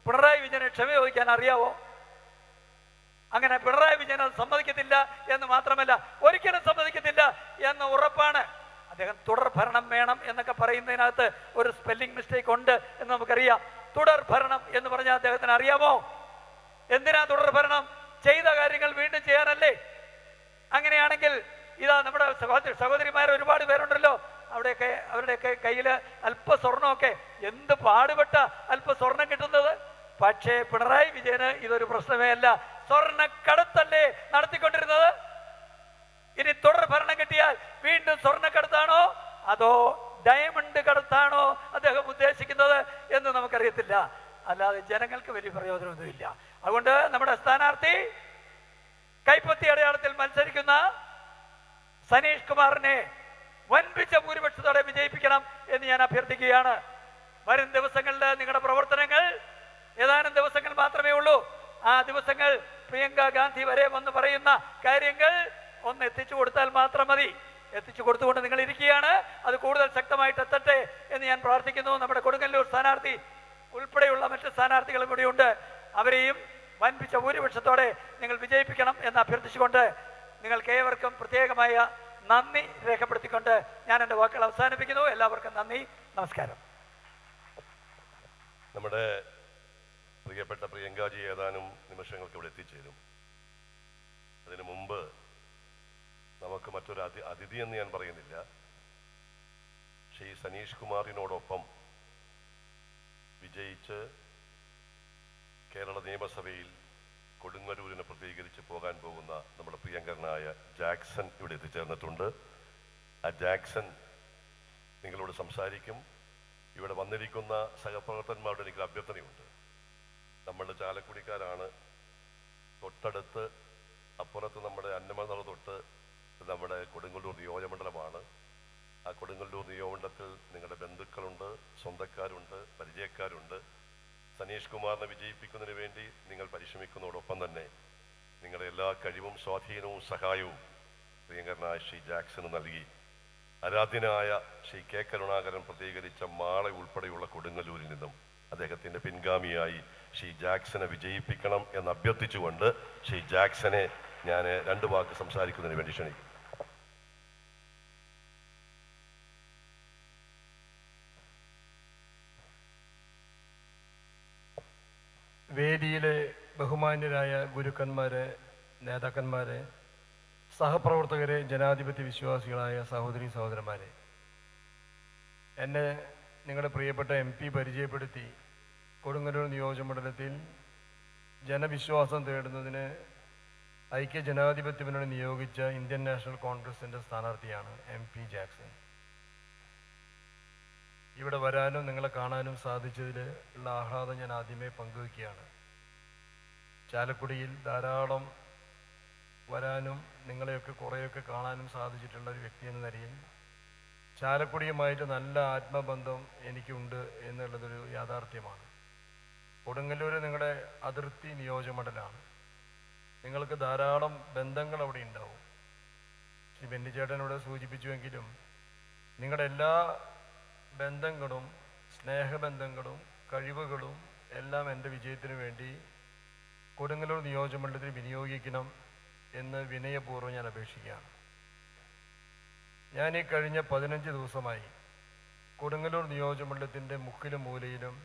പിണറായി വിജയന് ക്ഷമ ചോദിക്കാൻ അറിയാവോ? അങ്ങനെ പിണറായി വിജയൻ അത് സമ്മതിക്കത്തില്ല എന്ന് മാത്രമല്ല, ഒരിക്കലും സമ്മതിക്കത്തില്ല എന്ന് ഉറപ്പാണ്. അദ്ദേഹം തുടർ ഭരണം വേണം എന്നൊക്കെ പറയുന്നതിനകത്ത് ഒരു സ്പെല്ലിംഗ് മിസ്റ്റേക്ക് ഉണ്ട് എന്ന് നമുക്കറിയാം. തുടർ ഭരണം എന്ന് പറഞ്ഞാൽ അദ്ദേഹത്തിന് അറിയാമോ? എന്തിനാ തുടർ ഭരണം? ചെയ്ത കാര്യങ്ങൾ വീണ്ടും ചെയ്യാനല്ലേ? അങ്ങനെയാണെങ്കിൽ ഇതാ നമ്മുടെ സഹോദരിമാർ ഒരുപാട് പേരുണ്ടല്ലോ, അവരുടെയൊക്കെ കയ്യിൽ അല്പ സ്വർണ്ണമൊക്കെ, എന്ത് പാടുപെട്ട അല്പ സ്വർണം കിട്ടുന്നത്. പക്ഷേ പിണറായി വിജയന് ഇതൊരു പ്രശ്നമേ അല്ല. സ്വർണ്ണക്കടത്തല്ലേ നടത്തിക്കൊണ്ടിരുന്നത്? ഇനി തുടർ ഭരണം കിട്ടിയാൽ വീണ്ടും സ്വർണ്ണക്കടത്താണോ അതോ ഡയമണ്ട് കടത്താണോ അദ്ദേഹം ഉദ്ദേശിക്കുന്നത് എന്ന് നമുക്കറിയത്തില്ല. അല്ലാതെ ജനങ്ങൾക്ക് വലിയ പ്രയോജനമൊന്നുമില്ല. അതുകൊണ്ട് നമ്മുടെ സ്ഥാനാർത്ഥി കൈപ്പത്തി അടയാളത്തിൽ മത്സരിക്കുന്ന സനീഷ് കുമാറിനെ വൻപിച്ച ഭൂരിപക്ഷത്തോടെ വിജയിപ്പിക്കണം എന്ന് ഞാൻ അഭ്യർത്ഥിക്കുകയാണ്. വരും ദിവസങ്ങളിൽ നിങ്ങളുടെ പ്രവർത്തനങ്ങൾ ഏതാനും ദിവസങ്ങൾ മാത്രമേ ഉള്ളൂ. ആ ദിവസങ്ങൾ പ്രിയങ്ക ഗാന്ധി വരെ വന്ന് പറയുന്ന കാര്യങ്ങൾ ഒന്ന് എത്തിച്ചു കൊടുത്താൽ മാത്രം മതി. എത്തിച്ചു കൊടുത്തുകൊണ്ട് നിങ്ങൾ ഇരിക്കുകയാണ്. അത് കൂടുതൽ ശക്തമായിട്ട് എത്തട്ടെ എന്ന് ഞാൻ പ്രാർത്ഥിക്കുന്നു. നമ്മുടെ കൊടുങ്ങല്ലൂർ സ്ഥാനാർത്ഥി ഉൾപ്പെടെയുള്ള മറ്റ് സ്ഥാനാർത്ഥികളും കൂടിയുണ്ട്. അവരെയും വൻപിച്ച ഭൂരിപക്ഷത്തോടെ നിങ്ങൾ വിജയിപ്പിക്കണം എന്ന് അഭ്യർത്ഥിച്ചുകൊണ്ട് നിങ്ങൾക്ക് ഏവർക്കും പ്രത്യേകമായ നന്ദി രേഖപ്പെടുത്തിക്കൊണ്ട് ഞാൻ എൻ്റെ വാക്കുകൾ അവസാനിപ്പിക്കുന്നു. എല്ലാവർക്കും നന്ദി, നമസ്കാരം. നമ്മുടെ പ്രിയപ്പെട്ട പ്രിയങ്കാജി ഏതാനും നിമിഷങ്ങൾക്ക് ഇവിടെ എത്തിച്ചേരും. അതിനു മുമ്പ് നമുക്ക് മറ്റൊരു അതിഥി എന്ന് ഞാൻ പറയുന്നില്ല, ശ്രീ സനീഷ് കുമാറിനോടൊപ്പം വിജയിച്ച് കേരള നിയമസഭയിൽ കൊടുങ്ങല്ലൂരിനെ പ്രതികരിച്ച് പോകാൻ പോകുന്ന നമ്മുടെ പ്രിയങ്കരനായ ജാക്സൺ ഇവിടെ എത്തിച്ചേർന്നിട്ടുണ്ട്. ആ ജാക്സൺ നിങ്ങളോട് സംസാരിക്കും. ഇവിടെ വന്നിരിക്കുന്ന സഹപ്രവർത്തകന്മാരുടെ എനിക്ക് അഭ്യർത്ഥനയുണ്ട്. നമ്മളുടെ ചാലക്കുടിക്കാരാണ്. തൊട്ടടുത്ത് അപ്പുറത്ത് നമ്മുടെ അന്നമനട തൊട്ട് നമ്മുടെ കൊടുങ്ങല്ലൂർ നിയോജകമണ്ഡലമാണ്. ആ കൊടുങ്ങല്ലൂർ നിയോജകമണ്ഡലത്തിൽ നിങ്ങളുടെ ബന്ധുക്കളുണ്ട്, സ്വന്തക്കാരുണ്ട്, പരിചയക്കാരുണ്ട്. സനീഷ് കുമാറിനെ വിജയിപ്പിക്കുന്നതിന് വേണ്ടി നിങ്ങൾ പരിശ്രമിക്കുന്നതോടൊപ്പം തന്നെ നിങ്ങളുടെ എല്ലാ കഴിവും സ്വാധീനവും സഹായവും പ്രിയങ്കരനായ ശ്രീ ജാക്സന് നൽകി ആരാധ്യനായ ശ്രീ കെ കരുണാകരൻ പ്രതികരിച്ച മാള ഉൾപ്പെടെയുള്ള കൊടുങ്ങല്ലൂരിൽ നിന്നും അദ്ദേഹത്തിൻ്റെ പിൻഗാമിയായി ശ്രീ ജാക്സനെ വിജയിപ്പിക്കണം എന്ന് അഭ്യർത്ഥിച്ചുകൊണ്ട് ശ്രീ ജാക്സനെ ഞാൻ രണ്ട് വാക്ക് സംസാരിക്കുന്നതിന് വേണ്ടി ക്ഷണിക്കും. വേദിയിലെ ബഹുമാന്യരായ ഗുരുക്കന്മാരെ, നേതാക്കന്മാരെ, സഹപ്രവർത്തകരെ, ജനാധിപത്യ വിശ്വാസികളായ സഹോദരി സഹോദരന്മാരെ, എന്നെ നിങ്ങളുടെ പ്രിയപ്പെട്ട MP പരിചയപ്പെടുത്തി കൊടുങ്ങല്ലൂർ നിയോജകമണ്ഡലത്തിൽ ജനവിശ്വാസം തേടുന്നതിന് ഐക്യ ജനാധിപത്യ മുന്നണി നിയോഗിച്ച ഇന്ത്യൻ നാഷണൽ കോൺഗ്രസിൻ്റെ സ്ഥാനാർത്ഥിയാണ് MP ജാക്സൺ. ഇവിടെ വരാനും നിങ്ങളെ കാണാനും സാധിച്ചതിൽ ഉള്ള ആഹ്ലാദം ഞാൻ ആദ്യമേ പങ്കുവയ്ക്കുകയാണ്. ചാലക്കുടിയിൽ ധാരാളം വരാനും നിങ്ങളെയൊക്കെ കുറേയൊക്കെ കാണാനും സാധിച്ചിട്ടുള്ള ഒരു വ്യക്തി എന്ന നിലയിൽ ചാലക്കുടിയുമായിട്ട് നല്ല ആത്മബന്ധം എനിക്കുണ്ട് എന്നുള്ളതൊരു യാഥാർത്ഥ്യമാണ്. കൊടുങ്ങല്ലൂർ നിങ്ങളുടെ അതിർത്തി നിയോജകമണ്ഡലമാണ്. നിങ്ങൾക്ക് ധാരാളം ബന്ധങ്ങൾ അവിടെ ഉണ്ടാവും. ശ്രീ ബെന്നിച്ചേട്ടൻ ഇവിടെ സൂചിപ്പിച്ചുവെങ്കിലും നിങ്ങളുടെ എല്ലാ ബന്ധങ്ങളും, സ്നേഹബന്ധങ്ങളും, കഴിവുകളും എല്ലാം എൻ്റെ വിജയത്തിനു വേണ്ടി കൊടുങ്ങല്ലൂർ നിയോജകമണ്ഡലത്തിൽ വിനിയോഗിക്കണം എന്ന് വിനയപൂർവ്വം ഞാൻ അപേക്ഷിക്കുകയാണ്. ഞാൻ ഈ കഴിഞ്ഞ 15 ദിവസമായി കൊടുങ്ങല്ലൂർ നിയോജകമണ്ഡലത്തിൻ്റെ മുക്കിലും മൂലയിലും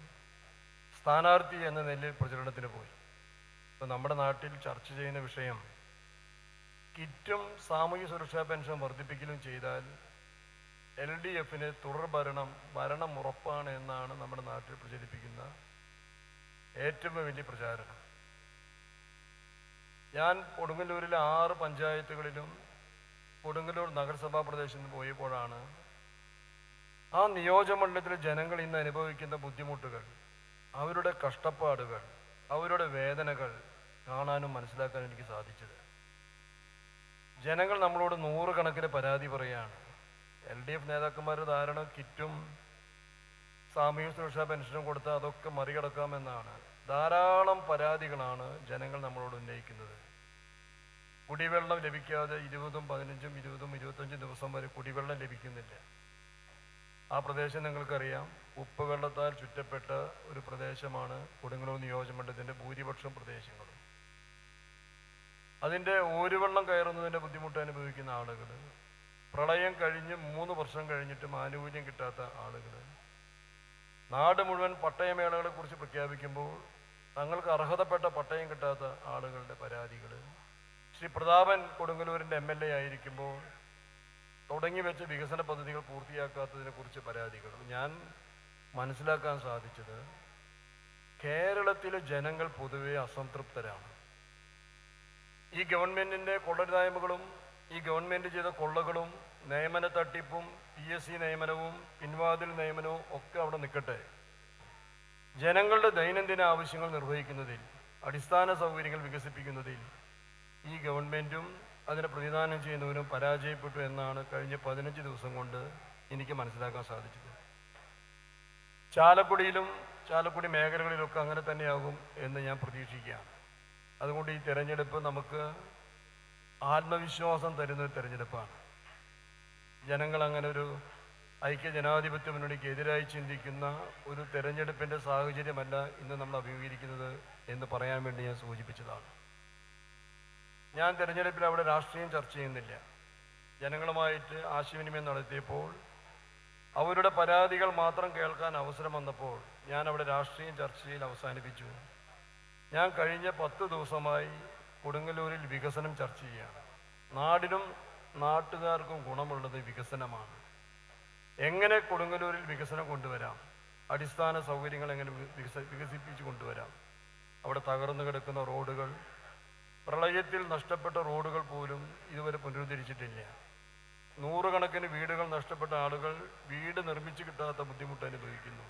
സ്ഥാനാർത്ഥി എന്ന നിലയിൽ പ്രചരണത്തിന് പോയി. ഇപ്പോൾ നമ്മുടെ നാട്ടിൽ ചർച്ച ചെയ്യുന്ന വിഷയം കിറ്റും സാമൂഹ്യ സുരക്ഷാ പെൻഷൻ വർദ്ധിപ്പിക്കലും ചെയ്താൽ LDFന് തുടർ ഭരണം ഉറപ്പാണ് എന്നാണ് നമ്മുടെ നാട്ടിൽ പ്രചരിപ്പിക്കുന്ന ഏറ്റവും വലിയ പ്രചാരണം. ഞാൻ കൊടുങ്ങല്ലൂരിലെ 6 പഞ്ചായത്തുകളിലും കൊടുങ്ങല്ലൂർ നഗരസഭാ പ്രദേശത്ത് പോയപ്പോഴാണ് ആ നിയോജകമണ്ഡലത്തിലെ ജനങ്ങൾ ഇന്ന് അനുഭവിക്കുന്ന ബുദ്ധിമുട്ടുകൾ, അവരുടെ കഷ്ടപ്പാടുകൾ, അവരുടെ വേദനകൾ കാണാനും മനസ്സിലാക്കാനും എനിക്ക് സാധിച്ചത്. ജനങ്ങൾ നമ്മളോട് 100 കണക്കിന് പരാതി പറയുകയാണ്. LDF നേതാക്കന്മാർ ധാരണ കിറ്റും സാമൂഹ്യ സുരക്ഷാ പെൻഷനും കൊടുത്താൽ അതൊക്കെ മറികടക്കാമെന്നാണ്. ധാരാളം പരാതികളാണ് ജനങ്ങൾ നമ്മളോട് ഉന്നയിക്കുന്നത്. കുടിവെള്ളം ലഭിക്കാതെ 20ഉം 15ഉം 20ഉം 25 ദിവസം വരെ കുടിവെള്ളം ലഭിക്കുന്നില്ല. ആ പ്രദേശം നിങ്ങൾക്കറിയാം. ഉപ്പുവെള്ളത്താൽ ചുറ്റപ്പെട്ട ഒരു പ്രദേശമാണ് കൊടുങ്ങല്ലൂർ നിയോജകമണ്ഡലത്തിൻ്റെ ഭൂരിപക്ഷം പ്രദേശങ്ങളും. അതിൻ്റെ ഓരുവെള്ളം കയറുന്നതിൻ്റെ ബുദ്ധിമുട്ട് അനുഭവിക്കുന്ന ആളുകൾ, പ്രളയം കഴിഞ്ഞ് 3 വർഷം കഴിഞ്ഞിട്ടും ആനുകൂല്യം കിട്ടാത്ത ആളുകൾ, നാട് മുഴുവൻ പട്ടയമേളകളെ കുറിച്ച് പ്രഖ്യാപിക്കുമ്പോൾ തങ്ങൾക്ക് അർഹതപ്പെട്ട പട്ടയം കിട്ടാത്ത ആളുകളുടെ പരാതികൾ, ശ്രീ പ്രതാപൻ കൊടുങ്ങല്ലൂരിൻ്റെ MLA ആയിരിക്കുമ്പോൾ തുടങ്ങി വെച്ച വികസന പദ്ധതികൾ പൂർത്തിയാക്കാത്തതിനെക്കുറിച്ച് പരാതികൾ. ഞാൻ മനസ്സിലാക്കാൻ സാധിച്ചത് കേരളത്തിലെ ജനങ്ങൾ പൊതുവെ അസംതൃപ്തരാണ്. ഈ ഗവൺമെൻറ്റിൻ്റെ കൊള്ളരുതായ്മകളും ഈ ഗവൺമെൻറ് ചെയ്ത കൊള്ളകളും നിയമന തട്ടിപ്പും PSC നിയമനവും പിൻവാതിൽ നിയമനവും ഒക്കെ അവിടെ നിൽക്കട്ടെ. ജനങ്ങളുടെ ദൈനംദിന ആവശ്യങ്ങൾ നിർവഹിക്കുന്നതിൽ, അടിസ്ഥാന സൗകര്യങ്ങൾ വികസിപ്പിക്കുന്നതിൽ ഈ ഗവൺമെൻറ്റും അതിനെ പ്രതിദാനം ചെയ്യുന്നവരും പരാജയപ്പെട്ടു എന്നാണ് കഴിഞ്ഞ 15 ദിവസം കൊണ്ട് എനിക്ക് മനസ്സിലാക്കാൻ സാധിച്ചത്. ചാലക്കുടിയിലും ചാലക്കുടി മേഖലകളിലൊക്കെ അങ്ങനെ തന്നെയാകും എന്ന് ഞാൻ പ്രതീക്ഷിക്കുകയാണ്. അതുകൊണ്ട് ഈ തെരഞ്ഞെടുപ്പ് നമുക്ക് ആത്മവിശ്വാസം തരുന്ന ഒരു തെരഞ്ഞെടുപ്പാണ്. ജനങ്ങൾ അങ്ങനെ ഒരു ഐക്യ ജനാധിപത്യ മുന്നണിക്ക് എതിരായി ചിന്തിക്കുന്ന ഒരു തെരഞ്ഞെടുപ്പിൻ്റെ സാഹചര്യമല്ല ഇന്ന് നമ്മൾ അഭിമുഖീകരിക്കുന്നത് എന്ന് പറയാൻ വേണ്ടി ഞാൻ സൂചിപ്പിച്ചതാണ്. ഞാൻ തെരഞ്ഞെടുപ്പിൽ അവിടെ രാഷ്ട്രീയം ചർച്ച ചെയ്യുന്നില്ല. ജനങ്ങളുമായിട്ട് ആശയവിനിമയം നടത്തിയപ്പോൾ അവരുടെ പരാതികൾ മാത്രം കേൾക്കാൻ അവസരം വന്നപ്പോൾ ഞാൻ അവിടെ രാഷ്ട്രീയം ചർച്ചയിൽ അവസാനിപ്പിച്ചു. ഞാൻ കഴിഞ്ഞ 10 ദിവസമായി കൊടുങ്ങല്ലൂരിൽ വികസനം ചർച്ച ചെയ്യുകയാണ്. നാടിനും നാട്ടുകാർക്കും ഗുണമുള്ളത് വികസനമാണ്. എങ്ങനെ കൊടുങ്ങല്ലൂരിൽ വികസനം കൊണ്ടുവരാം, അടിസ്ഥാന സൗകര്യങ്ങൾ എങ്ങനെ വികസിപ്പിച്ചു കൊണ്ടുവരാം, അവിടെ തകർന്നു കിടക്കുന്ന റോഡുകൾ, പ്രളയത്തിൽ നഷ്ടപ്പെട്ട റോഡുകൾ പോലും ഇതുവരെ പുനരുദ്ധരിച്ചിട്ടില്ല. 100 കണക്കിന് വീടുകൾ നഷ്ടപ്പെട്ട ആളുകൾ വീട് നിർമ്മിച്ചു കിട്ടാത്ത ബുദ്ധിമുട്ട് അനുഭവിക്കുന്നു.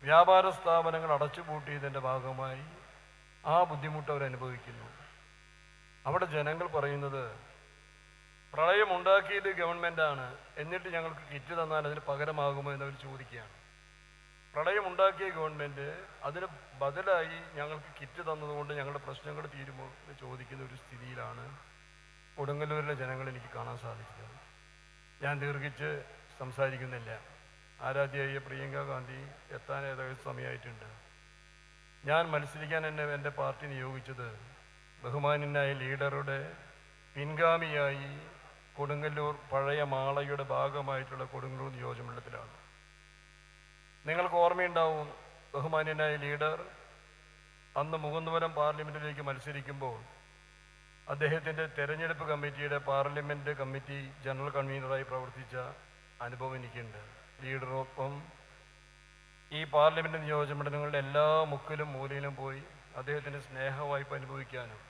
വ്യാപാര സ്ഥാപനങ്ങൾ അടച്ചുപൂട്ടിയതിൻ്റെ ഭാഗമായി ആ ബുദ്ധിമുട്ട് അവരനുഭവിക്കുന്നു. അവിടെ ജനങ്ങൾ പറയുന്നത് പ്രളയമുണ്ടാക്കിയത് ഗവൺമെൻറ്റാണ്, എന്നിട്ട് ഞങ്ങൾക്ക് കിറ്റ് തന്നാൽ അതിന് പകരമാകുമോ എന്നവർ ചോദിക്കുകയാണ്. പ്രളയമുണ്ടാക്കിയ ഗവൺമെൻറ് അതിന് ബദലായി ഞങ്ങൾക്ക് കിറ്റ് തന്നതുകൊണ്ട് ഞങ്ങളുടെ പ്രശ്നങ്ങൾ തീരുമോ എന്ന് ചോദിക്കുന്ന ഒരു സ്ഥിതിയിലാണ് കൊടുങ്ങല്ലൂരിലെ ജനങ്ങൾ എനിക്ക് കാണാൻ സാധിച്ചത്. ഞാൻ ദീർഘിച്ച് സംസാരിക്കുന്നില്ല. ആരാധ്യയായ പ്രിയങ്ക ഗാന്ധി എത്താൻ ഏകദേശം സമയമായിട്ടുണ്ട്. ഞാൻ മത്സരിക്കാൻ എൻ്റെ പാർട്ടി നിയോഗിച്ചത് ബഹുമാന്യനായ ലീഡറുടെ പിൻഗാമിയായി കൊടുങ്ങല്ലൂർ പഴയ മാളയുടെ ഭാഗമായിട്ടുള്ള കൊടുങ്ങല്ലൂർ നിയോജകമണ്ഡലത്തിലാണ്. നിങ്ങൾക്ക് ഓർമ്മയുണ്ടാവും, ബഹുമാന്യനായ ലീഡർ അന്ന് മുകുന്ദപുരം പാർലമെൻറ്റിലേക്ക് മത്സരിക്കുമ്പോൾ അദ്ദേഹത്തിൻ്റെ തെരഞ്ഞെടുപ്പ് കമ്മിറ്റിയുടെ പാർലമെൻറ്റ് കമ്മിറ്റി ജനറൽ കൺവീനറായി പ്രവർത്തിച്ച അനുഭവം എനിക്കുണ്ട്. ലീഡറൊപ്പം ഈ പാർലമെൻറ്റ് നിയോജകമണ്ഡലങ്ങളുടെ എല്ലാ മുക്കിലും മൂലയിലും പോയി അദ്ദേഹത്തിൻ്റെ സ്നേഹവായ്പ അനുഭവിക്കാനും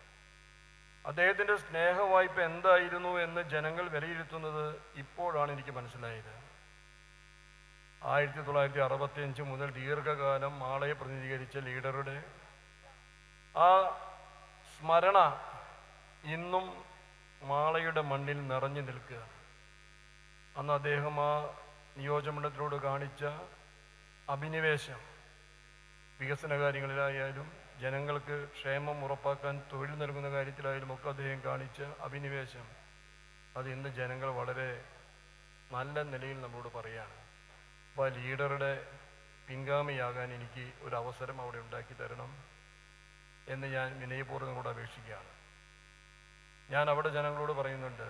അദ്ദേഹത്തിൻ്റെ സ്നേഹവായ്പ എന്തായിരുന്നു എന്ന് ജനങ്ങൾ വിലയിരുത്തുന്നത് ഇപ്പോഴാണ് എനിക്ക് മനസ്സിലായത്. 1965 മുതൽ ദീർഘകാലം മാളയെ പ്രതിനിധീകരിച്ച ലീഡറുടെ ആ സ്മരണ ഇന്നും മാളയുടെ മണ്ണിൽ നിറഞ്ഞു നിൽക്കുക. അന്ന് അദ്ദേഹം ആ നിയോജകമണ്ഡലത്തിനോട് കാണിച്ച അഭിനിവേശം, വികസന കാര്യങ്ങളിലായാലും ജനങ്ങൾക്ക് ക്ഷേമം ഉറപ്പാക്കാൻ തൊഴിൽ നൽകുന്ന കാര്യത്തിലായാലും ഒക്കെ അദ്ദേഹം കാണിച്ച അഭിനിവേശം, അത് ഇന്ന് ജനങ്ങൾ വളരെ നല്ല നിലയിൽ നമ്മളോട് പറയുകയാണ്. അപ്പോൾ ആ ലീഡറുടെ പിൻഗാമിയാകാൻ എനിക്ക് ഒരു അവസരം അവിടെ ഉണ്ടാക്കി തരണം എന്ന് ഞാൻ വിനയപൂർവ്വം കൂടെ അപേക്ഷിക്കുകയാണ്. ഞാൻ അവിടെ ജനങ്ങളോട് പറയുന്നുണ്ട്,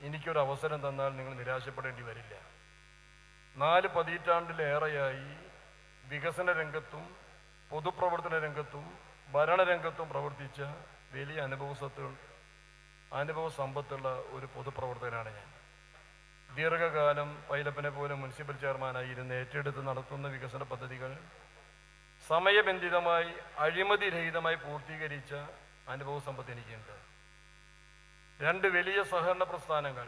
എനിക്കൊരു അവസരം തന്നാൽ നിങ്ങൾ നിരാശപ്പെടേണ്ടി വരില്ല. 4 പതിറ്റാണ്ടിലേറെയായി വികസന രംഗത്തും പൊതുപ്രവർത്തന രംഗത്തും ഭരണരംഗത്തും പ്രവർത്തിച്ച വലിയ അനുഭവ സമ്പത്തുള്ള ഒരു പൊതുപ്രവർത്തകനാണ് ഞാൻ. ദീർഘകാലം പൈലപ്പനെ പോലെ മുനിസിപ്പൽ ചെയർമാനായിരുന്ന് ഏറ്റെടുത്ത് നടത്തുന്ന വികസന പദ്ധതികൾ സമയബന്ധിതമായി അഴിമതിരഹിതമായി പൂർത്തീകരിച്ച അനുഭവ സമ്പത്ത് എനിക്കുണ്ട്. 2 വലിയ സഹകരണ പ്രസ്ഥാനങ്ങൾ,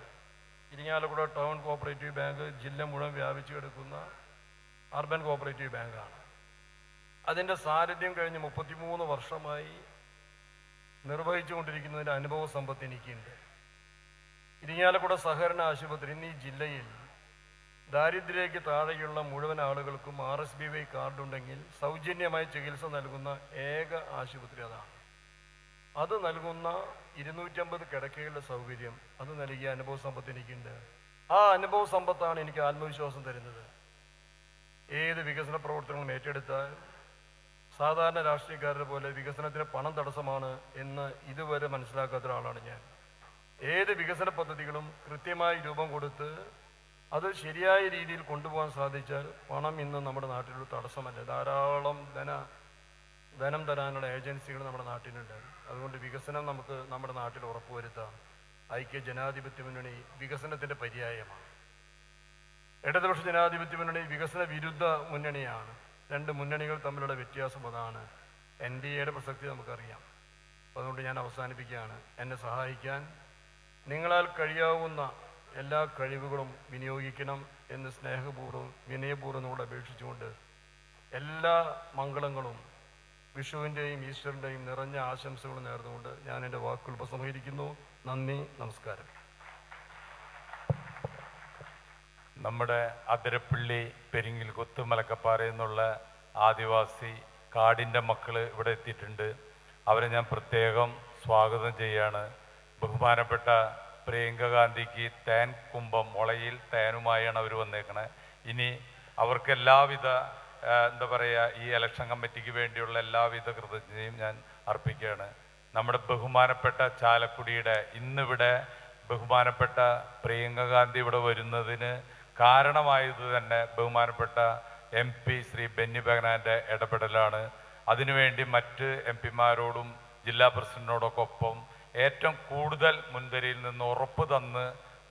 ഇരിങ്ങാലക്കുട ടൗൺ കോഓപ്പറേറ്റീവ് ബാങ്ക് ജില്ല മുഴുവൻ വ്യാപിച്ചു കിടക്കുന്ന അർബൻ കോഓപ്പറേറ്റീവ് ബാങ്കാണ്. അതിൻ്റെ സാരഥ്യം കഴിഞ്ഞ് 33 വർഷമായി നിർവഹിച്ചുകൊണ്ടിരിക്കുന്നതിൻ്റെ അനുഭവ സമ്പത്ത് എനിക്കുണ്ട്. ഇരിങ്ങാലക്കുട സഹകരണ ആശുപത്രി ഇന്ന് ഈ ജില്ലയിൽ ദാരിദ്ര്യരേഖയ്ക്ക് താഴെയുള്ള മുഴുവൻ ആളുകൾക്കും RSBY കാർഡുണ്ടെങ്കിൽ സൗജന്യമായി ചികിത്സ നൽകുന്ന ഏക ആശുപത്രി അതാണ്. അത് നൽകുന്ന 250 കിടക്കകളുടെ സൗകര്യം അത് നൽകിയ അനുഭവ സമ്പത്ത് എനിക്കുണ്ട്. ആ അനുഭവ സമ്പത്താണ് എനിക്ക് ആത്മവിശ്വാസം തരുന്നത്. ഏത് വികസന പ്രവർത്തനങ്ങളും ഏറ്റെടുത്താൽ സാധാരണ രാഷ്ട്രീയക്കാരുടെ പോലെ വികസനത്തിന് പണം തടസ്സമാണ് എന്ന് ഇതുവരെ മനസ്സിലാക്കാത്ത ഒരാളാണ് ഞാൻ. ഏത് വികസന പദ്ധതികളും കൃത്യമായി രൂപം കൊടുത്ത് അത് ശരിയായ രീതിയിൽ കൊണ്ടുപോകാൻ സാധിച്ചാൽ പണം ഇന്ന് നമ്മുടെ നാട്ടിലൊരു തടസ്സമല്ല. ധാരാളം ധനം തരാനുള്ള ഏജൻസികൾ നമ്മുടെ നാട്ടിലുണ്ട്. അതുകൊണ്ട് വികസനം നമുക്ക് നമ്മുടെ നാട്ടിൽ ഉറപ്പുവരുത്താം. ഐക്യ ജനാധിപത്യ മുന്നണി വികസനത്തിൻ്റെ പര്യായമാണ്. ഇടതുപക്ഷ ജനാധിപത്യ മുന്നണി വികസന വിരുദ്ധ മുന്നണിയാണ്. രണ്ട് മുന്നണികൾ തമ്മിലുള്ള വ്യത്യാസം അതാണ്. NDAയുടെ പ്രസക്തി നമുക്കറിയാം. അതുകൊണ്ട് ഞാൻ അവസാനിപ്പിക്കുകയാണ്. എന്നെ സഹായിക്കാൻ നിങ്ങളാൽ കഴിയാവുന്ന എല്ലാ കഴിവുകളും വിനിയോഗിക്കണം എന്ന് സ്നേഹപൂർവ്വം വിനയപൂർവ്വം നിങ്ങളോട് അപേക്ഷിച്ചുകൊണ്ട് എല്ലാ മംഗളങ്ങളും വിഷുവിൻ്റെയും ഈസ്റ്ററിൻ്റെയും നിറഞ്ഞ ആശംസകൾ നേർന്നുകൊണ്ട് ഞാൻ എൻ്റെ വാക്കുകൾ ഉപസംഹരിക്കുന്നു. നന്ദി, നമസ്കാരം. നമ്മുടെ അതിരപ്പള്ളി പെരിങ്ങിൽ കൊത്ത് മലക്കപ്പാറ എന്നുള്ള ആദിവാസി കാടിൻ്റെ മക്കൾ ഇവിടെ എത്തിയിട്ടുണ്ട്. അവരെ ഞാൻ പ്രത്യേകം സ്വാഗതം ചെയ്യാണ്. ബഹുമാനപ്പെട്ട പ്രിയങ്ക ഗാന്ധിക്ക് തേൻ കുംഭം മുളയിൽ തേനുമായാണ് അവർ വന്നേക്കണത്. ഇനി അവർക്ക് എല്ലാവിധ എന്താ പറയുക, ഈ ഇലക്ഷൻ കമ്മിറ്റിക്ക് വേണ്ടിയുള്ള എല്ലാവിധ കൃതജ്ഞതയും ഞാൻ അർപ്പിക്കുകയാണ്. നമ്മുടെ ബഹുമാനപ്പെട്ട ചാലക്കുടിയുടെ ഇന്നിവിടെ ബഹുമാനപ്പെട്ട പ്രിയങ്ക ഗാന്ധി ഇവിടെ വരുന്നതിന് കാരണമായത് തന്നെ ബഹുമാനപ്പെട്ട MP ശ്രീ ബെന്നി ബെഹനാൻ്റെ ഇടപെടലാണ്. അതിനുവേണ്ടി മറ്റ് MP മാരോടും ജില്ലാ പ്രസിഡന്റിനോടൊക്കെ ഒപ്പം ഏറ്റവും കൂടുതൽ മുൻനിരയിൽ നിന്ന് ഉറപ്പ് തന്ന്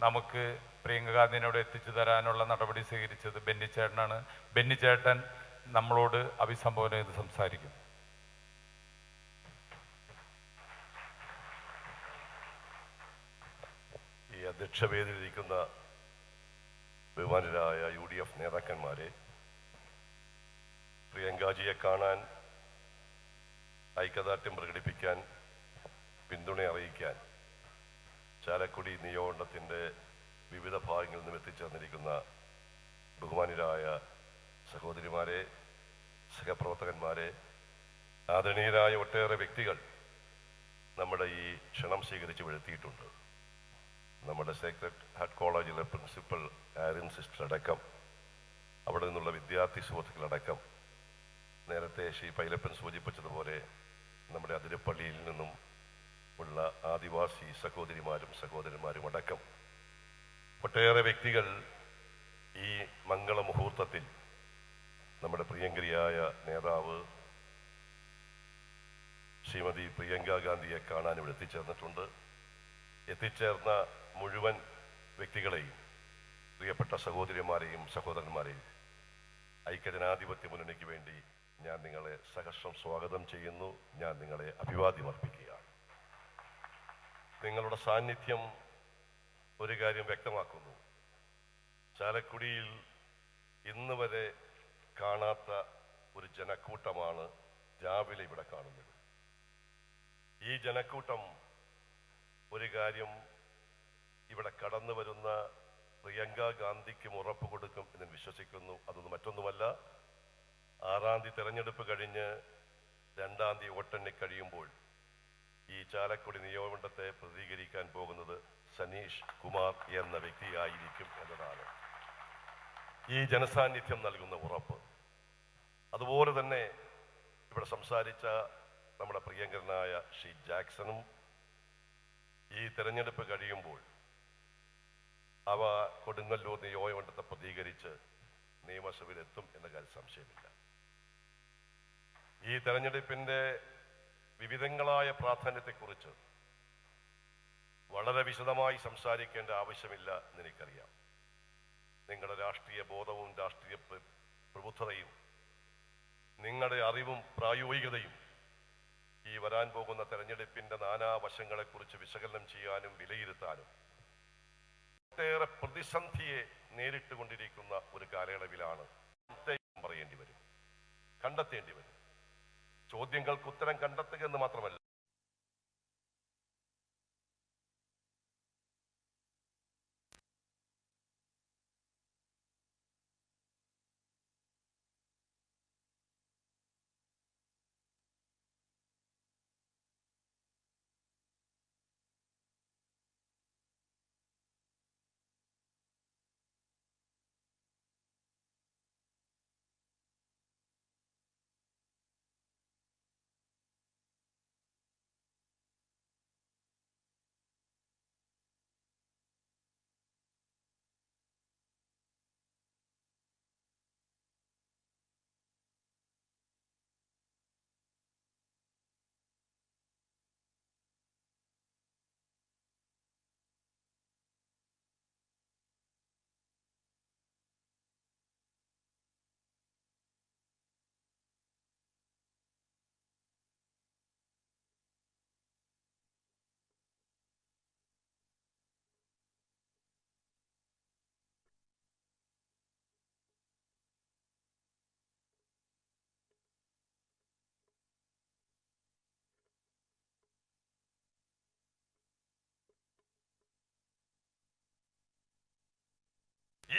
നമുക്ക് പ്രിയങ്ക ഗാന്ധിനോട് എത്തിച്ചു തരാനുള്ള നടപടി സ്വീകരിച്ചത് ബെന്നിച്ചേട്ടനാണ്. ബെന്നിച്ചേട്ടൻ നമ്മളോട് അഭിസംബോധന ചെയ്ത് സംസാരിക്കും. ഈ അധ്യക്ഷ വേദിയിലിരിക്കുന്ന ബഹുമാനരായ UDF നേതാക്കന്മാരെ, പ്രിയങ്കാജിയെ കാണാൻ, ഐക്യദാർഢ്യം പ്രകടിപ്പിക്കാൻ, പിന്തുണ അറിയിക്കാൻ ചാലക്കുടി നിയോജകമണ്ഡലത്തിൻ്റെ വിവിധ ഭാഗങ്ങളിൽ നിന്നും എത്തിച്ചേർന്നിരിക്കുന്ന ബഹുമാനരായ സഹോദരിമാരെ, സഹപ്രവർത്തകന്മാരെ, ആദരണീയരായ ഒട്ടേറെ വ്യക്തികൾ നമ്മുടെ ഈ ക്ഷണം സ്വീകരിച്ച് വെളുത്തിയിട്ടുണ്ട്. നമ്മുടെ സേക്രഡ് ഹാർട്ട് കോളേജിലെ പ്രിൻസിപ്പൽ ആരിൻ സിസ്റ്റർ അടക്കം, അവിടെ നിന്നുള്ള വിദ്യാർത്ഥി സുഹൃത്തുക്കളടക്കം, നേരത്തെ ശ്രീ പൈലപ്പൻ സൂചിപ്പിച്ചതുപോലെ നമ്മുടെ അതിരപ്പള്ളിയിൽ നിന്നും ഉള്ള ആദിവാസി സഹോദരിമാരും സഹോദരന്മാരും അടക്കം ഒട്ടേറെ വ്യക്തികൾ ഈ മംഗളമുഹൂർത്തത്തിൽ നമ്മുടെ പ്രിയങ്കരിയായ നേതാവ് ശ്രീമതി പ്രിയങ്ക ഗാന്ധിയെ കാണാൻ ഇവിടെ എത്തിച്ചേർന്നിട്ടുണ്ട്. എത്തിച്ചേർന്ന മുഴുവൻ വ്യക്തികളെയും, പ്രിയപ്പെട്ട സഹോദരിമാരെയും സഹോദരന്മാരെയും ഐക്യജനാധിപത്യ മുന്നണിക്ക് വേണ്ടി ഞാൻ നിങ്ങളെ സഹർഷം സ്വാഗതം ചെയ്യുന്നു. ഞാൻ നിങ്ങളെ അഭിവാദ്യം അർപ്പിക്കുകയാണ്. നിങ്ങളുടെ സാന്നിധ്യം ഒരു കാര്യം വ്യക്തമാക്കുന്നു. ചാലക്കുടിയിൽ ഇന്ന് വരെ കാണാത്ത ഒരു ജനക്കൂട്ടമാണ് രാവിലെ ഇവിടെ കാണുന്നത്. ഈ ജനക്കൂട്ടം ഒരു കാര്യം, ഇവിടെ കടന്നു വരുന്ന പ്രിയങ്ക ഗാന്ധിക്കും ഉറപ്പ് കൊടുക്കും എന്ന് വിശ്വസിക്കുന്നു. അതൊന്നും മറ്റൊന്നുമല്ല, 6-ാം തീയതി തെരഞ്ഞെടുപ്പ് കഴിഞ്ഞ് 2-ാം തീയതി വോട്ടെണ്ണി കഴിയുമ്പോൾ ഈ ചാലക്കുടി നിയോജകമണ്ഡലത്തെ പ്രതികരിക്കാൻ പോകുന്നത് സനീഷ് കുമാർ എന്ന വ്യക്തിയായിരിക്കും എന്നതാണ് ഈ ജനസാന്നിധ്യം നൽകുന്ന ഉറപ്പ്. അതുപോലെ തന്നെ ഇവിടെ സംസാരിച്ച നമ്മുടെ പ്രിയങ്കരനായ ശ്രീ ജാക്സണും ഈ തെരഞ്ഞെടുപ്പ് കഴിയുമ്പോൾ അവ കൊടുങ്ങല്ലൂർ നിയോജകമണ്ഡലത്തെ പ്രതികരിച്ച് നിയമസഭയിലെത്തും എന്ന കാര്യം സംശയമില്ല. ഈ തെരഞ്ഞെടുപ്പിൻ്റെ വിവിധങ്ങളായ പ്രാധാന്യത്തെക്കുറിച്ച് വളരെ വിശദമായി സംസാരിക്കേണ്ട ആവശ്യമില്ല എന്നെനിക്കറിയാം. നിങ്ങളുടെ രാഷ്ട്രീയ ബോധവും രാഷ്ട്രീയ പ്രബുദ്ധതയും നിങ്ങളുടെ അറിവും പ്രായോഗികതയും ഈ വരാൻ പോകുന്ന തെരഞ്ഞെടുപ്പിൻ്റെ നാനാവശങ്ങളെക്കുറിച്ച് വിശകലനം ചെയ്യാനും വിലയിരുത്താനും ഒട്ടേറെ പ്രതിസന്ധിയെ നേരിട്ടുകൊണ്ടിരിക്കുന്ന ഒരു കാലയളവിലാണ് പറയേണ്ടി വരും, കണ്ടെത്തേണ്ടി വരും. ചോദ്യങ്ങൾക്ക് ഉത്തരം കണ്ടെത്തുക എന്ന് മാത്രമല്ല,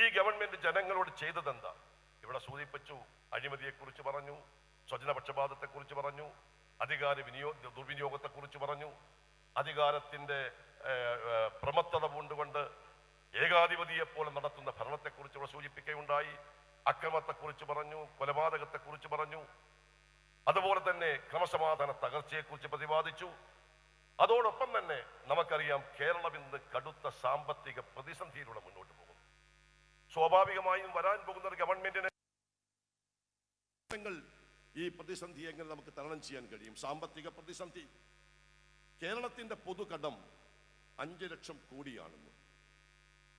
ഈ ഗവൺമെന്റ് ജനങ്ങളോട് ചെയ്തതെന്താ? ഇവിടെ സൂചിപ്പിച്ചു, അഴിമതിയെക്കുറിച്ച് പറഞ്ഞു, സ്വജനപക്ഷപാതത്തെക്കുറിച്ച് പറഞ്ഞു, അധികാര ദുർവിനിയോഗത്തെക്കുറിച്ച് പറഞ്ഞു, അധികാരത്തിന്റെ പ്രമത്തത കൊണ്ടുകൊണ്ട് ഏകാധിപതിയെപ്പോലെ നടത്തുന്ന ഭരണത്തെക്കുറിച്ച് ഇവിടെ സൂചിപ്പിക്കുകയുണ്ടായി, അക്രമത്തെക്കുറിച്ച് പറഞ്ഞു, കൊലപാതകത്തെക്കുറിച്ച് പറഞ്ഞു, അതുപോലെ തന്നെ ക്രമസമാധാന തകർച്ചയെക്കുറിച്ച് പ്രതിപാദിച്ചു. അതോടൊപ്പം തന്നെ നമുക്കറിയാം കേരളം ഇന്ന് കടുത്ത സാമ്പത്തിക പ്രതിസന്ധിയിലൂടെ മുന്നോട്ട് പോകുന്നു. സ്വാഭാവികമായും വരാൻ പോകുന്ന ഒരു ഗവൺമെന്റിനെ ഈ പ്രതിസന്ധി എങ്ങനെ നമുക്ക് തരണം ചെയ്യാൻ കഴിയും? സാമ്പത്തിക പ്രതിസന്ധി. കേരളത്തിന്റെ പൊതുകടം 5 ലക്ഷം കോടിയാണെന്ന്.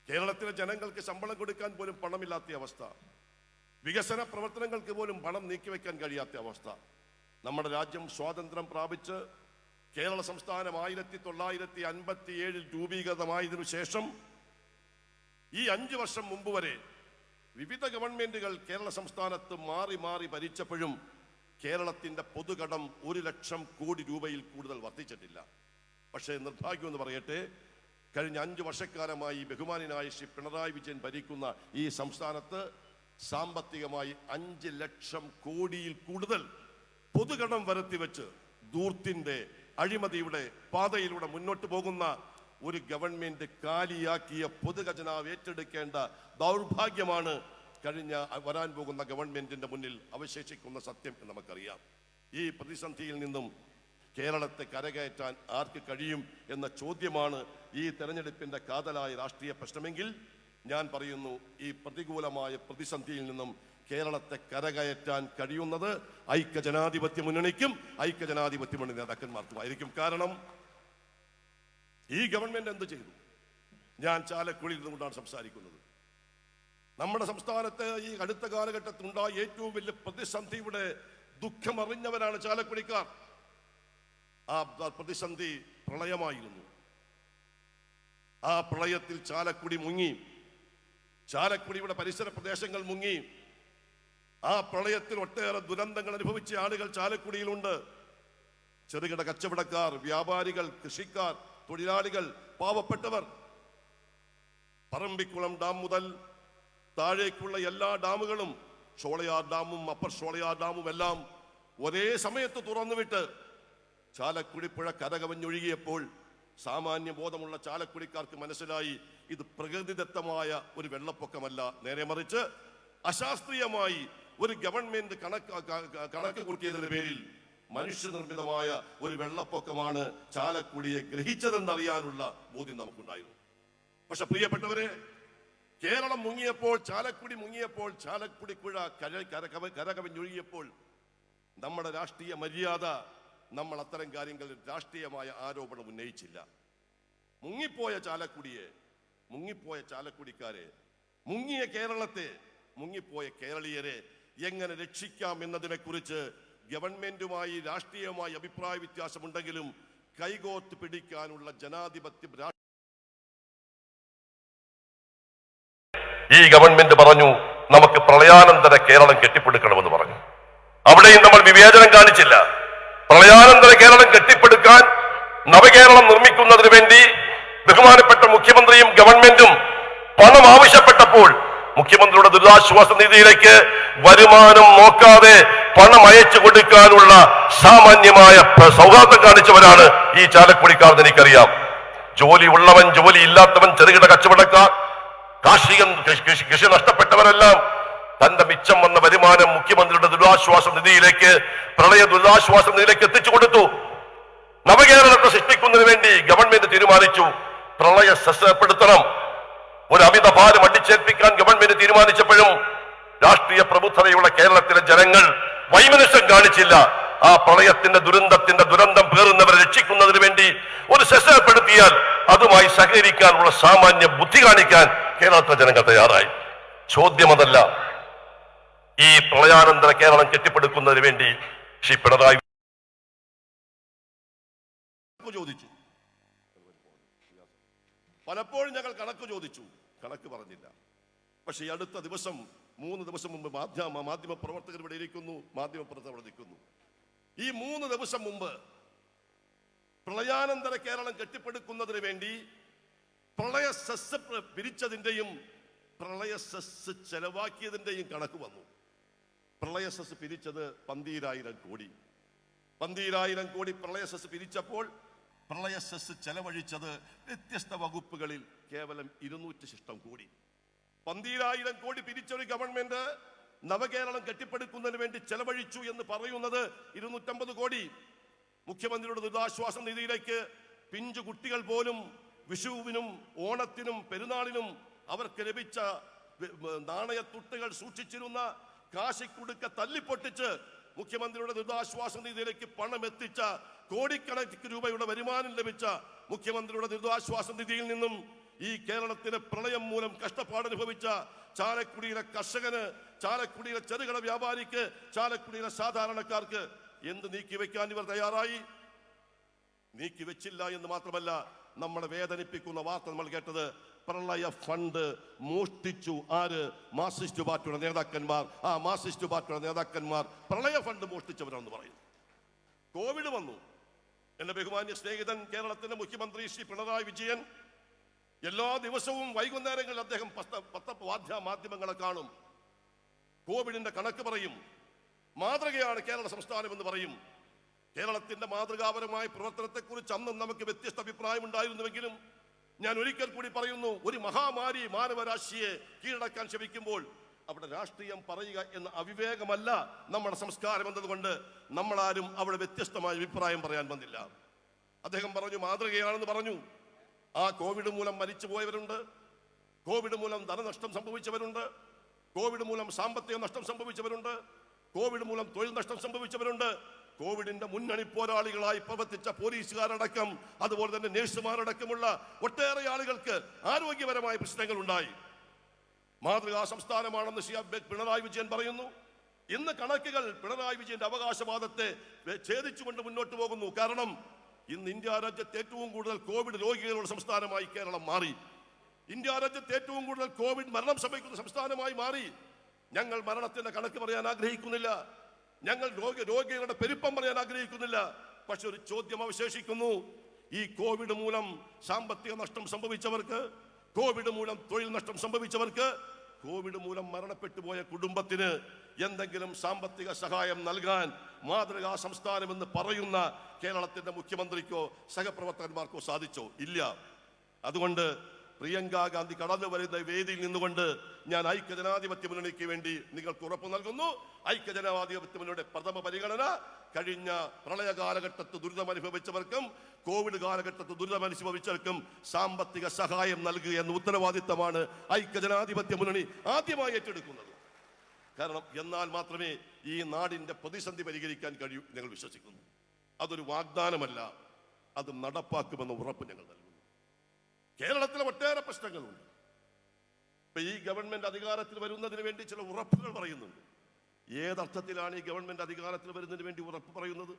കേരളത്തിലെ ജനങ്ങൾക്ക് ശമ്പളം കൊടുക്കാൻ പോലും പണമില്ലാത്ത അവസ്ഥ, വികസന പ്രവർത്തനങ്ങൾക്ക് പോലും പണം നീക്കിവെക്കാൻ കഴിയാത്ത അവസ്ഥ. നമ്മുടെ രാജ്യം സ്വാതന്ത്ര്യം പ്രാപിച്ച് കേരള സംസ്ഥാനം 1957 രൂപീകൃതമായതിനു ശേഷം ഈ 5 വർഷം മുമ്പ് വരെ വിവിധ ഗവൺമെന്റുകൾ കേരള സംസ്ഥാനത്ത് മാറി മാറി ഭരിച്ചപ്പോഴും കേരളത്തിന്റെ പൊതുകടം 1 ലക്ഷം കോടി രൂപയിൽ കൂടുതൽ വർദ്ധിച്ചിട്ടില്ല. പക്ഷേ നിർഭാഗ്യം എന്ന് പറയട്ടെ, കഴിഞ്ഞ 5 വർഷക്കാലമായി ബഹുമാനായ ശ്രീ പിണറായി വിജയൻ ഭരിക്കുന്ന ഈ സംസ്ഥാനത്ത് സാമ്പത്തികമായി 5 ലക്ഷം കോടിയിൽ കൂടുതൽ പൊതുകടം വരുത്തിവെച്ച് ദൂർത്തിന്റെ അഴിമതിയുടെ പാതയിലൂടെ മുന്നോട്ട് പോകുന്ന ഒരു ഗവൺമെന്റ് കാലിയാക്കിയ പൊതുഖജനാവ് ഏറ്റെടുക്കേണ്ട ദൗർഭാഗ്യമാണ് വരാൻ പോകുന്ന ഗവൺമെന്റിന്റെ മുന്നിൽ അവശേഷിക്കുന്ന സത്യം എന്ന് നമുക്കറിയാം. ഈ പ്രതിസന്ധിയിൽ നിന്നും കേരളത്തെ കരകയറ്റാൻ ആർക്ക് കഴിയും എന്ന ചോദ്യമാണ് ഈ തെരഞ്ഞെടുപ്പിന്റെ കാതലായ രാഷ്ട്രീയ പ്രശ്നമെങ്കിൽ ഞാൻ പറയുന്നു, ഈ പ്രതികൂലമായ പ്രതിസന്ധിയിൽ നിന്നും കേരളത്തെ കരകയറ്റാൻ കഴിയുന്നത് ഐക്യജനാധിപത്യ മുന്നണിക്കും ഐക്യജനാധിപത്യ മുന്നണി നേതാക്കന്മാർക്കുമായിരിക്കും. കാരണം ഈ ഗവൺമെന്റ് എന്ത് ചെയ്തു? ഞാൻ ചാലക്കുടിയിൽ നിന്നുകൊണ്ടാണ് സംസാരിക്കുന്നത്. നമ്മുടെ സംസ്ഥാനത്ത് ഈ അടുത്ത കാലഘട്ടത്തിലുണ്ടായ ഏറ്റവും വലിയ പ്രതിസന്ധിയുടെ ദുഃഖമറിഞ്ഞവരാണ് ചാലക്കുടിക്കാർ. ആ പ്രതിസന്ധി പ്രളയമായിരുന്നു. ആ പ്രളയത്തിൽ ചാലക്കുടി മുങ്ങി, ചാലക്കുടിയുടെ പരിസര പ്രദേശങ്ങൾ മുങ്ങി. ആ പ്രളയത്തിൽ ഒട്ടേറെ ദുരന്തങ്ങൾ അനുഭവിച്ച ആളുകൾ ചാലക്കുടിയിലുണ്ട്. ചെറുകിട കച്ചവടക്കാർ, വ്യാപാരികൾ, കൃഷിക്കാർ, തൊഴിലാളികൾ, പാവപ്പെട്ടവർ. പറമ്പിക്കുളം ഡാം മുതൽ താഴേക്കുള്ള എല്ലാ ഡാമുകളും, ഷോളയാർ ഡാമും അപ്പർ ഷോളയാർ ഡാമും എല്ലാം ഒരേ സമയത്ത് തുറന്നുവിട്ട് ചാലക്കുടി പുഴ കരകവിഞ്ഞൊഴുകിയപ്പോൾ സാമാന്യ ബോധമുള്ള ചാലക്കുടിക്കാർക്ക് മനസ്സിലായി ഇത് പ്രകൃതിദത്തമായ ഒരു വെള്ളപ്പൊക്കമല്ല, നേരെ മറിച്ച് അശാസ്ത്രീയമായി ഒരു ഗവൺമെന്റ് കണക്ക് കൂട്ടിയതിന്റെ പേരിൽ മനുഷ്യനിർമ്മിതമായ ഒരു വെള്ളപ്പൊക്കമാണ് ചാലക്കുടിയെ ഗ്രഹിച്ചതെന്നറിയാനുള്ള ബോധ്യം നമുക്കുണ്ടായിരുന്നു. പക്ഷെ പ്രിയപ്പെട്ടവരെ, കേരളം മുങ്ങിയപ്പോൾ, ചാലക്കുടി മുങ്ങിയപ്പോൾ, ചാലക്കുടി പുഴ കരകവിഞ്ഞൊഴുകിയപ്പോൾ നമ്മുടെ രാഷ്ട്രീയ മര്യാദ, നമ്മൾ അത്തരം കാര്യങ്ങളിൽ രാഷ്ട്രീയമായ ആരോപണം ഉന്നയിച്ചില്ല. മുങ്ങിപ്പോയ ചാലക്കുടിയെ, മുങ്ങിപ്പോയ ചാലക്കുടിക്കാരെ, മുങ്ങിയ കേരളത്തെ, മുങ്ങിപ്പോയ കേരളീയരെ എങ്ങനെ രക്ഷിക്കാം എന്നതിനെ കുറിച്ച് ഗവൺമെന്റുമായി രാഷ്ട്രീയമായി അഭിപ്രായ വ്യത്യാസമുണ്ടെങ്കിലും കൈകോർത്ത് പിടിക്കാനുള്ള ജനാധിപത്യ ഈ ഗവൺമെന്റ് പറഞ്ഞു നമുക്ക് പ്രളയാനന്തര കേരളം കെട്ടിപ്പടുക്കണമെന്ന് പറഞ്ഞു. അവിടെയും നമ്മൾ വിവേചനം കാണിച്ചില്ല. പ്രളയാനന്തര കേരളം കെട്ടിപ്പടുക്കാൻ, നവകേരളം നിർമ്മിക്കുന്നതിന് വേണ്ടി ബഹുമാനപ്പെട്ട മുഖ്യമന്ത്രിയും ഗവൺമെന്റും പണം ആവശ്യപ്പെട്ടപ്പോൾ മുഖ്യമന്ത്രിയുടെ ദുരിതാശ്വാസ നിധിയിലേക്ക് വരുമാനം നോക്കാതെ പണം അയച്ചു കൊടുക്കാനുള്ള സാമാന്യമായ സൗഹാർദ്ദം കാണിച്ചവരാണ് ഈ ചാലക്കുടിക്കാർ എന്ന് എനിക്കറിയാം. ജോലി ഉള്ളവൻ, ജോലി ഇല്ലാത്തവൻ, ചെറുകിട കച്ചവടക്കാർ, കൃഷി നഷ്ടപ്പെട്ടവരെല്ലാം തന്റെ മിച്ചം വന്ന വരുമാനം മുഖ്യമന്ത്രിയുടെ ദുരിതാശ്വാസ നിധിയിലേക്ക്, പ്രളയ ദുരിതാശ്വാസ നിധിയിലേക്ക് എത്തിച്ചു കൊടുത്തു. നവകേരളത്തെ സൃഷ്ടിക്കുന്നതിന് വേണ്ടി ഗവൺമെന്റ് തീരുമാനിച്ചു പ്രളയ സെസ്സപ്പെടുത്തണം. ഒരു അമിത ഭാരം അടിച്ചേൽപ്പിക്കാൻ ഗവൺമെന്റ് തീരുമാനിച്ചപ്പോഴും രാഷ്ട്രീയ പ്രബുദ്ധതയുള്ള കേരളത്തിലെ ജനങ്ങൾ വൈമനസ്യം കാണിച്ചില്ല. ആ പ്രളയത്തിന്റെ ദുരന്തം പേറുന്നവരെ രക്ഷിക്കുന്നതിന് വേണ്ടി ഒരു സെസ്സപ്പെടുത്തിയാൽ അതുമായി സഹകരിക്കാനുള്ള സാമാന്യ ബുദ്ധി കാണിക്കാൻ കേരളത്തിലെ ജനങ്ങൾ തയ്യാറായി. ചോദ്യം അതല്ല. ഈ പ്രളയാനന്തര കേരളം കെട്ടിപ്പടുക്കുന്നതിന് വേണ്ടി ശ്രീ പിണറായി ചോദിച്ചു. പലപ്പോഴും ഞങ്ങൾ കണക്ക് ചോദിച്ചു, കണക്ക് പറഞ്ഞില്ല. പക്ഷെ ഈ അടുത്ത ദിവസം, 3 ദിവസം മുമ്പ് മാധ്യമ പ്രവർത്തകർ ഇവിടെ ഇരിക്കുന്നു, മാധ്യമ പ്രവർത്തകർ നിൽക്കുന്നു. ഈ 3 ദിവസം മുമ്പ് പ്രളയാനന്തര കേരളം കെട്ടിപ്പടുക്കുന്നതിന് വേണ്ടി പ്രളയ സെസ് പിരിച്ചതിന്റെയും പ്രളയ സെസ് ചെലവാക്കിയതിൻ്റെയും കണക്ക് വന്നു. പ്രളയ സെസ് പിരിച്ചത് 12,000 കോടി. 12,000 കോടി പ്രളയ സെസ് പിരിച്ചപ്പോൾ പ്രളയ സെസ് ചെലവഴിച്ചത് വ്യത്യസ്ത വകുപ്പുകളിൽ കേവലം 200 കോടി. 12,000 കോടി പിരിച്ച ഒരു ഗവൺമെന്റ് നവകേരളം കെട്ടിപ്പടുക്കുന്നതിന് വേണ്ടി ചെലവഴിച്ചു എന്ന് പറയുന്നത് 250 കോടി. മുഖ്യമന്ത്രിയുടെ ദുരിതാശ്വാസ നിധിയിലേക്ക് പിഞ്ചു കുട്ടികൾ പോലും വിഷുവിനും ഓണത്തിനും പെരുന്നാളിനും അവർക്ക് ലഭിച്ച നാണയത്തുട്ടുകൾ സൂക്ഷിച്ചിരുന്ന കാശിക്കുടുക്ക തല്ലിപ്പൊട്ടിച്ച് മുഖ്യമന്ത്രിയുടെ ദുരിതാശ്വാസ നിധിയിലേക്ക് പണം എത്തിച്ച കോടിക്കണക്കിന് രൂപയുടെ വരുമാനം ലഭിച്ച മുഖ്യമന്ത്രിയുടെ ദുരിതാശ്വാസ നിധിയിൽ നിന്നും ഈ കേരളത്തിലെ പ്രളയം മൂലം കഷ്ടപ്പാട് അനുഭവിച്ച ചാലക്കുടിയിലെ കർഷകന്, ചാലക്കുടിയിലെ ചെറുകിട വ്യാപാരിക്ക്, ചാലക്കുടിയിലെ സാധാരണക്കാർക്ക് എന്ത് നീക്കിവെക്കാൻ ഇവർ തയ്യാറായി? നീക്കിവെച്ചില്ല എന്ന് മാത്രമല്ല, നമ്മളെ വേദനിപ്പിക്കുന്ന വാർത്ത നമ്മൾ കേട്ടത് പ്രളയ ഫണ്ട് മോഷ്ടിച്ചു. ആര്? മാർക്സിസ്റ്റ് പാർട്ടിയുടെ നേതാക്കന്മാർ. ആ മാർക്സിസ്റ്റ് പാർട്ടിയുടെ നേതാക്കന്മാർ പ്രളയ ഫണ്ട് മോഷ്ടിച്ചവരാണെന്ന് പറയുന്നു. കോവിഡ് വന്നു. എന്റെ ബഹുമാന്യ സ്നേഹിതൻ കേരളത്തിന്റെ മുഖ്യമന്ത്രി ശ്രീ പിണറായി വിജയൻ എല്ലാ ദിവസവും വൈകുന്നേരങ്ങളിൽ അദ്ദേഹം മാധ്യമങ്ങളെ കാണും. കോവിഡിന്റെ കണക്ക് പറയും. മാതൃകയാണ് കേരള സംസ്ഥാനം എന്ന് പറയും. കേരളത്തിന്റെ മാതൃകാപരമായ പ്രവർത്തനത്തെക്കുറിച്ച് അന്നും നമുക്ക് വ്യത്യസ്ത അഭിപ്രായം ഉണ്ടായിരുന്നുവെങ്കിലും ഞാൻ ഒരിക്കൽ കൂടി പറയുന്നു, ഒരു മഹാമാരി മാനവരാശിയെ കീഴടക്കാൻ ശ്രമിക്കുമ്പോൾ അവിടെ രാഷ്ട്രീയം പറയുക എന്ന അവിവേകമല്ല നമ്മുടെ സംസ്കാരം എന്നതുകൊണ്ട് നമ്മളാരും അവിടെ വ്യത്യസ്തമായ അഭിപ്രായം പറയാൻ വന്നില്ല. അദ്ദേഹം പറഞ്ഞു മാതൃകയാണെന്ന് പറഞ്ഞു. ആ കോവിഡ് മൂലം മരിച്ചുപോയവരുണ്ട്, കോവിഡ് മൂലം ധനനഷ്ടം സംഭവിച്ചവരുണ്ട്, കോവിഡ് മൂലം സാമ്പത്തിക നഷ്ടം സംഭവിച്ചവരുണ്ട്, കോവിഡ് മൂലം തൊഴിൽ നഷ്ടം സംഭവിച്ചവരുണ്ട്. കോവിഡിന്റെ മുന്നണി പോരാളികളായി പ്രവർത്തിച്ച പോലീസുകാരടക്കം അതുപോലെ തന്നെ നഴ്സുമാരടക്കമുള്ള ഒട്ടേറെ ആളുകൾക്ക് ആരോഗ്യപരമായ പ്രശ്നങ്ങൾ ഉണ്ടായി. മാതൃകാ സംസ്ഥാനമാണെന്ന് ശ്രീ പിണറായി വിജയൻ പറയുന്നു. ഇന്ന് കണക്കുകൾ പിണറായി വിജയന്റെ അവകാശവാദത്തെ ഛേദിച്ചുകൊണ്ട് മുന്നോട്ട് പോകുന്നു. കാരണം ഇന്ന് ഇന്ത്യ രാജ്യത്ത് ഏറ്റവും കൂടുതൽ കോവിഡ് രോഗികളുള്ള സംസ്ഥാനമായി കേരളം മാറി. ഇന്ത്യ രാജ്യത്ത് ഏറ്റവും കൂടുതൽ കോവിഡ് മരണം സംഭവിക്കുന്ന സംസ്ഥാനമായി മാറി. ഞങ്ങൾ മരണത്തിന്റെ കണക്ക് പറയാൻ ആഗ്രഹിക്കുന്നില്ല, ഞങ്ങൾ രോഗികളുടെ പെരുപ്പം പറയാൻ ആഗ്രഹിക്കുന്നില്ല. പക്ഷെ ഒരു ചോദ്യം അവശേഷിക്കുന്നു. ഈ കോവിഡ് മൂലം സാമ്പത്തിക നഷ്ടം സംഭവിച്ചവർക്ക്, കോവിഡ് മൂലം തൊഴിൽ നഷ്ടം സംഭവിച്ചവർക്ക്, കോവിഡ് മൂലം മരണപ്പെട്ടു പോയ കുടുംബത്തിന് എന്തെങ്കിലും സാമ്പത്തിക സഹായം നൽകാൻ മാതൃകാ സംസ്ഥാനമെന്ന് പറയുന്ന കേരളത്തിന്റെ മുഖ്യമന്ത്രിക്കോ സഹപ്രവർത്തകന്മാർക്കോ സാധിച്ചോ? ഇല്ല. അതുകൊണ്ട് പ്രിയങ്ക ഗാന്ധി കടന്നു വരുന്ന വേദിയിൽ നിന്നുകൊണ്ട് ഞാൻ ഐക്യജനാധിപത്യ മുന്നണിക്ക് വേണ്ടി നിങ്ങൾക്ക് ഉറപ്പ് നൽകുന്നു. ഐക്യജനാധിപത്യ മുന്നണിയുടെ പ്രഥമ പരിഗണന കഴിഞ്ഞ പ്രളയ കാലഘട്ടത്ത് ദുരിതമനുഭവിച്ചവർക്കും കോവിഡ് കാലഘട്ടത്ത് ദുരിതമനുഭവിച്ചവർക്കും സാമ്പത്തിക സഹായം നൽകുക എന്ന ഉത്തരവാദിത്തമാണ് ഐക്യജനാധിപത്യ മുന്നണി ആദ്യമായി ഏറ്റെടുക്കുന്നത്. കാരണം എന്നാൽ മാത്രമേ ഈ നാടിന്റെ പ്രതിസന്ധി പരിഹരിക്കാൻ കഴിയൂ ഞങ്ങൾ വിശ്വസിക്കുന്നു. അതൊരു വാഗ്ദാനമല്ല, അത് നടപ്പാക്കുമെന്ന ഉറപ്പ് ഞങ്ങൾ നൽകുന്നു. കേരളത്തിലെ ഒട്ടേറെ പ്രശ്നങ്ങളുണ്ട്. ഇപ്പൊ ഈ ഗവൺമെന്റ് അധികാരത്തിൽ വരുന്നതിന് വേണ്ടി ചില ഉറപ്പുകൾ പറയുന്നുണ്ട്. ഏതർത്ഥത്തിലാണ് ഈ ഗവൺമെന്റ് അധികാരത്തിൽ വരുന്നതിന് വേണ്ടി ഉറപ്പ് പറയുന്നത്?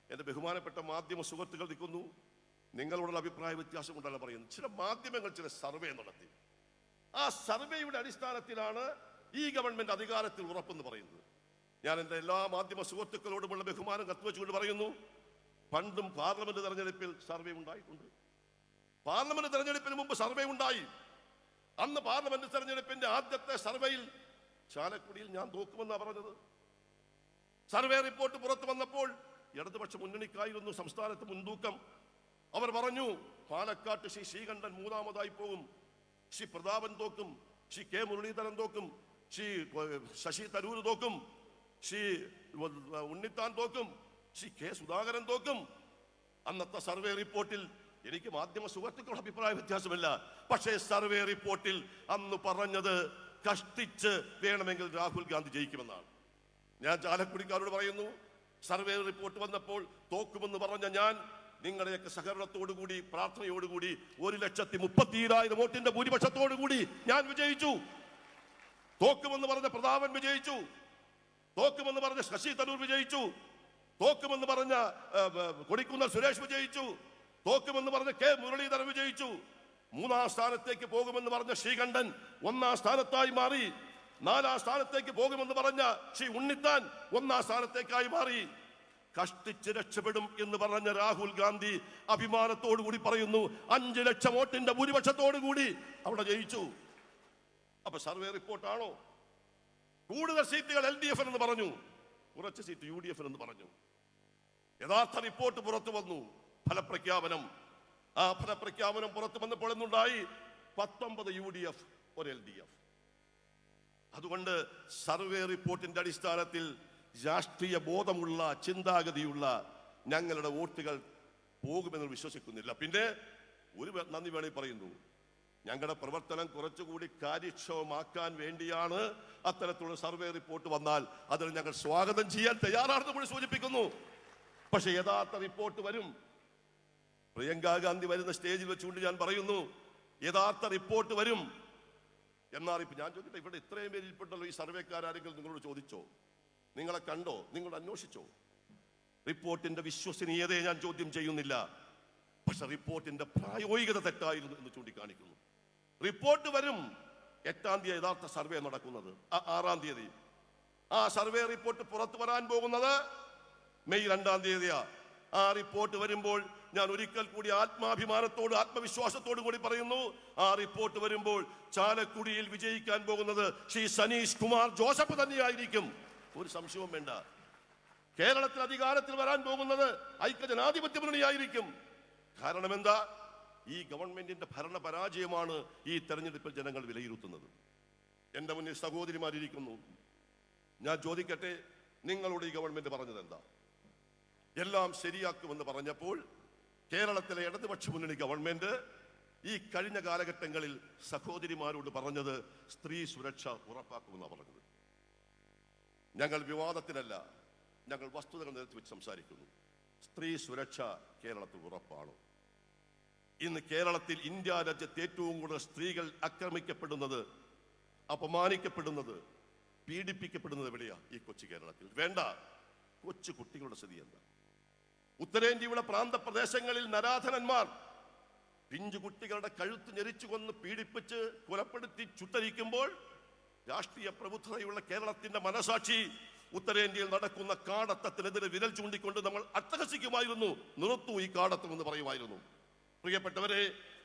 എന്റെ ബഹുമാനപ്പെട്ട മാധ്യമ സുഹൃത്തുക്കൾ നിൽക്കുന്നു, നിങ്ങളോടുള്ള അഭിപ്രായ വ്യത്യാസം കൊണ്ടല്ല പറയുന്നത്. ചില മാധ്യമങ്ങൾ ചില സർവേ നടത്തി. ആ സർവേയുടെ അടിസ്ഥാനത്തിലാണ് ഈ ഗവൺമെന്റ് അധികാരത്തിൽ ഉറപ്പെന്ന് പറയുന്നത്. ഞാൻ എൻ്റെ എല്ലാ മാധ്യമ സുഹൃത്തുക്കളോടുമുള്ള ബഹുമാനം കത്തുവച്ചുകൊണ്ട് പറയുന്നു, പണ്ടും പാർലമെന്റ് തെരഞ്ഞെടുപ്പിൽ സർവേ ഉണ്ടായിട്ടുണ്ട്. പാർലമെന്റ് തെരഞ്ഞെടുപ്പിന് മുമ്പ് സർവേ ഉണ്ടായി. അന്ന് പാർലമെന്റ് തെരഞ്ഞെടുപ്പിന്റെ ആദ്യത്തെ സർവേയിൽ ചാലക്കുടിയിൽ ഞാൻ തോക്കുമെന്നാണ് പറഞ്ഞത്. സർവേ റിപ്പോർട്ട് പുറത്തു വന്നപ്പോൾ ഇടതുപക്ഷ മുന്നണിക്കായിരുന്നു സംസ്ഥാനത്ത് മുൻതൂക്കം. അവർ പറഞ്ഞു പാലക്കാട്ട് ശ്രീ ശ്രീകണ്ഠൻ മൂന്നാമതായി പോകും, ശ്രീ പ്രതാപൻ തോക്കും, ശ്രീ കെ മുരളീധരൻ തോക്കും, ശ്രീ ശശി തരൂർ തോക്കും, ശ്രീ ഉണ്ണിത്താൻ തോക്കും, ശ്രീ കെ സുധാകരൻ തോക്കും. അന്നത്തെ സർവേ റിപ്പോർട്ടിൽ എനിക്ക് മാധ്യമ സുഹൃത്തുക്കളുടെ അഭിപ്രായ വ്യത്യാസമില്ല. പക്ഷേ സർവേ റിപ്പോർട്ടിൽ അന്ന് പറഞ്ഞത് കഷ്ടിച്ച് വേണമെങ്കിൽ രാഹുൽ ഗാന്ധി ജയിക്കുമെന്നാണ്. ഞാൻ ചാലക്കുടിക്കാരോട് പറയുന്നു, സർവേ റിപ്പോർട്ട് വന്നപ്പോൾ തോക്കുമെന്ന് പറഞ്ഞ ഞാൻ നിങ്ങളുടെയൊക്കെ സഹകരണത്തോടുകൂടി പ്രാർത്ഥനയോടുകൂടി 1,30,000 വോട്ടിന്റെ ഭൂരിപക്ഷത്തോടുകൂടി ഞാൻ വിജയിച്ചു. തോക്കുമെന്ന് പറഞ്ഞ പ്രതാപൻ വിജയിച്ചു, തോക്കുമെന്ന് പറഞ്ഞ ശശി തരൂർ വിജയിച്ചു, തോക്കുമെന്ന് പറഞ്ഞ കൊടിക്കുന്നിൽ സുരേഷ് വിജയിച്ചു, തോക്കുമെന്ന് പറഞ്ഞ കെ മുരളീധരൻ വിജയിച്ചു. 3ാം സ്ഥാനത്തേക്ക് പോകുമെന്ന് പറഞ്ഞ ശ്രീകണ്ഠൻ 1ാം സ്ഥാനത്തായി മാറി. 4ാം സ്ഥാനത്തേക്ക് പോകുമെന്ന് പറഞ്ഞ ശ്രീ ഉണ്ണിത്താൻ 1ാം സ്ഥാനത്തേക്കായി മാറി. കഷ്ടിച്ച് രക്ഷപ്പെടും എന്ന് പറഞ്ഞ രാഹുൽ ഗാന്ധി അഭിമാനത്തോടുകൂടി പറയുന്നു 5 ലക്ഷം വോട്ടിന്റെ ഭൂരിപക്ഷത്തോടുകൂടി അവിടെ ജയിച്ചു. അപ്പൊ സർവേ റിപ്പോർട്ടാണോ? കൂടുതൽ സീറ്റുകൾ LDF എന്ന് പറഞ്ഞു, കുറച്ച് സീറ്റ് UDF എന്ന് പറഞ്ഞു. യഥാർത്ഥ റിപ്പോർട്ട് പുറത്തു വന്നു, ഫലപ്രഖ്യാപനം. ആ ഫലപ്രഖ്യാപനം പുറത്തു വന്നപ്പോൾ എന്നുണ്ടായി? 19 UDF, ഒരു LDF. അതുകൊണ്ട് സർവേ റിപ്പോർട്ടിന്റെ അടിസ്ഥാനത്തിൽ രാഷ്ട്രീയ ബോധമുള്ള, ചിന്താഗതിയുള്ള ഞങ്ങളുടെ വോട്ടുകൾ പോകുമെന്ന് വിശ്വസിക്കുന്നില്ല. പിന്നെ ഒരു നന്ദി വേണമെങ്കിൽ പറയുന്നു, ഞങ്ങളുടെ പ്രവർത്തനം കുറച്ചുകൂടി കാര്യക്ഷമമാക്കാൻ വേണ്ടിയാണ് അത്തരത്തിലുള്ള സർവേ റിപ്പോർട്ട് വന്നാൽ അതിൽ ഞങ്ങൾ സ്വാഗതം ചെയ്യാൻ തയ്യാറാണെന്ന് കൂടി സൂചിപ്പിക്കുന്നു. പക്ഷെ യഥാർത്ഥ റിപ്പോർട്ട് വരും. പ്രിയങ്കാ ഗാന്ധി വരുന്ന സ്റ്റേജിൽ വെച്ചുകൊണ്ട് ഞാൻ പറയുന്നു, യഥാർത്ഥ റിപ്പോർട്ട് വരും. എന്നാൽ ഇപ്പൊ ഞാൻ ചോദിക്കട്ടെ, ഇവിടെ ഇത്രയും പേര് ഇരിപ്പുണ്ടല്ലോ, ഈ സർവേക്കാരെങ്കിലും നിങ്ങളോട് ചോദിച്ചോ? നിങ്ങളെ കണ്ടോ? നിങ്ങൾ അന്വേഷിച്ചോ? റിപ്പോർട്ടിന്റെ വിശ്വസനീയതയെ ഞാൻ ചോദ്യം ചെയ്യുന്നില്ല, പക്ഷെ റിപ്പോർട്ടിന്റെ പ്രായോഗികത തെറ്റായിരുന്നു എന്ന് ചൂണ്ടിക്കാണിക്കുന്നു. റിപ്പോർട്ട് വരും. 8-ാം തീയതി യഥാർത്ഥ സർവേ നടക്കുന്നത്, 6-ാം തീയതി. ആ സർവേ റിപ്പോർട്ട് പുറത്തു വരാൻ പോകുന്നത് മെയ് 2-ാം തീയതിയാ. ആ റിപ്പോർട്ട് വരുമ്പോൾ ഞാൻ ഒരിക്കൽ കൂടി ആത്മാഭിമാനത്തോട്, ആത്മവിശ്വാസത്തോടു കൂടി പറയുന്നു, ആ റിപ്പോർട്ട് വരുമ്പോൾ ചാലക്കുടിയിൽ വിജയിക്കാൻ പോകുന്നത് ശ്രീ സനീഷ് കുമാർ ജോസഫ് തന്നെയായിരിക്കും, ഒരു സംശയവും വേണ്ട. കേരളത്തിൽ അധികാരത്തിൽ വരാൻ പോകുന്നത് ഐക്യജനാധിപത്യ മുന്നണിയായിരിക്കും. കാരണം എന്താ? ഈ ഗവൺമെന്റിന്റെ ഭരണ പരാജയമാണ് ഈ തെരഞ്ഞെടുപ്പിൽ ജനങ്ങൾ വിലയിരുത്തുന്നത്. എന്റെ മുന്നിൽ സഹോദരിമാരിയ്ക്കുന്നു. ഞാൻ ചോദിക്കട്ടെ, നിങ്ങളോട് ഈ ഗവൺമെന്റ് പറഞ്ഞത് എന്താ? എല്ലാം ശരിയാക്കുമെന്ന് പറഞ്ഞപ്പോൾ കേരളത്തിലെ ഇടതുപക്ഷ മുന്നണി ഗവൺമെന്റ് ഈ കഴിഞ്ഞ കാലഘട്ടങ്ങളിൽ സഹോദരിമാരോട് പറഞ്ഞത് സ്ത്രീ സുരക്ഷ ഉറപ്പാക്കുമെന്നാണ് പറഞ്ഞത്. ഞങ്ങൾ വിവാദത്തിനല്ല, ഞങ്ങൾ വസ്തുതകൾ നിരത്തി വെച്ച് സംസാരിക്കുന്നു. സ്ത്രീ സുരക്ഷ കേരളത്തിൽ ഉറപ്പാണ്. ഇന്ന് കേരളത്തിൽ, ഇന്ത്യ രാജ്യത്ത് ഏറ്റവും കൂടുതൽ സ്ത്രീകൾ ആക്രമിക്കപ്പെടുന്നത്, അപമാനിക്കപ്പെടുന്നത്, പീഡിപ്പിക്കപ്പെടുന്നത് എവിടെയാ? ഈ കൊച്ചു കേരളത്തിൽ. വേണ്ട, കൊച്ചു കുട്ടികളുടെ സ്ഥിതി എന്താ? ഉത്തരേന്ത്യയുടെ പ്രാന്തപ്രദേശങ്ങളിൽ നരാധനന്മാർ പിഞ്ചു കുട്ടികളുടെ കഴുത്ത് ഞെരിച്ചു കൊന്ന് പീഡിപ്പിച്ച് കൊലപ്പെടുത്തി ചുട്ടരിക്കുമ്പോൾ രാഷ്ട്രീയ പ്രബുദ്ധതയുള്ള കേരളത്തിന്റെ മനസാക്ഷി ഉത്തരേന്ത്യയിൽ നടക്കുന്ന കാടത്തത്തിനെതിരെ വിരൽ ചൂണ്ടിക്കൊണ്ട് നമ്മൾ അട്ടഹസിക്കുമായിരുന്നു. നിർത്തു ഈ കാടത്തം എന്ന് പറയുമായിരുന്നു. പ്രിയപ്പെട്ടവരെ,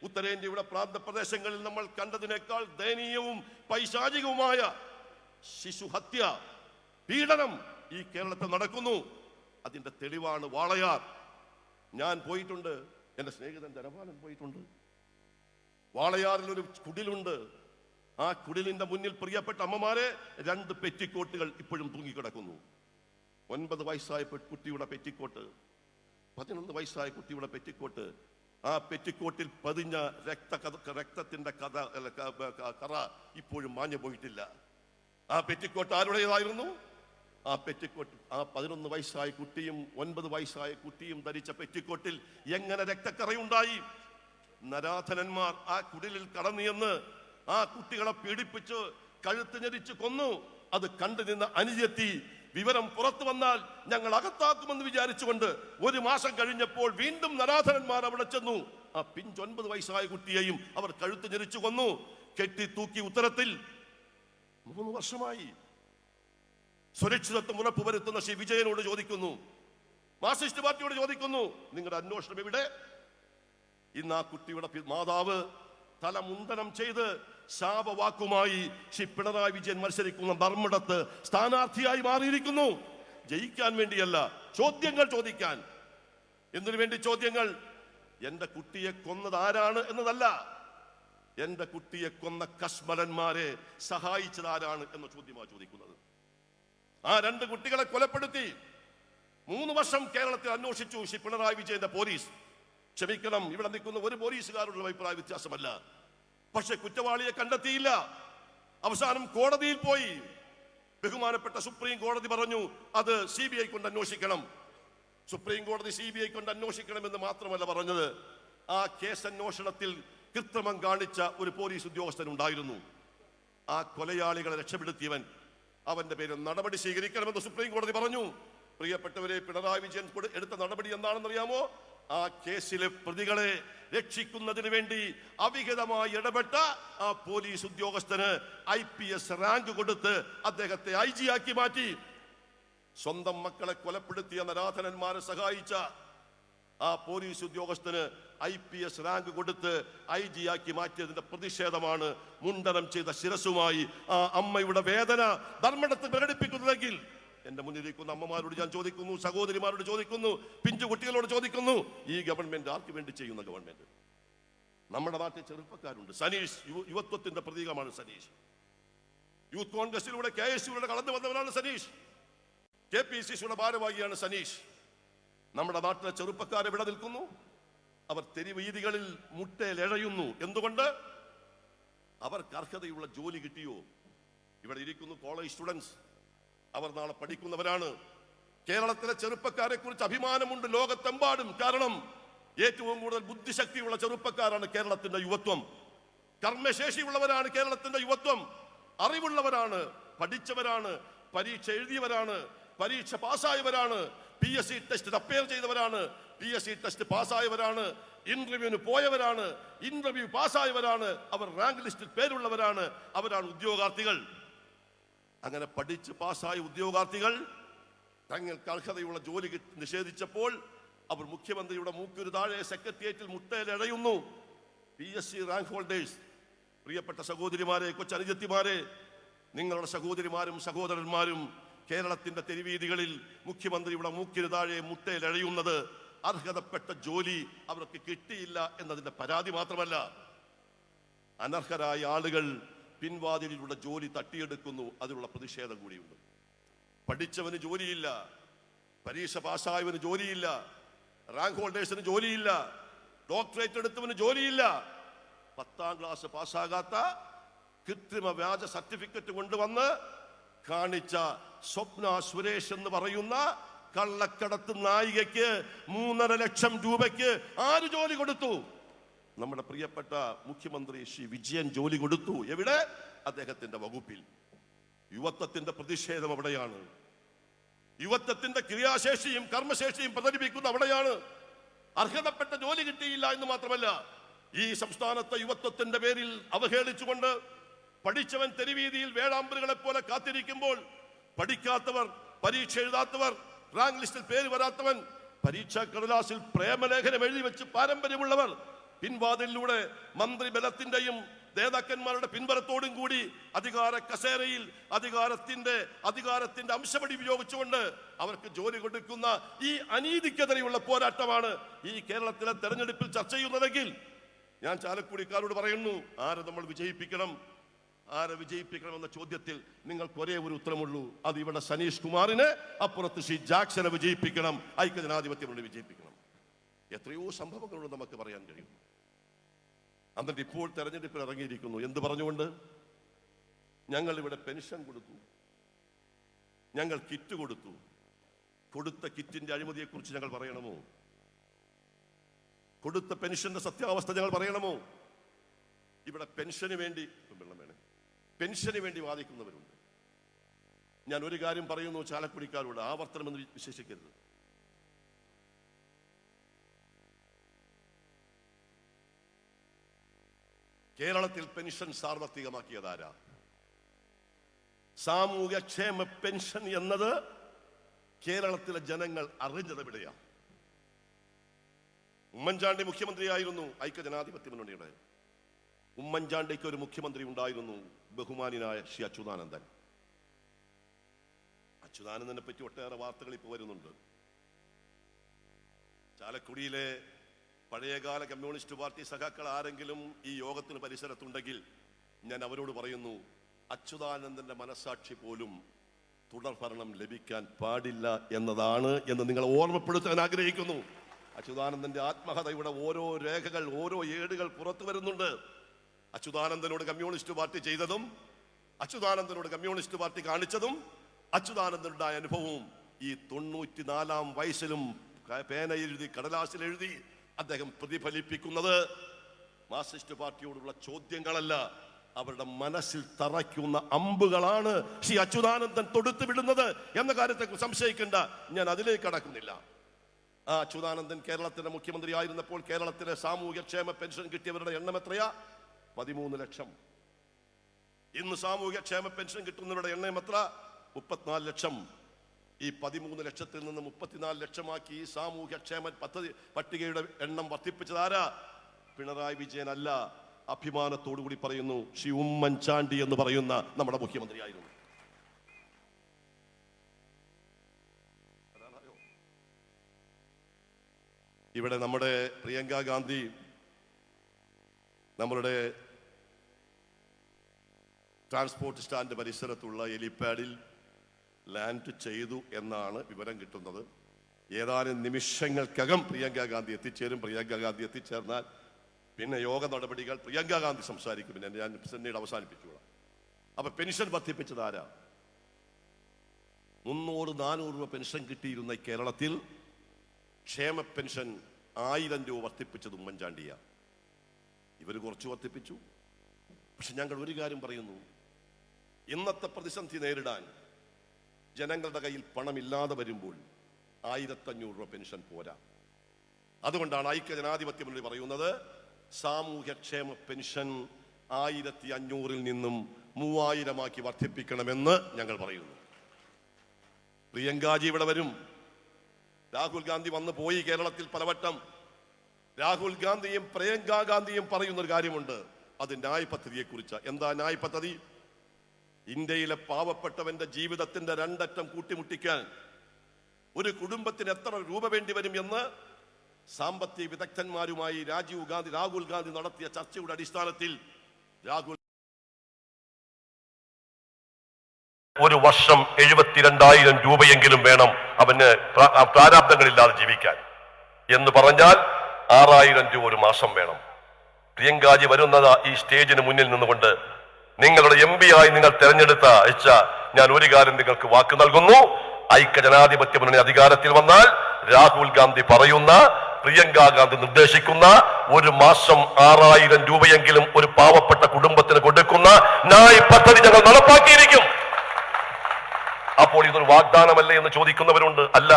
ഉത്തരേന്ത്യയുടെ പ്രാന്തപ്രദേശങ്ങളിൽ നമ്മൾ കണ്ടതിനേക്കാൾ ദയനീയവും പൈശാചികവുമായ ശിശുഹത്യ, പീഡനം ഈ കേരളത്തിൽ നടക്കുന്നു. അതിന്റെ തെളിവാണ് വാളയാർ. ഞാൻ പോയിട്ടുണ്ട്, എന്റെ സ്നേഹിതൻ ധനപാലൻ പോയിട്ടുണ്ട്. വാളയാറിൽ ഒരു കുടിലുണ്ട്. ആ കുടിലിന്റെ മുന്നിൽ പ്രിയപ്പെട്ട അമ്മമാരെ 2 പെറ്റിക്കോട്ടുകൾ ഇപ്പോഴും തൂങ്ങിക്കിടക്കുന്നു. 9 വയസ്സായ കുട്ടിയുടെ പെറ്റിക്കോട്ട്, 11 വയസ്സായ കുട്ടിയുടെ പെറ്റിക്കോട്ട്. ആ പെറ്റിക്കോട്ടിൽ പതിഞ്ഞ രക്തത്തിന്റെ കറ ഇപ്പോഴും മാഞ്ഞു പോയിട്ടില്ല. ആ പെറ്റിക്കോട്ട് ആരുടേതായിരുന്നു? ആ പെറ്റിക്കോട്ട്, ആ 11 വയസ്സായ കുട്ടിയും 9 വയസ്സായ കുട്ടിയും ധരിച്ച പെറ്റിക്കോട്ടിൽ എങ്ങനെ രക്തക്കറയുണ്ടായി? നരാധനന്മാർ ആ കുടിലിൽ കടന്നു ആ കുട്ടികളെ പീഡിപ്പിച്ച് കഴുത്ത് ഞെരിച്ച് കൊന്നു. അത് കണ്ടു നിന്ന അനുജത്തി വിവരം പുറത്തു വന്നാൽ ഞങ്ങൾ അകത്താക്കുമെന്ന് വിചാരിച്ചുകൊണ്ട് 1 മാസം കഴിഞ്ഞപ്പോൾ വീണ്ടും നരാധനന്മാർ അവിടെ ചെന്നു. ആ 9 വയസ്സായ കുട്ടിയെയും അവർ കഴുത്ത് ഞെരിച്ചു കൊന്നു. കെട്ടി തൂക്കി. ഉത്തരത്തിൽ 3 വർഷമായി. സുരക്ഷിതത്വം ഉറപ്പുവരുത്തുന്ന ശ്രീ വിജയനോട് ചോദിക്കുന്നു, മാർക്സിസ്റ്റ് പാർട്ടിയോട് ചോദിക്കുന്നു, നിങ്ങളുടെ അന്വേഷണം എവിടെ? ഇന്ന് ആ കുട്ടിയുടെ മാതാവ് തല മുണ്ടനം ചെയ്ത് ശാപവാക്കുമായി ശ്രീ പിണറായി വിജയൻ മത്സരിക്കുന്ന ധർമ്മടത്ത് സ്ഥാനാർത്ഥിയായി മാറിയിരിക്കുന്നു. ജയിക്കാൻ വേണ്ടിയല്ല, ചോദ്യങ്ങൾ ചോദിക്കാൻ. എന്തിനു വേണ്ടി ചോദ്യങ്ങൾ? എന്റെ കുട്ടിയെ കൊന്നത് ആരാണ് എന്നതല്ല, എന്റെ കുട്ടിയെ കൊന്ന കശ്മലന്മാരെ സഹായിച്ചത് ആരാണ് എന്ന ചോദ്യമാണ് ചോദിക്കുന്നത്. ആ 2 കുട്ടികളെ കൊലപ്പെടുത്തി 3 വർഷം കേരളത്തിൽ അന്വേഷിച്ചു ശ്രീ പിണറായി വിജയന്റെ പോലീസ്. ക്ഷമിക്കണം, ഇവിടെ നിൽക്കുന്ന ഒരു പോലീസുകാരുടെ അഭിപ്രായ വ്യത്യാസമല്ല. പക്ഷെ കുറ്റവാളിയെ കണ്ടെത്തിയില്ല. അവസാനം കോടതിയിൽ പോയി. ബഹുമാനപ്പെട്ട സുപ്രീം കോടതി പറഞ്ഞു അത് CBI കൊണ്ട് അന്വേഷിക്കണം. സുപ്രീം കോടതി CBI കൊണ്ട് അന്വേഷിക്കണമെന്ന് മാത്രമല്ല പറഞ്ഞത്, ആ കേസ് അന്വേഷണത്തിൽ കൃത്രിമം കാണിച്ച ഒരു പോലീസ് ഉദ്യോഗസ്ഥൻ ഉണ്ടായിരുന്നു. ആ കൊലയാളികളെ രക്ഷപ്പെടുത്തിയവൻ, അവന്റെ പേരിൽ നടപടി സ്വീകരിക്കണമെന്ന് സുപ്രീം കോടതി പറഞ്ഞു. പ്രിയപ്പെട്ടവരെ, പിണറായി വിജയൻ എടുത്ത നടപടി എന്താണെന്നറിയാമോ? ആ കേസിലെ പ്രതികളെ രക്ഷിക്കുന്നതിന് വേണ്ടി അവിഹിതമായി ഇടപെട്ട ആ പോലീസ് ഉദ്യോഗസ്ഥന് IPS റാങ്ക് കൊടുത്ത് അദ്ദേഹത്തെ IG ആക്കി മാറ്റി. സ്വന്തം മക്കളെ കൊലപ്പെടുത്തിയ നരാധനന്മാരെ സഹായിച്ച ആ പോലീസ് ഉദ്യോഗസ്ഥന് IPS റാങ്ക് കൊടുത്ത് IG ആക്കി മാറ്റിയതിന്റെ പ്രതിഷേധമാണ് മുണ്ടനം ചെയ്ത ശിരസുമായി ആ അമ്മയുടെ വേദന ധർമ്മടത്ത് പ്രകടിപ്പിക്കുന്നതെങ്കിൽ എന്റെ മുന്നിലിരിക്കുന്ന അമ്മമാരോട് ഞാൻ ചോദിക്കുന്നു, സഹോദരിമാരോട് ചോദിക്കുന്നു, പിഞ്ചു കുട്ടികളോട് ചോദിക്കുന്നു, ഈ ഗവൺമെന്റ് ആർക്ക് വേണ്ടി ചെയ്യുന്ന ഗവൺമെന്റ്? നമ്മുടെ നാട്ടിൽ ചെറുപ്പക്കാരുണ്ട്. സനീഷ് യുവത്വത്തിന്റെ പ്രതീകമാണ് സനീഷ്. യൂത്ത് കോൺഗ്രസിലൂടെ KSUവിലൂടെ കടന്നു വന്നവരാണ് സനീഷ്. KPCCയുടെ ഭാരവാഹിയാണ് സനീഷ്. നമ്മുടെ നാട്ടിലെ ചെറുപ്പക്കാർ എവിടെ നിൽക്കുന്നു? അവർ തെരുവീതികളിൽ മുട്ടയിലെഴയുന്നു. എന്തുകൊണ്ട്? അവർക്ക് അർഹതയുള്ള ജോലി കിട്ടിയോ? ഇവിടെ ഇരിക്കുന്നു കോളേജ് സ്റ്റുഡൻസ്, അവർ നാളെ പഠിക്കുന്നവരാണ്. കേരളത്തിലെ ചെറുപ്പക്കാരെ കുറിച്ച് അഭിമാനമുണ്ട് ലോകത്തെമ്പാടും. കാരണം ഏറ്റവും കൂടുതൽ ബുദ്ധിശക്തിയുള്ള ചെറുപ്പക്കാരാണ് കേരളത്തിന്റെ യുവത്വം. കർമ്മശേഷിയുള്ളവരാണ് കേരളത്തിന്റെ യുവത്വം. അറിവുള്ളവരാണ്, പഠിച്ചവരാണ്, പരീക്ഷ എഴുതിയവരാണ്, പരീക്ഷ പാസ്സായവരാണ്, PSC ടെസ്റ്റ് അപ്പയർ ചെയ്തവരാണ്, PSC ടെസ്റ്റ് പാസ്സായവരാണ്, ഇന്റർവ്യൂവിന് പോയവരാണ്, ഇന്റർവ്യൂ പാസ്സായവരാണ്, അവർ റാങ്ക് ലിസ്റ്റിൽ പേരുള്ളവരാണ്, അവരാണ് ഉദ്യോഗാർത്ഥികൾ. അങ്ങനെ പഠിച്ച് പാസ്സായ ഉദ്യോഗാർത്ഥികൾ തങ്ങൾക്ക് അർഹതയുള്ള ജോലി നിഷേധിച്ചപ്പോൾ അവർ മുഖ്യമന്ത്രിയുടെ മൂക്കൊരു താഴെ സെക്രട്ടേറിയറ്റിൽ മുട്ടയിലെഴയുന്നു. PSC റാങ്ക് ഹോൾഡേഴ്സ്, പ്രിയപ്പെട്ട സഹോദരിമാരെ, കൊച്ചനുജത്തിമാരെ, നിങ്ങളുടെ സഹോദരിമാരും സഹോദരന്മാരും കേരളത്തിന്റെ തെരുവീതികളിൽ മുഖ്യമന്ത്രിയുടെ മൂക്കിന് താഴെ മുട്ടയിലെഴയുന്നത് അർഹതപ്പെട്ട ജോലി അവർക്ക് കിട്ടിയില്ല എന്നതിന്റെ പരാതി മാത്രമല്ല, അനർഹരായ ആളുകൾ പിൻവാതിലിലൂടെ ജോലി തട്ടിയെടുക്കുന്നു, അതിനുള്ള പ്രതിഷേധം കൂടിയുണ്ട്. പഠിച്ചവന് ജോലിയില്ല, പരീക്ഷ പാസ്സായവന് ജോലിയില്ല, റാങ്ക് ഹോൾഡേഴ്സിന് ജോലിയില്ല, ഡോക്ടറേറ്റ് എടുത്തവന് ജോലിയില്ല, 10ാം ക്ലാസ് പാസ്സാകാത്ത കൃത്രിമ വ്യാജ സർട്ടിഫിക്കറ്റ് കൊണ്ടുവന്ന് കാണിച്ച സ്വപ്ന സുരേഷ് എന്ന് പറയുന്ന കള്ളക്കടത്ത് നായികയ്ക്ക് 3.5 ലക്ഷം രൂപയ്ക്ക് ആര് ജോലി കൊടുത്തു? നമ്മുടെ പ്രിയപ്പെട്ട മുഖ്യമന്ത്രി ശ്രീ വിജയൻ ജോലി കൊടുത്തു. എവിടെ? അദ്ദേഹത്തിന്റെ വകുപ്പിൽ. യുവത്വത്തിന്റെ പ്രതിഷേധം അവിടെയാണ്. യുവത്വത്തിന്റെ ക്രിയാശേഷിയും കർമ്മശേഷിയും പ്രകടിപ്പിക്കുന്ന അവിടെയാണ്. അർഹതപ്പെട്ട ജോലി കിട്ടിയില്ല എന്ന് മാത്രമല്ല, ഈ സംസ്ഥാനത്തെ യുവത്വത്തിന്റെ പേരിൽ അവഹേളിച്ചുകൊണ്ട് പഠിച്ചവൻ തെരുവീതിയിൽ വേഴാമ്പലുകളെ പോലെ കാത്തിരിക്കുമ്പോൾ പഠിക്കാത്തവർ, പരീക്ഷ എഴുതാത്തവർ, റാങ്ക് ലിസ്റ്റിൽ പേര് വരാത്തവൻ, പരീക്ഷാ കടലാസിൽ പ്രേമലേഖനം എഴുതി വെച്ച് പാരമ്പര്യമുള്ളവർ പിൻവാതിലൂടെ മന്ത്രി ബലത്തിന്റെയും നേതാക്കന്മാരുടെ പിൻബലത്തോടും കൂടി അധികാര കസേരയിൽ അധികാരത്തിന്റെ അംശപടി ഉപയോഗിച്ചുകൊണ്ട് അവർക്ക് ജോലി കൊടുക്കുന്ന ഈ അനീതിക്കെതിരെയുള്ള പോരാട്ടമാണ് ഈ കേരളത്തിലെ തെരഞ്ഞെടുപ്പിൽ ചർച്ച ചെയ്യുന്നതെങ്കിൽ ഞാൻ ചാലക്കുടിക്കാരോട് പറയുന്നു, ആരെ നമ്മൾ വിജയിപ്പിക്കണം, ആരെ വിജയിപ്പിക്കണം എന്ന ചോദ്യത്തിൽ നിങ്ങൾക്ക് ഒരേ ഒരു ഉത്തരമുള്ളൂ. അത് ഇവിടെ സനീഷ് കുമാറിനെ, അപ്പുറത്ത് ശ്രീ ജാക്സനെ വിജയിപ്പിക്കണം, ഐക്യജനാധിപത്യം കൊണ്ട് വിജയിപ്പിക്കണം. എത്രയോ സംഭവങ്ങളോട് നമുക്ക് പറയാൻ കഴിയും. എന്നിട്ട് ഇപ്പോൾ തെരഞ്ഞെടുപ്പിൽ ഇറങ്ങിയിരിക്കുന്നു. എന്ത് പറഞ്ഞുകൊണ്ട്? ഞങ്ങൾ ഇവിടെ പെൻഷൻ കൊടുത്തു, ഞങ്ങൾ കിറ്റ് കൊടുത്തു. കൊടുത്ത കിറ്റിന്റെ അഴിമതിയെക്കുറിച്ച് ഞങ്ങൾ പറയണമോ? കൊടുത്ത പെൻഷന്റെ സത്യാവസ്ഥ ഞങ്ങൾ പറയണമോ? ഇവിടെ പെൻഷന് വേണ്ടി വാദിക്കുന്നവരുണ്ട്. ഞാൻ ഒരു കാര്യം പറയുന്നു ചാലക്കുടിക്കാരോട്, ആവർത്തനമെന്ന് വിശേഷിക്കരുത്. കേരളത്തിൽ പെൻഷൻ സാർവത്രികമാക്കിയതാരാ? സാമൂഹ്യക്ഷേമ പെൻഷൻ എന്നത് കേരളത്തിലെ ജനങ്ങൾ അറിഞ്ഞതെവിടെയാണ്? ഉമ്മൻചാണ്ടി മുഖ്യമന്ത്രിയായിരുന്നു ഐക്യജനാധിപത്യ മുന്നണിയുടെ. ഉമ്മൻചാണ്ടിക്ക് ഒരു മുഖ്യമന്ത്രി ഉണ്ടായിരുന്നു, ബഹുമാനായ ശ്രീ അച്യുതാനന്ദൻ. അച്യുതാനന്ദനെ പറ്റി ഒട്ടേറെ വാർത്തകൾ ഇപ്പോൾ വരുന്നുണ്ട്. ചാലക്കുടിയിലെ പഴയകാല കമ്മ്യൂണിസ്റ്റ് പാർട്ടി സഖാക്കൾ ആരെങ്കിലും ഈ യോഗത്തിന് പരിസരത്തുണ്ടെങ്കിൽ ഞാൻ അവരോട് പറയുന്നു, അച്യുതാനന്ദന്റെ മനസാക്ഷി പോലും തുടർ ഭരണം ലഭിക്കാൻ പാടില്ല എന്നതാണ് എന്ന് നിങ്ങൾ ഓർമ്മപ്പെടുത്താൻ ആഗ്രഹിക്കുന്നു. അച്യുതാനന്ദന്റെ ആത്മകഥയുടെ ഓരോ രേഖകൾ, ഓരോ ഏടുകൾ പുറത്തു വരുന്നുണ്ട്. അച്യുതാനന്ദനോട് കമ്മ്യൂണിസ്റ്റ് പാർട്ടി ചെയ്തതും, അച്യുതാനന്ദനോട് കമ്മ്യൂണിസ്റ്റ് പാർട്ടി കാണിച്ചതും, അച്യുതാനന്ദനുണ്ടായ അനുഭവവും ഈ 94-ാം വയസ്സിലും പേന എഴുതി, കടലാസിൽ എഴുതി അദ്ദേഹം പ്രതിഫലിപ്പിക്കുന്നത് മാർക്സിസ്റ്റ് പാർട്ടിയോടുള്ള ചോദ്യങ്ങളല്ല, അവരുടെ മനസ്സിൽ തറയ്ക്കുന്ന അമ്പുകളാണ് ശ്രീ അച്യുതാനന്ദൻ തൊടുത്തു വിടുന്നത് എന്ന കാര്യത്തെ സംശയിക്കേണ്ട. ഞാൻ അതിലേക്ക് കടക്കുന്നില്ല. ആ അച്യുതാനന്ദൻ കേരളത്തിന്റെ മുഖ്യമന്ത്രി ആയിരുന്നപ്പോൾ കേരളത്തിലെ സാമൂഹ്യക്ഷേമ പെൻഷൻ കിട്ടിയവരുടെ എണ്ണം എത്രയാ? 13 ലക്ഷം. ഇന്ന് സാമൂഹ്യക്ഷേമ പെൻഷൻ കിട്ടുന്നവരുടെ എണ്ണം എത്ര? 34 ലക്ഷം. ഈ 13 ലക്ഷത്തിൽ നിന്ന് 34 ലക്ഷമാക്കി ഈ സാമൂഹ്യക്ഷേമ പദ്ധതി പട്ടികയുടെ എണ്ണം വർദ്ധിപ്പിച്ചത് ആരാ? പിണറായി വിജയൻ അല്ല. അഭിമാനത്തോടു കൂടി പറയുന്നു, ശ്രീ ഉമ്മൻചാണ്ടി എന്ന് പറയുന്ന നമ്മുടെ മുഖ്യമന്ത്രിയായിരുന്നു. ഇവിടെ നമ്മുടെ പ്രിയങ്ക ഗാന്ധി നമ്മളുടെ ട്രാൻസ്പോർട്ട് സ്റ്റാൻഡ് പരിസരത്തുള്ള എലിപ്പാഡിൽ ലാൻഡ് ചെയ്തു എന്നാണ് വിവരം കിട്ടുന്നത്. ഏതാനും നിമിഷങ്ങൾക്കകം പ്രിയങ്ക ഗാന്ധി എത്തിച്ചേരും. പ്രിയങ്ക ഗാന്ധി എത്തിച്ചേർന്നാൽ പിന്നെ യോഗ നടപടികൾ പ്രിയങ്ക ഗാന്ധി സംസാരിക്കും. പിന്നെ ഞാൻ പിന്നീട് അവസാനിപ്പിച്ചുകൊള്ളാം. അപ്പൊ പെൻഷൻ വർദ്ധിപ്പിച്ചത് ആരാ? 300-400 രൂപ പെൻഷൻ കിട്ടിയിരുന്ന കേരളത്തിൽ ക്ഷേമ പെൻഷൻ 1000 രൂപ വർദ്ധിപ്പിച്ചത് ഉമ്മൻചാണ്ടിയാ. ഇവർ കുറച്ച് വർദ്ധിപ്പിച്ചു. പക്ഷെ ഞങ്ങൾ ഒരു കാര്യം പറയുന്നു, ഇന്നത്തെ പ്രതിസന്ധി നേരിടാൻ ജനങ്ങളുടെ കയ്യിൽ പണമില്ലാതെ വരുമ്പോൾ 1500 രൂപ പെൻഷൻ പോരാ. അതുകൊണ്ടാണ് ഐക്യജനാധിപത്യ മുന്നണി പറയുന്നത് സാമൂഹ്യക്ഷേമ പെൻഷൻ 1500-ൽ നിന്നും 3000-ആക്കി വർദ്ധിപ്പിക്കണമെന്ന് ഞങ്ങൾ പറയുന്നു. പ്രിയങ്കാജി ഇവിടെ വരും. രാഹുൽ ഗാന്ധി വന്നു പോയി കേരളത്തിൽ പലവട്ടം. രാഹുൽ ഗാന്ധിയും പ്രിയങ്ക ഗാന്ധിയും പറയുന്നൊരു കാര്യമുണ്ട്, അത് ന്യായ് പദ്ധതിയെ കുറിച്ച്. എന്താ ന്യായ് പദ്ധതി? ഇന്ത്യയിലെ പാവപ്പെട്ടവന്റെ ജീവിതത്തിന്റെ 2 അറ്റം കൂട്ടിമുട്ടിക്കാൻ ഒരു കുടുംബത്തിന് എത്ര രൂപ വേണ്ടി വരും എന്ന് സാമ്പത്തിക വിദഗ്ധന്മാരുമായി രാഹുൽ ഗാന്ധി നടത്തിയ ചർച്ചയുടെ അടിസ്ഥാനത്തിൽ ഒരു വർഷം 72,000 രൂപയെങ്കിലും വേണം അവന് പ്രാരാബ്ദങ്ങളില്ലാതെ ജീവിക്കാൻ എന്ന് പറഞ്ഞാൽ 6,000 രൂപ ഒരു മാസം വേണം. പ്രിയങ്കാജി വരുന്നത് ഈ സ്റ്റേജിന് മുന്നിൽ നിന്നുകൊണ്ട് നിങ്ങളുടെ MP ആയി നിങ്ങൾ തെരഞ്ഞെടുത്ത ഞാൻ ഒരു കാര്യം നിങ്ങൾക്ക് വാക്ക് നൽകുന്നു, ഐക്യജനാധിപത്യ മുന്നണി അധികാരത്തിൽ വന്നാൽ രാഹുൽ ഗാന്ധി പറയുന്ന, പ്രിയങ്ക ഗാന്ധി നിർദ്ദേശിക്കുന്ന ഒരു മാസം 6,000 രൂപയെങ്കിലും ഒരു പാവപ്പെട്ട കുടുംബത്തിന് കൊടുക്കുന്ന ന്യായ് പദ്ധതി ഞങ്ങൾ നടപ്പാക്കിയിരിക്കും. അപ്പോൾ ഇതൊരു വാഗ്ദാനമല്ലേ എന്ന് ചോദിക്കുന്നവരുണ്ട്. അല്ല,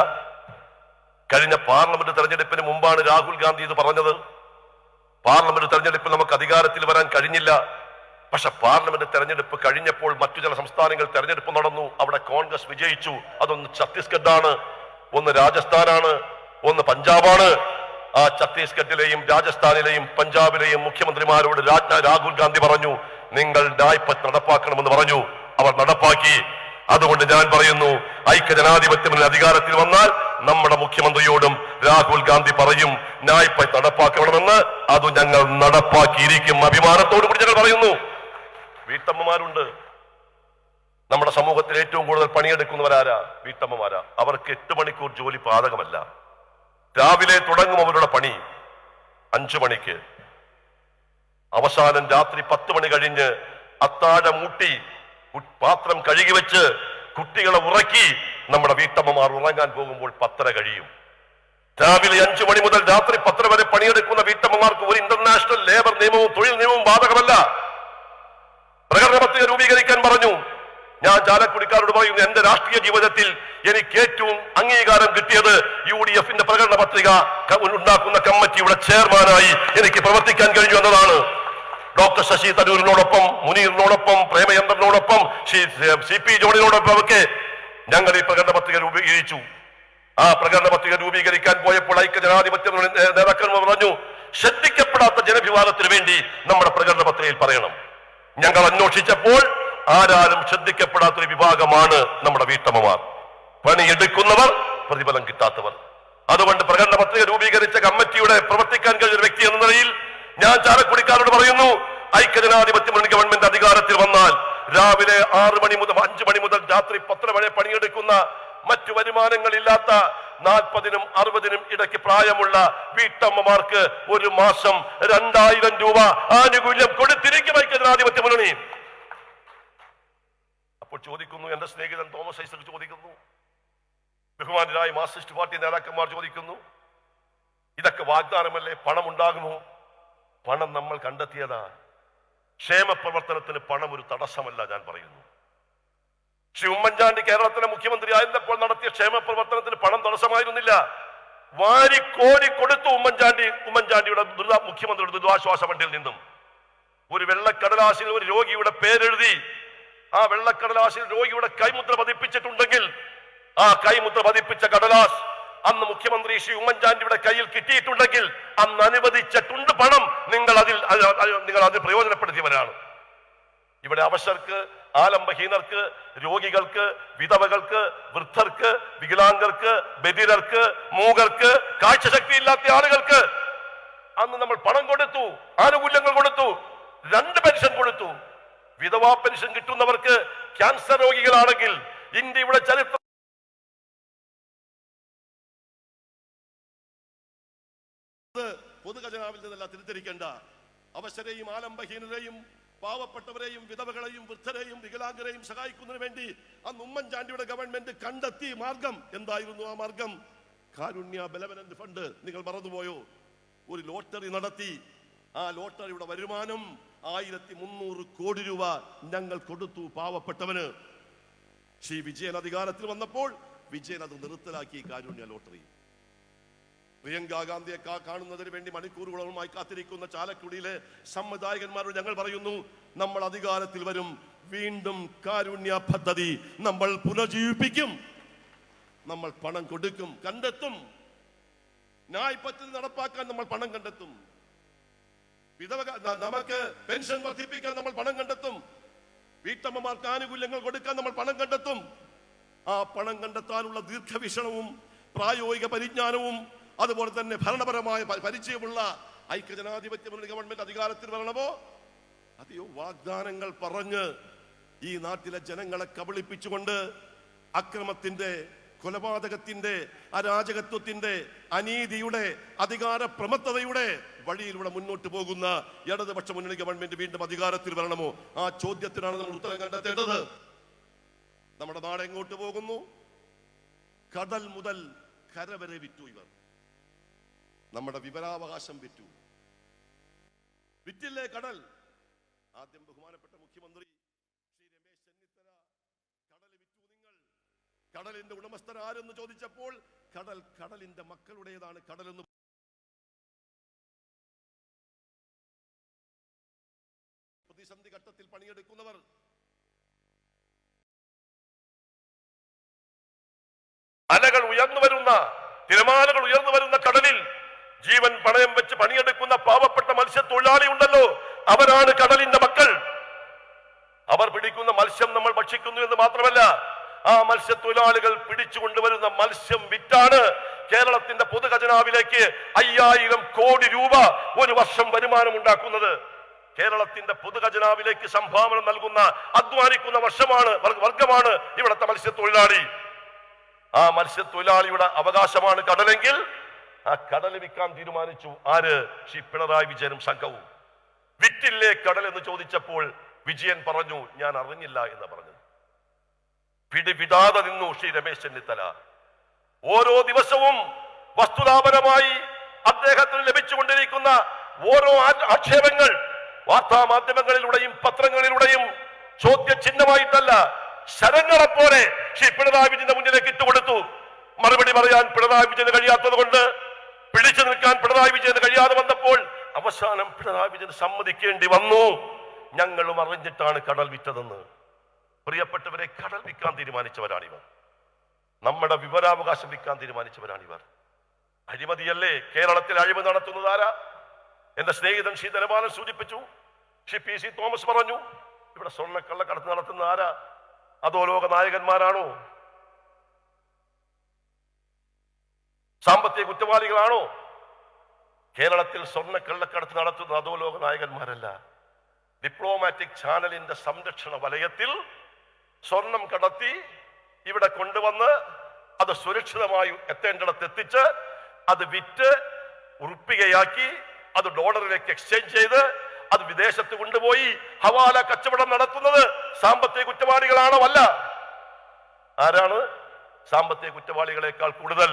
കഴിഞ്ഞ പാർലമെന്റ് തെരഞ്ഞെടുപ്പിന് മുമ്പാണ് രാഹുൽ ഗാന്ധി ഇത് പറഞ്ഞത്. പാർലമെന്റ് തെരഞ്ഞെടുപ്പിൽ നമുക്ക് അധികാരത്തിൽ വരാൻ കഴിഞ്ഞില്ല. പക്ഷെ പാർലമെന്റ് തെരഞ്ഞെടുപ്പ് കഴിഞ്ഞപ്പോൾ മറ്റു ചില സംസ്ഥാനങ്ങൾ തെരഞ്ഞെടുപ്പ് നടന്നു. അവിടെ കോൺഗ്രസ് വിജയിച്ചു. അതൊന്ന് ഛത്തീസ്ഗഡാണ്, ഒന്ന് രാജസ്ഥാനാണ്, ഒന്ന് പഞ്ചാബാണ്. ആ ഛത്തീസ്ഗഡിലെയും രാജസ്ഥാനിലെയും പഞ്ചാബിലെയും മുഖ്യമന്ത്രിമാരോട് രാഹുൽ ഗാന്ധി പറഞ്ഞു, നിങ്ങൾ ന്യായ് പദ്ധതി നടപ്പാക്കണമെന്ന് പറഞ്ഞു. അവർ നടപ്പാക്കി. അതുകൊണ്ട് ഞാൻ പറയുന്നു, ഐക്യജനാധിപത്യ മുന്നണി അധികാരത്തിൽ വന്നാൽ നമ്മുടെ മുഖ്യമന്ത്രിയോടും രാഹുൽ ഗാന്ധി പറയും ന്യായ് പദ്ധതി നടപ്പാക്കണമെന്ന്. അത് ഞങ്ങൾ നടപ്പാക്കിയിരിക്കും. അഭിമാനത്തോടു കൂടി ഞങ്ങൾ പറയുന്നു. വീട്ടമ്മമാരുണ്ട്. നമ്മുടെ സമൂഹത്തിൽ ഏറ്റവും കൂടുതൽ പണിയെടുക്കുന്നവരാരാ? വീട്ടമ്മമാരാ. അവർക്ക് 8 മണിക്കൂർ ജോലി ബാധകമല്ല. രാവിലെ തുടങ്ങും അവരുടെ പണി 5 മണിക്ക്, അവസാനം രാത്രി 10 മണി കഴിഞ്ഞ് അത്താഴം മൂട്ടി പാത്രം കഴുകി വെച്ച് കുട്ടികളെ ഉറക്കി നമ്മുടെ വീട്ടമ്മമാർ ഉറങ്ങാൻ പോകുമ്പോൾ 10:30 കഴിയും. രാവിലെ 5 മണി മുതൽ രാത്രി 10:30 വരെ പണിയെടുക്കുന്ന വീട്ടമ്മമാർക്ക് ഒരു ഇന്റർനാഷണൽ ലേബർ നിയമവും തൊഴിൽ നിയമവും ബാധകമല്ല. പ്രകടന പത്രിക രൂപീകരിക്കാൻ പറഞ്ഞു. ഞാൻ ചാലക്കുടിക്കാരോട് പറയുന്നു, എന്റെ രാഷ്ട്രീയ ജീവിതത്തിൽ എനിക്ക് ഏറ്റവും അംഗീകാരം കിട്ടിയത് UDF-ന്റെ പ്രകടന പത്രിക ഉണ്ടാക്കുന്ന കമ്മിറ്റിയുടെ ചെയർമാനായി എനിക്ക് പ്രവർത്തിക്കാൻ കഴിഞ്ഞു എന്നതാണ്. ഡോക്ടർ ശശി തരൂരിനോടൊപ്പം, മുനീറിനോടൊപ്പം, പ്രേമചന്ദ്രനോടൊപ്പം, CP ജോണിനോടൊപ്പം ഒക്കെ ഞങ്ങൾ ഈ പ്രകടന പത്രിക രൂപീകരിച്ചു. ആ പ്രകടന പത്രിക രൂപീകരിക്കാൻ പോയപ്പോൾ ഐക്യജനാധിപത്യ നേതാക്കന്മാർ പറഞ്ഞു, ശ്രദ്ധിക്കപ്പെടാത്ത ജനവിഭാഗത്തിന് വേണ്ടി നമ്മുടെ പ്രകടന പത്രികയിൽ പറയണം. ഞങ്ങൾ അന്വേഷിച്ചപ്പോൾ ആരാലും ശ്രദ്ധിക്കപ്പെടാത്തൊരു വിഭാഗമാണ് നമ്മുടെ വീട്ടമ്മമാർ. പണിയെടുക്കുന്നവർ, പ്രതിഫലം കിട്ടാത്തവർ. അതുകൊണ്ട് പ്രകടന പത്രിക രൂപീകരിച്ച കമ്മിറ്റിയുടെ പ്രവർത്തിക്കാൻ കഴിഞ്ഞ ഒരു വ്യക്തി എന്ന നിലയിൽ ഞാൻ ചാലക്കുടിക്കാരോട് പറയുന്നു, ഐക്യജനാധിപത്യ മുന്നണി ഗവൺമെന്റ് അധികാരത്തിൽ വന്നാൽ രാവിലെ 5 മണി മുതൽ രാത്രി 10 വരെ പണിയെടുക്കുന്ന, മറ്റു വരുമാനങ്ങളില്ലാത്ത 40-നും 60-നും ഇടയ്ക്ക് പ്രായമുള്ള വീട്ടമ്മമാർക്ക് ഒരു മാസം 2000 രൂപ ആനുകൂല്യം കൊടുത്തിരിക്കും ഐക്യജനാധിപത്യ മുന്നണി. അപ്പോൾ ചോദിക്കുന്നു, എന്റെ സ്നേഹിതൻ തോമസ് ഐസക് ചോദിക്കുന്നു, ബഹുമാനരായ മാർക്സിസ്റ്റ് പാർട്ടി നേതാക്കന്മാർ ചോദിക്കുന്നു, ഇതൊക്കെ വാഗ്ദാനമല്ലേ? പണം ഉണ്ടാകുമോ? പണം നമ്മൾ കണ്ടെത്തിയതാ. ക്ഷേമ പ്രവർത്തനത്തിന് പണം ഒരു തടസ്സമല്ല. ഞാൻ പറയുന്നു, ശ്രീ ഉമ്മൻചാണ്ടി കേരളത്തിലെ മുഖ്യമന്ത്രി ആയിരുന്നപ്പോൾ നടത്തിയ ക്ഷേമ പ്രവർത്തനത്തിന് പണം തടസ്സമായിരുന്നില്ല. വാരിക്കോരി കൊടുത്തു ഉമ്മൻചാണ്ടിയുടെ മുഖ്യമന്ത്രിയുടെ ദുരിതാശ്വാസ ഫണ്ടിൽ നിന്നും. ഒരു വെള്ളക്കടലാസിൽ ഒരു രോഗിയുടെ പേരെഴുതി ആ വെള്ളക്കടലാസിൽ രോഗിയുടെ കൈമുദ്ര പതിപ്പിച്ചിട്ടുണ്ടെങ്കിൽ ആ കൈമുദ്ര പതിപ്പിച്ച കടലാസ് അന്ന് മുഖ്യമന്ത്രി ശ്രീ ഉമ്മൻചാണ്ടിയുടെ കയ്യിൽ കിട്ടിയിട്ടുണ്ടെങ്കിൽ അന്ന് അനുവദിച്ചിട്ടുണ്ട് പണം. നിങ്ങൾ അതിൽ പ്രയോജനപ്പെടുത്തിയവരാണ്. ഇവിടെ അവശർക്ക്, ആലംബഹീനർക്ക്, രോഗികൾക്ക്, വിധവകൾക്ക്, വൃദ്ധർക്ക്, വികലാംഗർക്ക്, ബധിരർക്ക്, മൂകർക്ക്, കാഴ്ചശക്തിയില്ലാത്ത ആളുകൾക്ക് അന്ന് നമ്മൾ പണം കൊടുത്തു, ആനുകൂല്യങ്ങൾ കൊടുത്തു, 2 പെൻഷൻ കൊടുത്തു. വിധവാ പെൻഷൻ കിട്ടുന്നവർക്ക് ക്യാൻസർ രോഗികളാണെങ്കിൽ ഇന്ത്യയുടെ ചരിത്ര പൊതുഖജനാവിൽ നിന്നല്ല തിരിച്ചരിക്കേണ്ട. അവശരെയും ആലംബഹീനരെയും പാവപ്പെട്ടവരെയും വിധവകളെയും വൃദ്ധരെയും വികലാംഗരെയും സഹായിക്കുന്നതിന് വേണ്ടി അന്ന് ഉമ്മൻചാണ്ടിയുടെ ഗവൺമെന്റ് കണ്ടെത്തിയ മാർഗം എന്തായിരുന്നു? ആ മാർഗം കാരുണ്യ ബെനവലന്റ് ഫണ്ട്. നിങ്ങൾ മറന്നുപോയോ? ഒരു ലോട്ടറി നടത്തി. ആ ലോട്ടറിയുടെ വരുമാനം 1300 കോടി രൂപ ഞങ്ങൾ കൊടുത്തു പാവപ്പെട്ടവന്. ശ്രീ വിജയൻ അധികാരത്തിൽ വന്നപ്പോൾ വിജയൻ അത് നിർത്തലാക്കി. കാരുണ്യ ലോട്ടറി പ്രിയങ്ക ഗാന്ധിയെ കാണുന്നതിന് വേണ്ടി മണിക്കൂറുകളുമായി കാത്തിരിക്കുന്ന ചാലക്കുടിയിലെ സംവിധായകന്മാരോട് ഞങ്ങൾ പറയുന്നു, നമ്മൾ അധികാരത്തിൽ വരും, വീണ്ടും കാരുണ്യ പദ്ധതി നമ്മൾ പുനർജീവിപ്പിക്കും. നമ്മൾ പണം കൊടുക്കും, കണ്ടെത്തും. ന്യായ് പദ്ധതി നടപ്പാക്കാൻ നമ്മൾ പണം കണ്ടെത്തും. നമുക്ക് പെൻഷൻ വർദ്ധിപ്പിക്കാൻ നമ്മൾ പണം കണ്ടെത്തും. വീട്ടമ്മമാർക്ക് ആനുകൂല്യങ്ങൾ കൊടുക്കാൻ നമ്മൾ പണം കണ്ടെത്തും. ആ പണം കണ്ടെത്താനുള്ള ദീർഘവീക്ഷണവും പ്രായോഗിക പരിജ്ഞാനവും അതുപോലെ തന്നെ ഭരണപരമായ പരിചയമുള്ള ഐക്യജനാധിപത്യ മുന്നണി ഗവൺമെന്റ് അധികാരത്തിൽ വരണമോ? അതെയോ വാഗ്ദാനങ്ങൾ പറഞ്ഞ് ഈ നാട്ടിലെ ജനങ്ങളെ കബളിപ്പിച്ചുകൊണ്ട് അക്രമത്തിന്റെ, കൊലപാതകത്തിന്റെ, അരാജകത്വത്തിന്റെ, അനീതിയുടെ, അധികാര പ്രമത്തതയുടെ വഴിയിലൂടെ മുന്നോട്ട് പോകുന്ന ഇടതുപക്ഷ മുന്നണി ഗവൺമെന്റ് വീണ്ടും അധികാരത്തിൽ വരണമോ? ആ ചോദ്യത്തിനാണ് നമ്മൾ ഉത്തരം കണ്ടെത്തേണ്ടത്. നമ്മുടെ നാട് എങ്ങോട്ട് പോകുന്നു? കടൽ മുതൽ കര വരെ വിറ്റു ഇവർ. നമ്മുടെ വിവരാവകാശം വിറ്റു. വിറ്റില്ലേ കടൽ? ആദ്യം ബഹുമാനപ്പെട്ട മുഖ്യമന്ത്രി ശ്രീ രമേശ് ചെന്നിത്തല കടൽ വിറ്റു നിങ്ങൾ. കടലിന്റെ ഉടമസ്ഥർ ആരെന്ന് ചോദിച്ചപ്പോൾ കടലിന്റെ മക്കളുടേതാണ് കടലെന്ന്. പ്രതിസന്ധി ഘട്ടത്തിൽ പണിയെടുക്കുന്നവർ, അലകൾ ഉയർന്നു വരുന്ന, തിരമാലകൾ ഉയർന്നു വരുന്ന കടലിൽ ജീവൻ പണയം വെച്ച് പണിയെടുക്കുന്ന പാവപ്പെട്ട മത്സ്യത്തൊഴിലാളി ഉണ്ടല്ലോ, അവരാണ് കടലിന്റെ മക്കൾ. അവർ പിടിക്കുന്ന മത്സ്യം നമ്മൾ ഭക്ഷിക്കുന്നു എന്ന് മാത്രമല്ല, ആ മത്സ്യത്തൊഴിലാളികൾ പിടിച്ചുകൊണ്ടുവരുന്ന മത്സ്യം വിറ്റാണ് കേരളത്തിന്റെ പൊതുഖജനാവിലേക്ക് 5000 കോടി രൂപ ഒരു വർഷം വരുമാനം ഉണ്ടാക്കുന്നത്. കേരളത്തിന്റെ പൊതുഖജനാവിലേക്ക് സംഭാവന നൽകുന്ന, അധ്വാനിക്കുന്ന വർഗമാണ് ഇവിടുത്തെ മത്സ്യത്തൊഴിലാളി. ആ മത്സ്യത്തൊഴിലാളിയുടെ അവകാശമാണ് കടലെങ്കിൽ ആ കടൽ വിൽക്കാൻ തീരുമാനിച്ചു ആര്? ശ്രീ പിണറായി വിജയനും സംഘവും. വിറ്റില്ലേ കടൽ എന്ന് ചോദിച്ചപ്പോൾ വിജയൻ പറഞ്ഞു, ഞാൻ അറിഞ്ഞില്ല എന്ന് പറഞ്ഞു. പിടിവിടാതെ നിന്നു ശ്രീ രമേശ് ചെന്നിത്തല. ഓരോ ദിവസവും വസ്തുതാപരമായി അദ്ദേഹത്തിന് ലഭിച്ചുകൊണ്ടിരിക്കുന്ന ഓരോ ആക്ഷേപങ്ങൾ വാർത്താ മാധ്യമങ്ങളിലൂടെയും പത്രങ്ങളിലൂടെയും ചോദ്യചിഹ്നമായിട്ടല്ല, ശരങ്ങളെപ്പോലെ ശ്രീ പിണറായി വിജയന്റെ മുന്നിലേക്ക് ഇട്ടുകൊടുത്തു. മറുപടി പറയാൻ പിണറായി വിജയന് കഴിയാത്തത് കൊണ്ട്, പിടിച്ചു നിൽക്കാൻ പിണറായി വിജയന് കഴിയാതെ വന്നപ്പോൾ അവസാനം പിണറായി വിജയന് സമ്മതിക്കേണ്ടി വന്നു, ഞങ്ങളും അറിഞ്ഞിട്ടാണ് കടൽ വിറ്റതെന്ന്. പ്രിയപ്പെട്ടവരെ, കടൽ വിൽക്കാൻ തീരുമാനിച്ചവരാണിവർ. നമ്മുടെ വിവരാവകാശം വിൽക്കാൻ തീരുമാനിച്ചവരാണിവർ. അഴിമതിയല്ലേ? കേരളത്തിൽ അഴിമതി നടത്തുന്നത് ആരാ? എന്റെ സ്നേഹിതൻ ശ്രീ ധനപാലൻ സൂചിപ്പിച്ചു, ശ്രീ PC തോമസ് പറഞ്ഞു, ഇവിടെ സ്വർണ്ണക്കള്ളക്കടത്ത് നടത്തുന്ന ആരാ? അധോലോക നായകന്മാരാണോ? സാമ്പത്തിക കുറ്റവാളികളാണോ? കേരളത്തിൽ സ്വർണ്ണക്കള്ളക്കടത്ത് നടത്തുന്ന അധോലോക നായകന്മാരല്ല. ഡിപ്ലോമാറ്റിക് ചാനലിന്റെ സംരക്ഷണ വലയത്തിൽ സ്വർണം കടത്തി ഇവിടെ കൊണ്ടുവന്ന് അത് സുരക്ഷിതമായി എത്തേണ്ടിടത്ത് എത്തിച്ച് അത് വിറ്റ് ഉറുപ്പികയാക്കി അത് ഡോളറിലേക്ക് എക്സ്ചേഞ്ച് ചെയ്ത് അത് വിദേശത്ത് കൊണ്ടുപോയി ഹവാല കച്ചവടം നടത്തുന്നത് സാമ്പത്തിക കുറ്റവാളികളാണോ? അല്ല. ആരാണ്? സാമ്പത്തിക കുറ്റവാളികളെക്കാൾ കൂടുതൽ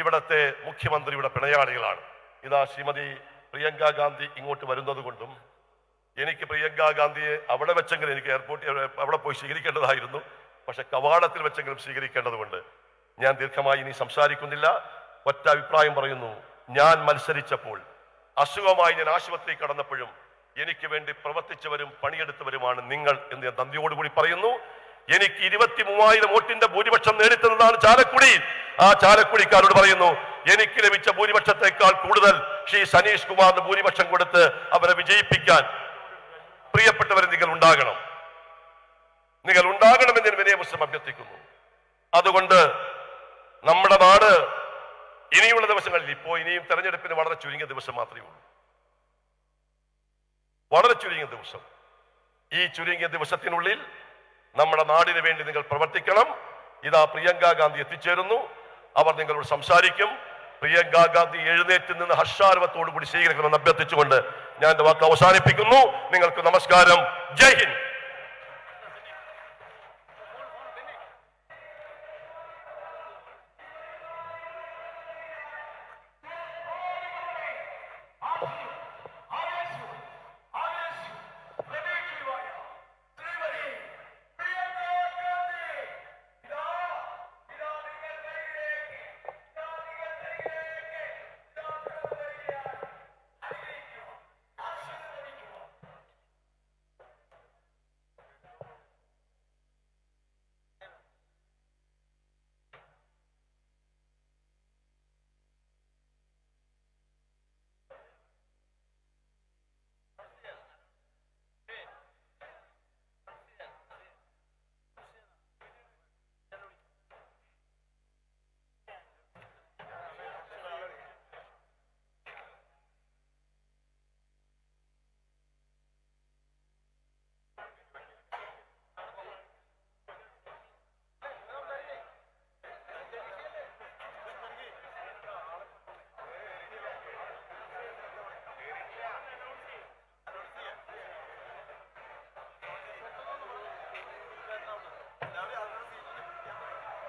ഇവിടത്തെ മുഖ്യമന്ത്രിയുടെ പിണയാളികളാണ്. ഇതാ ശ്രീമതി പ്രിയങ്ക ഗാന്ധി ഇങ്ങോട്ട് വരുന്നത് കൊണ്ടും എനിക്ക് പ്രിയങ്ക ഗാന്ധിയെ അവിടെ വെച്ചെങ്കിലും എനിക്ക് എയർപോർട്ടിൽ അവിടെ പോയി സ്വീകരിക്കേണ്ടതായിരുന്നു. പക്ഷെ കവാടത്തിൽ വെച്ചെങ്കിലും സ്വീകരിക്കേണ്ടതുകൊണ്ട് ഞാൻ ദീർഘമായി ഇനി സംസാരിക്കുന്നില്ല. ഒറ്റ അഭിപ്രായം പറയുന്നു. ഞാൻ മത്സരിച്ചപ്പോൾ, അസുഖമായി ഞാൻ ആശുപത്രി കടന്നപ്പോഴും എനിക്ക് വേണ്ടി പ്രവർത്തിച്ചവരും പണിയെടുത്തവരുമാണ് നിങ്ങൾ എന്ന് ഞാൻ നന്ദിയോടുകൂടി പറയുന്നു. എനിക്ക് 23,000 വോട്ടിന്റെ ഭൂരിപക്ഷം നേടിത്തന്നതാണ് ചാലക്കുടി. ആ ചാലക്കുടിക്കാരോട് പറയുന്നു, എനിക്ക് ലഭിച്ച ഭൂരിപക്ഷത്തെക്കാൾ കൂടുതൽ ശ്രീ സനീഷ് കുമാറിന് ഭൂരിപക്ഷം കൊടുത്ത് അവരെ വിജയിപ്പിക്കാൻ പ്രിയപ്പെട്ടവരെ നിങ്ങൾ ഉണ്ടാകണമെന്ന് ഞാൻ വിനയപുസ്തകം അഭ്യർത്ഥിക്കുന്നു. അതുകൊണ്ട് നമ്മുടെ നാട് ഇനിയുള്ള ദിവസങ്ങളിൽ, ഇനിയും തെരഞ്ഞെടുപ്പിന് വളരെ ചുരുങ്ങിയ ദിവസം മാത്രമേ ഉള്ളൂ, വളരെ ചുരുങ്ങിയ ദിവസം. ഈ ചുരുങ്ങിയ ദിവസത്തിനുള്ളിൽ നമ്മുടെ നാടിന് വേണ്ടി നിങ്ങൾ പ്രവർത്തിക്കണം. ഇതാ പ്രിയങ്ക ഗാന്ധി എത്തിച്ചേരുന്നു. അവർ നിങ്ങളോട് സംസാരിക്കും. പ്രിയങ്ക ഗാന്ധി എഴുന്നേറ്റ് നിന്ന് ഹർഷാരവത്തോടു കൂടി സ്വീകരിക്കണമെന്ന് അഭ്യർത്ഥിച്ചുകൊണ്ട് ഞാൻ എന്റെ വാക്ക് അവസാനിപ്പിക്കുന്നു. നിങ്ങൾക്ക് നമസ്കാരം. ജയ് ഹിന്ദ്.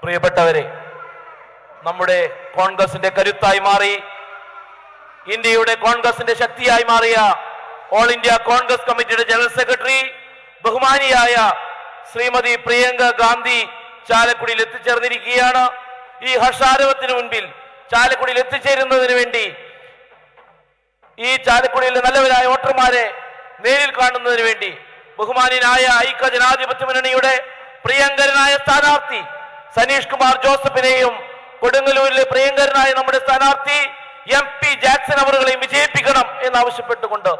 പ്രിയപ്പെട്ടവരെ, നമ്മുടെ കോൺഗ്രസിന്റെ കരുത്തായി മാറി, ഇന്ത്യയുടെ കോൺഗ്രസിന്റെ ശക്തിയായി മാറിയ ഓൾ ഇന്ത്യ കോൺഗ്രസ് കമ്മിറ്റിയുടെ ജനറൽ സെക്രട്ടറി ബഹുമാനിയായ ശ്രീമതി പ്രിയങ്ക ഗാന്ധി ചാലക്കുടിയിൽ എത്തിച്ചേർന്നിരിക്കുകയാണ്. ഈ ഹർഷാരവത്തിന് മുൻപിൽ ചാലക്കുടിയിൽ എത്തിച്ചേരുന്നതിന് വേണ്ടി, ഈ ചാലക്കുടിയിലെ നല്ലവരായ വോട്ടർമാരെ നേരിൽ കാണുന്നതിന് വേണ്ടി ബഹുമാന്യനായ ഐക്യ ജനാധിപത്യ മുന്നണിയുടെ പ്രിയങ്കരനായ സ്ഥാനാർത്ഥി സനീഷ് കുമാർ ജോസഫിനെയും കൊടുങ്ങല്ലൂരിലെ പ്രിയങ്കരനായ നമ്മുടെ സ്ഥാനാർത്ഥി MP ജാക്സൺ അവരുകളെയും വിജയിപ്പിക്കണം എന്നാവശ്യപ്പെട്ടുകൊണ്ട്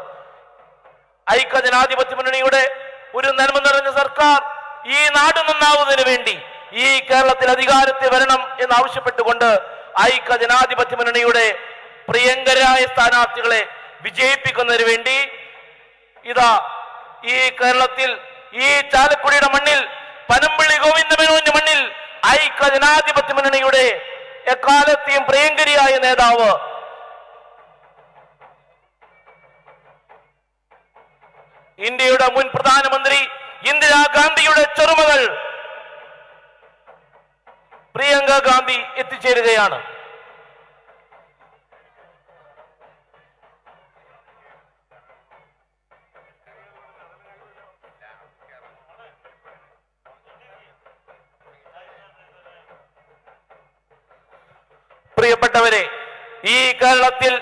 ഐക്യ ജനാധിപത്യ മുന്നണിയുടെ ഒരു നന്മ നിറഞ്ഞ സർക്കാർ ഈ നാട് നന്നാവുന്നതിന് വേണ്ടി, ഈ കേരളത്തിൽ അധികാരത്തിൽ വരണം എന്നാവശ്യപ്പെട്ടുകൊണ്ട് ഐക്യ ജനാധിപത്യ മുന്നണിയുടെ പ്രിയങ്കരായ സ്ഥാനാർത്ഥികളെ വിജയിപ്പിക്കുന്നതിന് വേണ്ടി ഇതാ ഈ കേരളത്തിൽ, ഈ ചാലക്കുടിയുടെ മണ്ണിൽ, പനമ്പള്ളി ഗോവിന്ദമേനോന്റെ മണ്ണിൽ ഐക്യ ജനാധിപത്യ മുന്നണിയുടെ എക്കാലത്തെയും പ്രിയങ്കരിയായ നേതാവ് ഇന്ത്യയുടെ മുൻ പ്രധാനമന്ത്രി ഇന്ദിരാഗാന്ധിയുടെ ചെറുമകൾ പ്രിയങ്ക ഗാന്ധി എത്തിച്ചേരുകയാണ്. പ്രിയപ്പെട്ടവരെ, ഈ കേരളത്തിൽ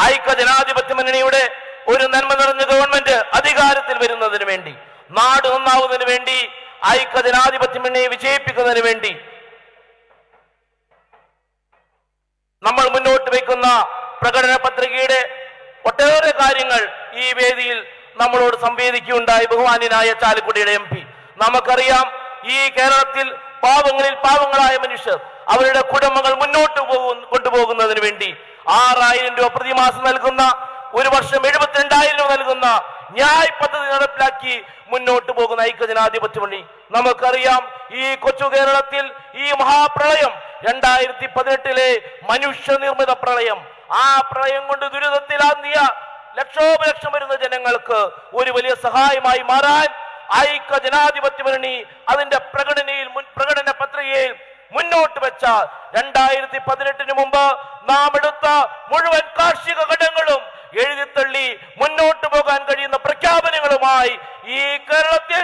ഐക്യ ജനാധിപത്യ മുന്നണിയുടെ ഒരു നന്മ നിറഞ്ഞ ഗവൺമെന്റ് അധികാരത്തിൽ വരുന്നതിന് വേണ്ടി, നാട് നന്നാവുന്നതിന് വേണ്ടി, ഐക്യ ജനാധിപത്യ മുന്നണിയെ വിജയിപ്പിക്കുന്നതിന് വേണ്ടി നമ്മൾ മുന്നോട്ട് വയ്ക്കുന്ന പ്രകടന പത്രികയുടെ ഒട്ടേറെ കാര്യങ്ങൾ ഈ വേദിയിൽ നമ്മളോട് സംവേദിക്കുകയുണ്ടായി ബഹുമാന്യനായ ചാലക്കുടിയുടെ MP. നമുക്കറിയാം, ഈ കേരളത്തിൽ പാവങ്ങളിൽ പാവങ്ങളായ മനുഷ്യർ അവരുടെ കുടുംബങ്ങൾ മുന്നോട്ട് കൊണ്ടുപോകുന്നതിന് വേണ്ടി 6,000 രൂപ പ്രതിമാസം നൽകുന്ന, ഒരു വർഷം 72,000 രൂപ നൽകുന്ന ന്യായ് പദ്ധതി നടപ്പിലാക്കി മുന്നോട്ട് പോകുന്ന ഐക്യ ജനാധിപത്യ മുന്നണി. നമുക്കറിയാം, ഈ കൊച്ചു കേരളത്തിൽ ഈ മഹാപ്രളയം 2018 മനുഷ്യനിർമ്മിത പ്രളയം, ആ പ്രളയം കൊണ്ട് ദുരിതത്തിലാന്തിയ ലക്ഷോപലക്ഷം വരുന്ന ജനങ്ങൾക്ക് ഒരു വലിയ സഹായമായി മാറാൻ ഐക്യ ജനാധിപത്യ മുന്നണി അതിന്റെ പ്രകടന പത്രികയിൽ മുന്നോട്ട് വെച്ച 2018 മുമ്പ് നാം എടുത്ത മുഴുവൻ കാർഷിക ഘടകങ്ങളും എഴുതിത്തള്ളി മുന്നോട്ട് പോകാൻ കഴിയുന്ന പ്രഖ്യാപനങ്ങളുമായി ഈ കേരളത്തിൽ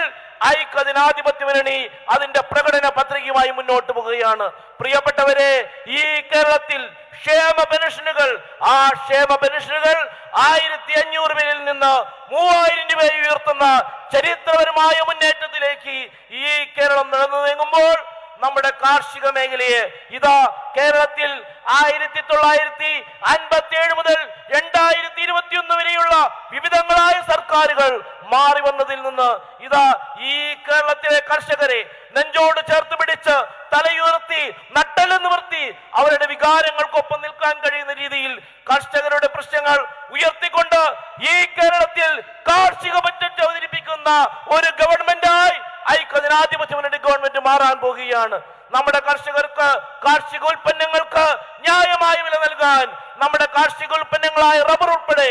ഐക്യ ജനാധിപത്യ മുന്നണി അതിന്റെ പ്രകടന പത്രികയുമായി മുന്നോട്ട് പോകുകയാണ്. പ്രിയപ്പെട്ടവരെ, ഈ കേരളത്തിൽ ക്ഷേമ പെൻഷനുകൾ, ആ ക്ഷേമ പെൻഷനുകൾ 1500 രൂപയിൽ നിന്ന് 3000 രൂപ ഉയർത്തുന്ന ചരിത്രപരമായ മുന്നേറ്റത്തിലേക്ക് ഈ കേരളം നടന്നു നീങ്ങുമ്പോൾ നമ്മുടെ കാർഷിക മേഖലയെ ഇതാ കേരളത്തിൽ 1957 മുതൽ 2021 വരെയുള്ള വിവിധങ്ങളായ സർക്കാരുകൾ മാറി വന്നതിൽ നിന്ന് ഇതാ ഈ കേരളത്തിലെ കർഷകരെ നെഞ്ചോട് ചേർത്ത് പിടിച്ച് തലയുയർത്തി നട്ടല് നിവർത്തി അവരുടെ വികാരങ്ങൾക്കൊപ്പം നിൽക്കാൻ കഴിയുന്ന രീതിയിൽ കർഷകരുടെ പ്രശ്നങ്ങൾ ഉയർത്തിക്കൊണ്ട് ഈ കേരളത്തിൽ കാർഷിക ബജറ്റ് അവതരിപ്പിക്കുന്ന ഒരു ഗവൺമെന്റായി ഐക്യജനാധിപത്യ മുന്നണി ഗവൺമെന്റ് മാറാൻ പോകുകയാണ്. നമ്മുടെ കർഷകർക്ക് കാർഷിക ഉൽപ്പന്നങ്ങൾക്ക് ന്യായമായ വില നൽകാൻ നമ്മുടെ കാർഷിക ഉൽപ്പന്നങ്ങളായ റബ്ബർ ഉൾപ്പെടെ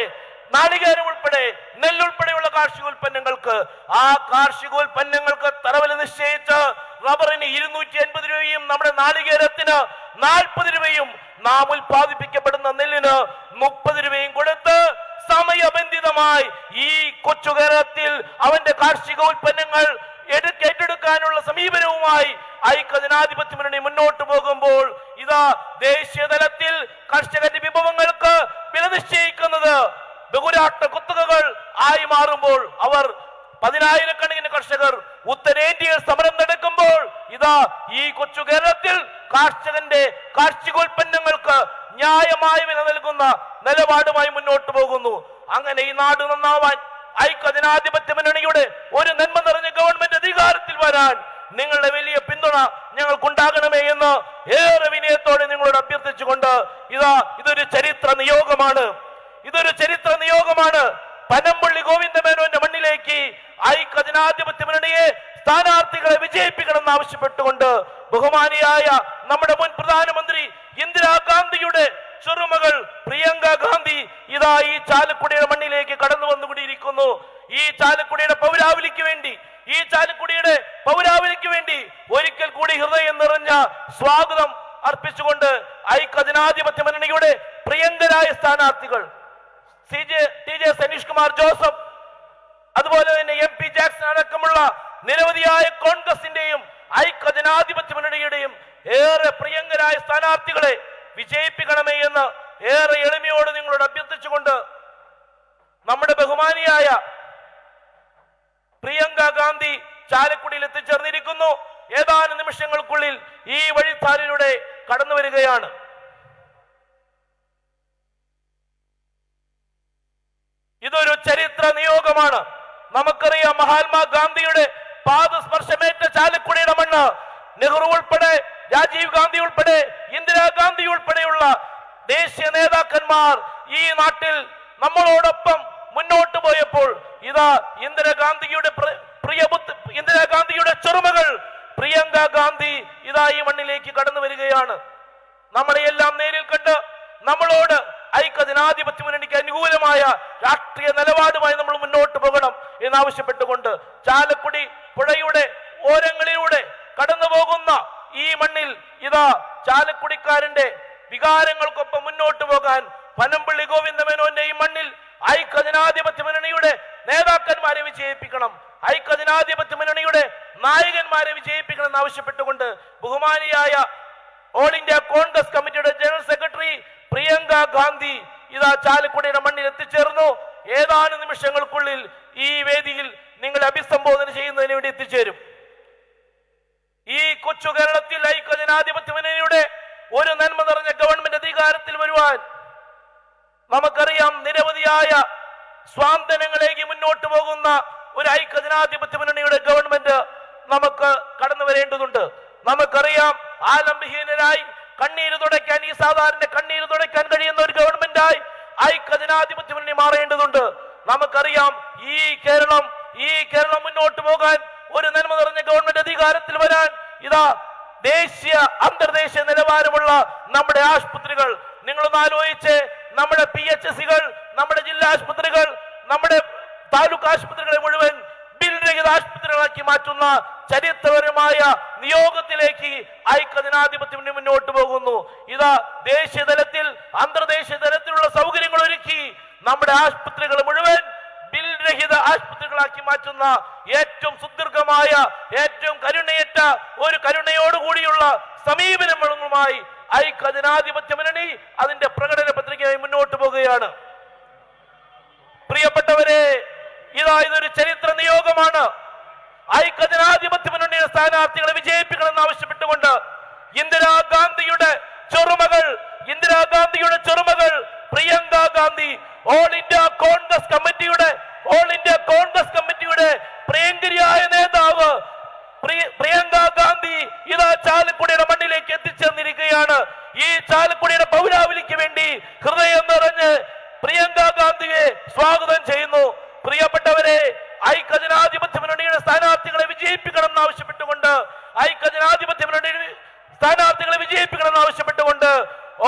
നാളികേരം ഉൾപ്പെടെ നെല്ലുൾപ്പെടെയുള്ള കാർഷിക ഉൽപ്പന്നങ്ങൾക്ക് ആ കാർഷിക ഉൽപ്പന്നങ്ങൾക്ക് തറവില നിശ്ചയിച്ച് റബ്ബറിന് 280 രൂപയും നമ്മുടെ നാളികേരത്തിന് 40 രൂപയും നാം ഉൽപ്പാദിപ്പിക്കപ്പെടുന്ന നെല്ലിന് 30 രൂപയും കൊടുത്ത് സമയബന്ധിതമായി ഈ കൊച്ചു കേരളത്തിൽ അവന്റെ കാർഷിക ഉൽപ്പന്നങ്ങൾ ഏറ്റെടുക്കാനുള്ള സമീപനവുമായി ഐക്യജനാധിപത്യ മുന്നണി മുന്നോട്ട് പോകുമ്പോൾ ഇതാ ദേശീയ തലത്തിൽ കർഷകന്റെ വിഭവങ്ങൾക്ക് വില നിശ്ചയിക്കുന്നത് ബഹുരാഷ്ട്ര കുത്തകകൾ ആയി മാറുമ്പോൾ അവർ 10,000-കണക്കിന് കർഷകർ ഉത്തരേന്ത്യയിൽ സമരം നടക്കുമ്പോൾ ഇതാ ഈ കൊച്ചു കേരളത്തിൽ കർഷകന്റെ കാർഷികോൽപ്പന്നങ്ങൾക്ക് ന്യായമായ വില നൽകുന്ന നിലപാടുമായി മുന്നോട്ട് പോകുന്നു. അങ്ങനെ ഈ നാട് നന്നാവാൻ ഐക്യജനാധിപത്യ മുന്നണിയുടെ ഒരു നന്മ നിറഞ്ഞ ഗവൺമെന്റ് അധികാരത്തിൽ വരാൻ നിങ്ങളുടെ വലിയ പിന്തുണ ഞങ്ങൾക്കുണ്ടാകണമേ എന്ന് ഏറെ വിനയത്തോടെ നിങ്ങളോട് അഭ്യർത്ഥിച്ചുകൊണ്ട് ഇതൊരു ചരിത്ര നിയോഗമാണ്. പനമ്പള്ളി ഗോവിന്ദമേനോന്റെ മണ്ണിലേക്ക് ഐക്യജനാധിപത്യ മുന്നണിയെ സ്ഥാനാർത്ഥികളെ വിജയിപ്പിക്കണമെന്ന് ആവശ്യപ്പെട്ടുകൊണ്ട് ബഹുമാനിയായ നമ്മുടെ മുൻ പ്രധാനമന്ത്രി ഇന്ദിരാഗാന്ധിയുടെ ചെറുമകൾ പ്രിയങ്ക ഗാന്ധി ഇതാ ഈ ചാലക്കുടിയുടെ മണ്ണിലേക്ക് കടന്നു വന്നുകൂടിയിരിക്കുന്നു. ഈ ചാലക്കുടിയുടെ പൗരാവലിക്ക് വേണ്ടി ഒരിക്കൽ കൂടി ഹൃദയം നിറഞ്ഞ സ്വാഗതം അർപ്പിച്ചുകൊണ്ട് ഐക്യജനാധിപത്യ മുന്നണിയുടെ പ്രിയങ്കരായ സ്ഥാനാർത്ഥികൾ TJ സനീഷ് കുമാർ ജോസഫ്, അതുപോലെ തന്നെ MP ജാക്സൺ അടക്കമുള്ള നിരവധിയായ കോൺഗ്രസിന്റെയും ഐക്യജനാധിപത്യ മുന്നണിയുടെയും ഏറെ പ്രിയങ്കരായ സ്ഥാനാർത്ഥികളെ വിജയിപ്പിക്കണമേ എന്ന് ഏറെ എളിമയോട് നിങ്ങളോട് അഭ്യർത്ഥിച്ചുകൊണ്ട് നമ്മുടെ ബഹുമാനിയായ പ്രിയങ്ക ഗാന്ധി ചാലക്കുടിയിൽ എത്തിച്ചേർന്നിരിക്കുന്നു. ഏതാനും നിമിഷങ്ങൾക്കുള്ളിൽ ഈ വഴിത്താരിലൂടെ കടന്നു വരികയാണ്. ഇതൊരു ചരിത്ര നിയോഗമാണ്. നമുക്കറിയാം മഹാത്മാഗാന്ധിയുടെ പാദസ്പർശമേറ്റ ചാലക്കുടിയുടെ മണ്ണ് നെഹ്റു ഉൾപ്പെടെ രാജീവ് ഗാന്ധി ഉൾപ്പെടെ ഇന്ദിരാഗാന്ധി ഉൾപ്പെടെയുള്ള ദേശീയ നേതാക്കന്മാർ ഈ നാട്ടിൽ നമ്മളോടൊപ്പം മുന്നോട്ട് പോയപ്പോൾ ഇതാ ഇന്ദിരാഗാന്ധിയുടെ ചെറുമകൾ പ്രിയങ്ക ഗാന്ധി ഇതാ ഈ മണ്ണിലേക്ക് കടന്നു വരികയാണ്. നമ്മളെയെല്ലാം നേരിൽ കണ്ട് നമ്മളോട് ഐക്യജനാധിപത്യ മുന്നണിക്ക് അനുകൂലമായ രാഷ്ട്രീയ നിലപാടുമായി നമ്മൾ മുന്നോട്ട് പോകണം എന്നാവശ്യപ്പെട്ടുകൊണ്ട് ചാലക്കുടി പുഴയുടെ ഓരങ്ങളിലൂടെ കടന്നു പോകുന്ന ഈ മണ്ണിൽ ഇതാ ചാലക്കുടിക്കാരന്റെ വികാരങ്ങൾക്കൊപ്പം മുന്നോട്ട് പോകാൻ പനമ്പള്ളി ഗോവിന്ദമേനോന്റെ ഈ മണ്ണിൽ ഐക്യജനാധിപത്യ മുന്നണിയുടെ നേതാക്കന്മാരെ വിജയിപ്പിക്കണം, ഐക്യജനാധിപത്യ മുന്നണിയുടെ നായകന്മാരെ വിജയിപ്പിക്കണം എന്നാവശ്യപ്പെട്ടുകൊണ്ട് ബഹുമാനിയായ ഓൾ ഇന്ത്യ കോൺഗ്രസ് കമ്മിറ്റിയുടെ ജനറൽ സെക്രട്ടറി പ്രിയങ്ക ഗാന്ധി ഇതാ ചാലക്കുടിയുടെ മണ്ണിൽ എത്തിച്ചേർന്നു. ഏതാനും നിമിഷങ്ങൾക്കുള്ളിൽ ഈ വേദിയിൽ നിങ്ങളെ അഭിസംബോധന ചെയ്യുന്നതിന് വേണ്ടി എത്തിച്ചേരും. ഈ കൊച്ചു കേരളത്തിൽ ഐക്യജനാധിപത്യ മുന്നണിയുടെ ഒരു നന്മ നിറഞ്ഞ ഗവൺമെന്റ് അധികാരത്തിൽ വരുവാൻ നമുക്കറിയാം നിരവധിയായ സ്വാന്തനങ്ങളിലേക്ക് മുന്നോട്ട് പോകുന്ന ഒരു ഐക്യജനാധിപത്യ മുന്നണിയുടെ ഗവൺമെന്റ് നമുക്ക് കടന്നു വരേണ്ടതുണ്ട്. നമുക്കറിയാം ആലംബഹീനരായി കണ്ണീര് തുടയ്ക്കാൻ ഈ സാധാരണ കണ്ണീര് തുടയ്ക്കാൻ കഴിയുന്ന ഒരു ഗവൺമെന്റായി ഐക്യജനാധിപത്യ മുന്നണി മാറേണ്ടതുണ്ട്. നമുക്കറിയാം ഈ കേരളം മുന്നോട്ട് പോകാൻ ഒരു നന്മ നിറഞ്ഞ ഗവൺമെന്റ് അധികാരത്തിൽ വരാൻ ഇതാ ദേശീയ അന്തർദേശീയ നിലവാരമുള്ള നമ്മുടെ ആശുപത്രികൾ നിങ്ങളൊന്ന് ആലോചിച്ച് നമ്മുടെ PHCകൾ, നമ്മുടെ ജില്ലാ ആശുപത്രികൾ, നമ്മുടെ താലൂക്ക് ആശുപത്രികളെ മുഴുവൻ ബിൽ രഹിത ആശുപത്രികളാക്കി മാറ്റുന്ന ചരിത്രപരമായ നിയോഗത്തിലേക്ക് ഐക്യജനാധിപത്യം മുന്നോട്ട് പോകുന്നു. ഇതാ ദേശീയ തലത്തിൽ അന്തർദേശീയ തലത്തിലുള്ള സൗകര്യങ്ങൾ ഒരുക്കി നമ്മുടെ ആശുപത്രികൾ മുഴുവൻ ബിൽ രഹിത ആശുപത്രികളാക്കി മാറ്റുന്ന ഏറ്റവും സുദീർഘമായ ഏറ്റവും കരുണയേറ്റ ഒരു കരുണയോടുകൂടിയുള്ള സമീപനങ്ങളുമായി ഐക്യജനാധിപത്യ മുന്നണി അതിന്റെ പ്രകടന പത്രികയായി മുന്നോട്ട് പോകുകയാണ്. പ്രിയപ്പെട്ടവരെ, ഇതൊരു ചരിത്ര നിയോഗമാണ്. ഐക്യജനാധിപത്യ മുന്നണിയുടെ സ്ഥാനാർത്ഥികളെ വിജയിപ്പിക്കണമെന്ന് ആവശ്യപ്പെട്ടുകൊണ്ട് ഇന്ദിരാഗാന്ധിയുടെ ചെറുമകൾ പ്രിയങ്ക ഗാന്ധി ഓൾ ഇന്ത്യ കോൺഗ്രസ് കമ്മിറ്റിയുടെ പ്രിയങ്കരിയായ നേതാവ് പ്രിയങ്ക ഗാന്ധി ചാലക്കുടിയുടെ മണ്ണിലേക്ക് എത്തിച്ചേർന്നിരിക്കുകയാണ്. ഈ ചാലക്കുടിയുടെ പൗരാവലിക്ക് വേണ്ടി ഹൃദയം നിറഞ്ഞ് പ്രിയങ്ക ഗാന്ധിയെ സ്വാഗതം ചെയ്യുന്നു. പ്രിയപ്പെട്ടവരെ, ഐക്യജനാധിപത്യ മുന്നണിയുടെ സ്ഥാനാർത്ഥികളെ വിജയിപ്പിക്കണം എന്നാവശ്യപ്പെട്ടുകൊണ്ട്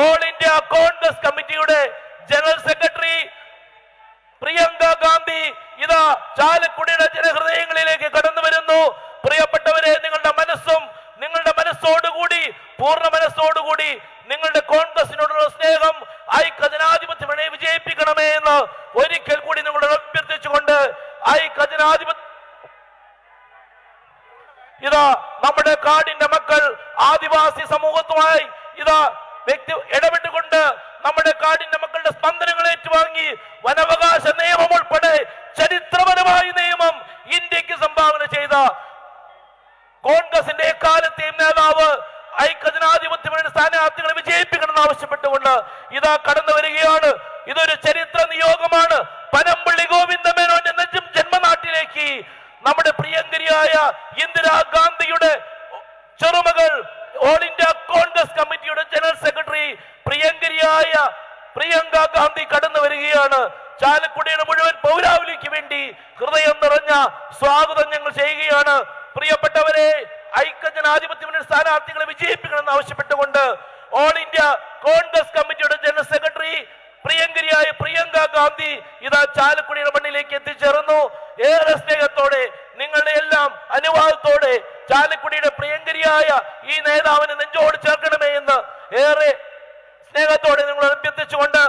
ഓൾ ഇന്ത്യ കോൺഗ്രസ് കമ്മിറ്റിയുടെ ജനറൽ സെക്രട്ടറി പ്രിയങ്ക ഗാന്ധി ചാലക്കുടിയുടെ ജനഹൃദയങ്ങളിലേക്ക് കടന്നു വരുന്നു. പ്രിയപ്പെട്ടവരെ, നിങ്ങളുടെ മനസ്സോടുകൂടി പൂർണ്ണ മനസ്സോടുകൂടി നിങ്ങളുടെ കോൺഗ്രസിനോടുള്ള സ്നേഹം ഐക്യജനാധിപത്യ മുന്നണിയെ വിജയിപ്പിക്കണമേ എന്ന് ഒരിക്കൽ കൂടി നിങ്ങളോട് അഭ്യർത്ഥിച്ചുകൊണ്ട് നമ്മുടെ കാടിന്റെ മക്കൾ ആദിവാസി സമൂഹത്തുമായി ഇടപെട്ടുകൊണ്ട് നമ്മുടെ കാടിന്റെ മക്കളുടെ സ്പന്ദനങ്ങൾ ഏറ്റുവാങ്ങി വനാവകാശ നിയമം ഉൾപ്പെടെ ചരിത്രപരമായ നിയമം ഇന്ത്യക്ക് സംഭാവന ചെയ്ത കോൺഗ്രസിന്റെ എക്കാലത്തെയും നേതാവ് ഐക്യജനാധിപത്യ മുന്നണി സ്ഥാനാർത്ഥികളെ വിജയിപ്പിക്കണമെന്ന് ആവശ്യപ്പെട്ടുകൊണ്ട് കടന്നു വരികയാണ്. ഇതൊരു ചരിത്ര നിയോഗമാണ്. പനമ്പള്ളി ഗോവിന്ദമേനോന്റെ ജന്മനാട്ടിലേക്ക് നമ്മുടെ പ്രിയങ്കരിയായ ഇന്ദിരാഗാന്ധിയുടെ ചെറുമകൾ ഓൾ ഇന്ത്യ കോൺഗ്രസ് കമ്മിറ്റിയുടെ ജനറൽ സെക്രട്ടറി പ്രിയങ്കരിയായ പ്രിയങ്ക ഗാന്ധി കടന്നു വരികയാണ്. ചാലക്കുടിയുടെ മുഴുവൻ പൗരാവലിക്ക് വേണ്ടി ഹൃദയം നിറഞ്ഞ സ്വാഗതം ഞങ്ങൾ ചെയ്യുകയാണ്. പ്രിയപ്പെട്ടവരെ, ഐക്യജനാധിപത്യ മുന്നണി സ്ഥാനാർത്ഥികളെ വിജയിപ്പിക്കണമെന്ന് ആവശ്യപ്പെട്ടുകൊണ്ട് ഓൾ ഇന്ത്യ കോൺഗ്രസ് കമ്മിറ്റിയുടെ ജനറൽ സെക്രട്ടറി പ്രിയങ്കരിയായ പ്രിയങ്ക ഗാന്ധി ചാലക്കുടിയുടെ മണ്ണിലേക്ക് എത്തിച്ചേർന്നു. ഏറെ സ്നേഹത്തോടെ, നിങ്ങളുടെ എല്ലാം അനുവാദത്തോടെ ചാലക്കുടിയുടെ പ്രിയങ്കരിയായ ഈ നേതാവിനെ നെഞ്ചോട് ചേർക്കണമേ എന്ന് ഏറെ സ്നേഹത്തോടെ നിങ്ങൾ അഭ്യർത്ഥിച്ചുകൊണ്ട്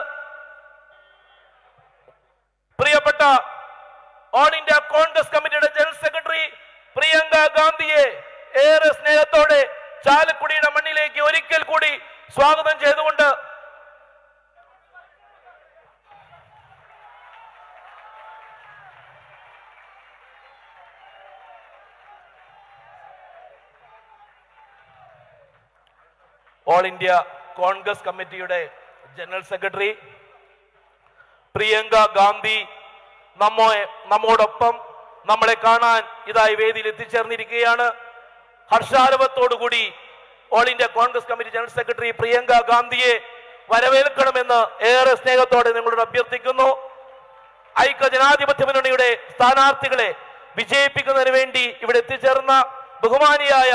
പ്രിയപ്പെട്ട ഓൾ ഇന്ത്യ കോൺഗ്രസ് കമ്മിറ്റിയുടെ ജനറൽ സെക്രട്ടറി പ്രിയങ്ക ഗാന്ധിയെ ഏറെ സ്നേഹത്തോടെ ചാലക്കുടിയുടെ മണ്ണിലേക്ക് ഒരിക്കൽ കൂടി സ്വാഗതം ചെയ്തുകൊണ്ട് ഓൾ ഇന്ത്യ കോൺഗ്രസ് കമ്മിറ്റിയുടെ ജനറൽ സെക്രട്ടറി പ്രിയങ്ക ഗാന്ധി നമ്മോടൊപ്പം നമ്മളെ കാണാൻ വേദിയിൽ എത്തിച്ചേർന്നിരിക്കുകയാണ്. ഹർഷാരവത്തോടുകൂടി All India Congress Committee general secretary Priyanka ഗാന്ധിയെ വരവേൽക്കണമെന്ന് ഏറെ സ്നേഹത്തോടെ നിങ്ങളോട് അഭ്യർത്ഥിക്കുന്നു. ഐക്യജനാധിപത്യ മുന്നണിയുടെ സ്ഥാനാർത്ഥികളെ വിജയിപ്പിക്കുന്നതിന് വേണ്ടി ഇവിടെ എത്തിച്ചേർന്ന ബഹുമാനിയായ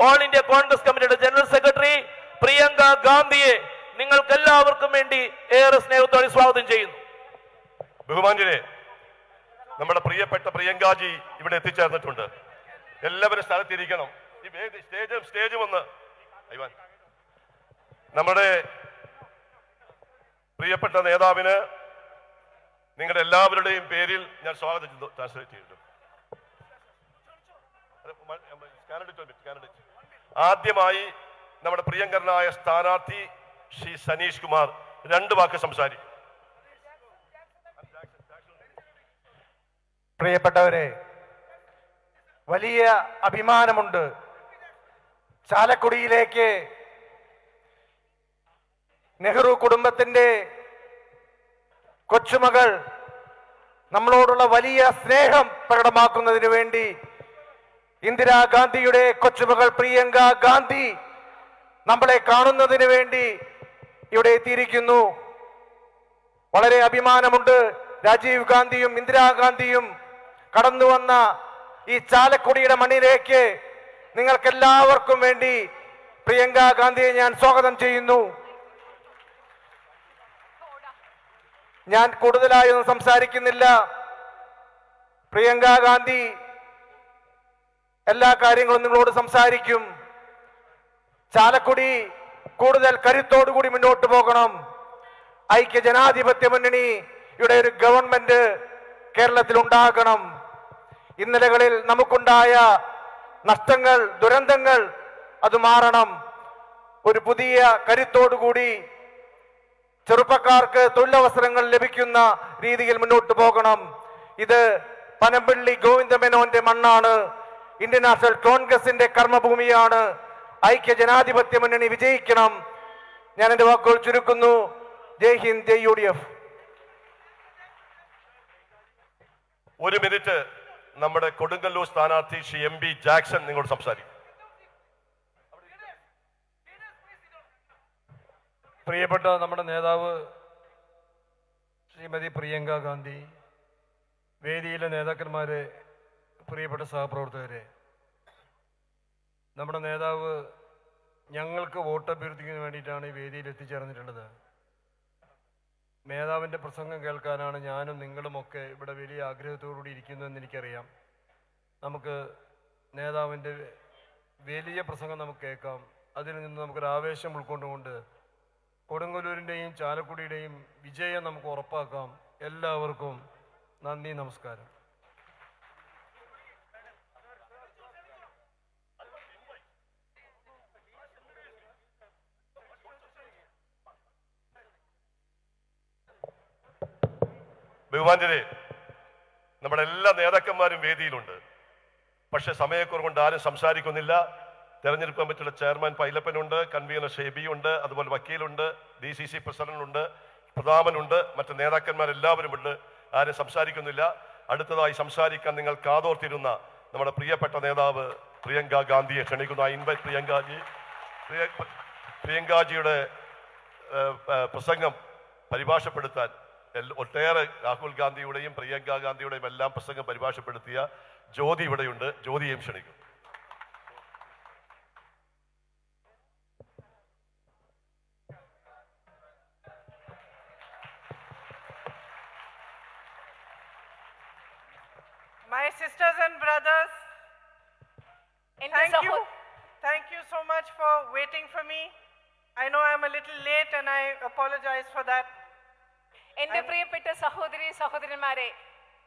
ഓൾ ഇന്ത്യ കോൺഗ്രസ് കമ്മിറ്റിയുടെ ജനറൽ സെക്രട്ടറി പ്രിയങ്ക ഗാന്ധിയെ നിങ്ങൾക്ക് എല്ലാവർക്കും വേണ്ടി ഏറെ സ്നേഹത്തോടെ സ്വാഗതം ചെയ്യുന്നു. ബഹുമാന്യരെ, നമ്മുടെ പ്രിയപ്പെട്ട പ്രിയങ്കാജി ഇവിടെ എത്തിച്ചേർന്നിട്ടുണ്ട്. എല്ലാവരും സ്ഥലത്തിരിക്കണം. ഈ സ്റ്റേജും ഒന്ന് നമ്മുടെ പ്രിയപ്പെട്ട നേതാവിന് നിങ്ങളുടെ എല്ലാവരുടെയും പേരിൽ ഞാൻ സ്വാഗതം ട്രാൻസ്ലേറ്റ് ചെയ്തിട്ടുണ്ട്. ആദ്യമായി നമ്മുടെ പ്രിയങ്കരനായ സ്ഥാനാർത്ഥി ശ്രീ സനീഷ് കുമാർ 2 വാക്ക് സംസാരിക്കും. പ്രിയപ്പെട്ടവരെ, വലിയ അഭിമാനമുണ്ട്. ചാലക്കുടിയിലേക്ക് നെഹ്റു കുടുംബത്തിന്റെ കൊച്ചുമകൾ നമ്മളോടുള്ള വലിയ സ്നേഹം പ്രകടമാക്കുന്നതിന് വേണ്ടി ഇന്ദിരാഗാന്ധിയുടെ കൊച്ചുമകൾ പ്രിയങ്ക ഗാന്ധി നമ്മളെ കാണുന്നതിന് വേണ്ടി ഇവിടെ എത്തിയിരിക്കുന്നു. വളരെ അഭിമാനമുണ്ട്. രാജീവ് ഗാന്ധിയും ഇന്ദിരാഗാന്ധിയും കടന്നു വന്ന ഈ ചാലക്കുടിയുടെ മണ്ണിലേക്ക് നിങ്ങൾക്കെല്ലാവർക്കും വേണ്ടി പ്രിയങ്ക ഗാന്ധിയെ ഞാൻ സ്വാഗതം ചെയ്യുന്നു. ഞാൻ കൂടുതലായൊന്നും സംസാരിക്കുന്നില്ല. പ്രിയങ്ക ഗാന്ധി എല്ലാ കാര്യങ്ങളും നിങ്ങളോട് സംസാരിക്കും. ചാലക്കുടി കൂടുതൽ കരുത്തോടുകൂടി മുന്നോട്ട് പോകണം. ഐക്യജനാധിപത്യ മുന്നണിയുടെ ഒരു ഗവൺമെന്റ് കേരളത്തിൽ ഉണ്ടാകണം. ഇന്നലകളിൽ നമുക്കുണ്ടായ നഷ്ടങ്ങൾ, ദുരന്തങ്ങൾ അത് മാറണം. ഒരു പുതിയ കരുത്തോടുകൂടി ചെറുപ്പക്കാർക്ക് തൊഴിലവസരങ്ങൾ ലഭിക്കുന്ന വിജയിക്കുന്ന രീതിയിൽ മുന്നോട്ട് പോകണം. ഇത് പനമ്പള്ളി ഗോവിന്ദമേനോന്റെ മണ്ണാണ്. ഇന്ത്യൻ നാഷണൽ കോൺഗ്രസിന്റെ കർമ്മഭൂമിയാണ്. ഐക്യ ജനാധിപത്യ മുന്നണി വിജയിക്കണം. ഞാൻ എന്റെ വാക്കുകൾ ചുരുക്കുന്നു. ജയ് ഹിന്ദ്, ജയ് UDF. ഒരു മിനിറ്റ് നമ്മുടെ കൊടുങ്ങല്ലൂർ സ്ഥാനാർത്ഥി ശ്രീ MP ജാക്സൺ നിങ്ങളോട് സംസാരിക്കും. പ്രിയപ്പെട്ട നമ്മുടെ നേതാവ് ശ്രീമതി പ്രിയങ്ക ഗാന്ധി, വേദിയിലെ നേതാക്കന്മാരെ, പ്രിയപ്പെട്ട സഹപ്രവർത്തകരെ, നമ്മുടെ നേതാവ് ഞങ്ങൾക്ക് വോട്ട് അഭ്യർത്ഥിക്കുന്നതിന് വേണ്ടിയിട്ടാണ് ഈ വേദിയിൽ എത്തിച്ചേർന്നിട്ടുള്ളത്. നേതാവിൻ്റെ പ്രസംഗം കേൾക്കാനാണ് ഞാനും നിങ്ങളുമൊക്കെ ഇവിടെ വലിയ ആഗ്രഹത്തോടുകൂടി ഇരിക്കുന്നതെന്ന് എനിക്കറിയാം. നമുക്ക് നേതാവിൻ്റെ വലിയ പ്രസംഗം നമുക്ക് കേൾക്കാം. അതിൽ നിന്ന് നമുക്കൊരു ആവേശം ഉൾക്കൊണ്ടുകൊണ്ട് കൊടുങ്ങല്ലൂരിൻ്റെയും ചാലക്കുടിയുടെയും വിജയം നമുക്ക് ഉറപ്പാക്കാം. എല്ലാവർക്കും നന്ദി, നമസ്കാരം. ബഹുമാന്യരെ, നമ്മുടെ എല്ലാ നേതാക്കന്മാരും വേദിയിലുണ്ട്. പക്ഷെ സമയക്കുറവുകൊണ്ട് ആരും സംസാരിക്കുന്നില്ല. തെരഞ്ഞെടുപ്പ് കമ്മിറ്റിയുടെ ചെയർമാൻ പൈലപ്പനുണ്ട്, കൺവീനർ ഷെബിയുണ്ട്, അതുപോലെ വക്കീലുണ്ട്, DCC പ്രസിഡന്റുണ്ട്, പ്രധാനമനുണ്ട്, മറ്റ് നേതാക്കന്മാരെല്ലാവരും ഉണ്ട്. ആരും സംസാരിക്കുന്നില്ല. അടുത്തതായി സംസാരിക്കാൻ നിങ്ങൾ കാതോർത്തിരുന്ന നമ്മുടെ പ്രിയപ്പെട്ട നേതാവ് പ്രിയങ്ക ഗാന്ധിയെ ക്ഷണിക്കുന്നു. I invite Priyanka ji. പ്രിയങ്കാജിയുടെ പ്രസംഗം പരിഭാഷപ്പെടുത്താൻ ഒട്ടേറെ രാഹുൽ ഗാന്ധിയുടെയും പ്രിയങ്ക ഗാന്ധിയുടെയും എല്ലാം പ്രസംഗം പരിഭാഷപ്പെടുത്തിയ ജ്യോതി ഇവിടെയുണ്ട്. ജ്യോതിയെയും ക്ഷണിക്കും. My sisters and brothers, thank you so much for waiting for me. I know I'm a little late and I apologize for that. എന്റെ പ്രിയപ്പെട്ട സഹോദരി സഹോദരന്മാരെ,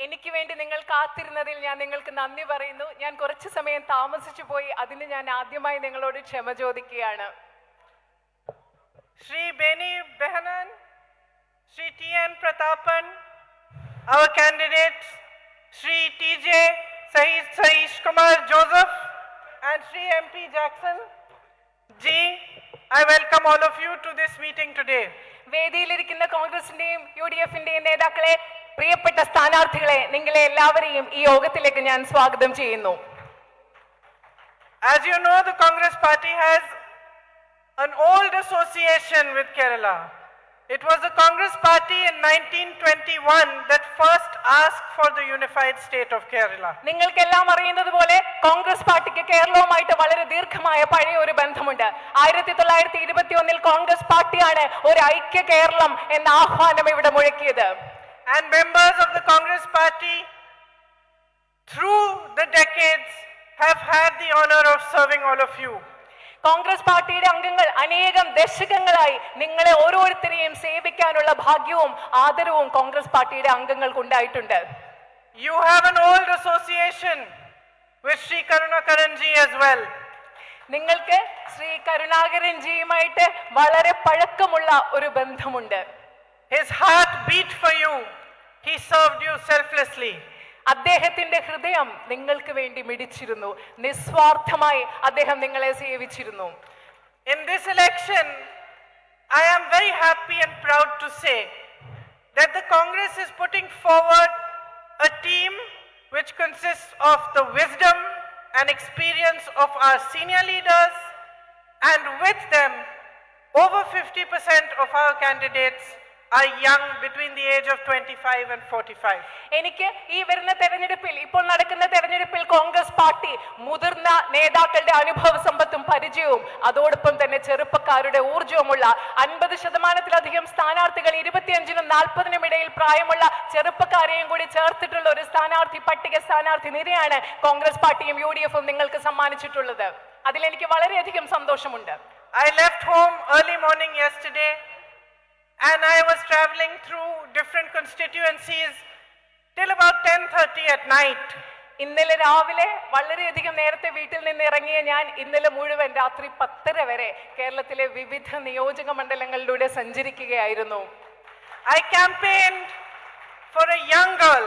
എനിക്ക് വേണ്ടി നിങ്ങൾ കാത്തിരുന്നതിൽ ഞാൻ നിങ്ങൾക്ക് നന്ദി പറയുന്നു. ഞാൻ കുറച്ചു സമയം താമസിച്ചു പോയി, അതിന് ഞാൻ ആദ്യമായി നിങ്ങളോട് ക്ഷമ ചോദിക്കുകയാണ്. Shri Beni Behanan, Shri TN Pratapan, our candidates, Shri TJ Saish Kumar Joseph and Shri MP Jackson Ji, I welcome all of you to this meeting today. വേദിയിലിരിക്കുന്ന കോൺഗ്രസിന്റെയും UDFന്റെയും നേതാക്കളെ, പ്രിയപ്പെട്ട സ്ഥാനാർത്ഥികളെ, നിങ്ങളെ എല്ലാവരെയും ഈ യോഗത്തിലേക്ക് ഞാൻ സ്വാഗതം ചെയ്യുന്നു. As you know, the Congress party has an old association with Kerala. It was the Congress party in 1921 that first asked for the unified state of Kerala. നിങ്ങൾക്കെല്ലാം അറിയുന്നത് പോലെ കോൺഗ്രസ് പാർട്ടിക്ക് കേരളവുമായിട്ട് വളരെ ദീർഘമായ പഴയ ഒരു ബന്ധമുണ്ട്. 1921 കോൺഗ്രസ് പാർട്ടിയാണ് ഒരു ഐക്യ കേരളം എന്ന ആഹ്വാനം ഇവിടെ മുഴക്കിയത്. And members of the Congress party through the decades have had the honor of serving all of you. Congress പാർട്ടിയുടെ അംഗങ്ങൾ അനേകം ദശകങ്ങളായി നിങ്ങളെ ഓരോരുത്തരെയും സേവിക്കാനുള്ള ഭാഗ്യവും ആദരവും കോൺഗ്രസ് പാർട്ടിയുടെ അംഗങ്ങൾക്കുണ്ടായിട്ടുണ്ട്. You have an old association with Shri Karunakaranji as well. നിങ്ങൾക്ക് ശ്രീ കരുണാകരൻജിയുമായിട്ട് വളരെ പഴക്കമുള്ള ഒരു ബന്ധമുണ്ട്. His heart beat for you. He served you selflessly. അദ്ദേഹത്തിന്റെ ഹൃദയം നിങ്ങൾക്ക് വേണ്ടി മിടിച്ചിരുന്നു. നിസ്വാർത്ഥമായി അദ്ദേഹം നിങ്ങളെ സേവിച്ചിരുന്നു. In this election, I am very happy and proud to say that the Congress is putting forward a team which consists of the wisdom and experience of our senior leaders, and with them, over 50% of our candidates are young, between the age of 25 and 45. എനിക്ക് ഈ വരുന്ന തെരഞ്ഞെടുപ്പിൽ, ഇപ്പോൾ നടക്കുന്ന തെരഞ്ഞെടുപ്പിൽ Congress party മുതിർന്ന നേതാക്കളുടെ അനുഭവ സമ്പത്തും പരിചയവും അതോടൊപ്പം തന്നെ ചെറുപ്പക്കാരുടെ ഊർജവുമുള്ള 50%-ലധികം സ്ഥാനാർത്ഥികൾ, 25-നും 40-നും ഇടയിൽ പ്രായമുള്ള ചെറുപ്പക്കാരെയും കൂടി ചേർത്തിട്ടുള്ള ഒരു പട്ടിക സ്ഥാനാർത്ഥി നിരയാണ് കോൺഗ്രസ് പാർട്ടിയും UDFും നിങ്ങൾക്ക് സമ്മാനിച്ചിട്ടുള്ളത്. അതിലെനിക്ക് വളരെയധികം സന്തോഷമുണ്ട്. I left home early morning yesterday and I was traveling through different constituencies till about 10:30 at night. ഇന്നലെ രാവിലെ വളരെയധികം നേരത്തെ വീട്ടിൽ നിന്ന് ഇറങ്ങിയ ഞാൻ ഇന്നലെ മുഴുവൻ രാത്രി 10:30 വരെ കേരളത്തിലെ വിവിധ നിയോജക മണ്ഡലങ്ങളിലൂടെ സഞ്ചരിക്കുകയായിരുന്നു. I campaigned for a young girl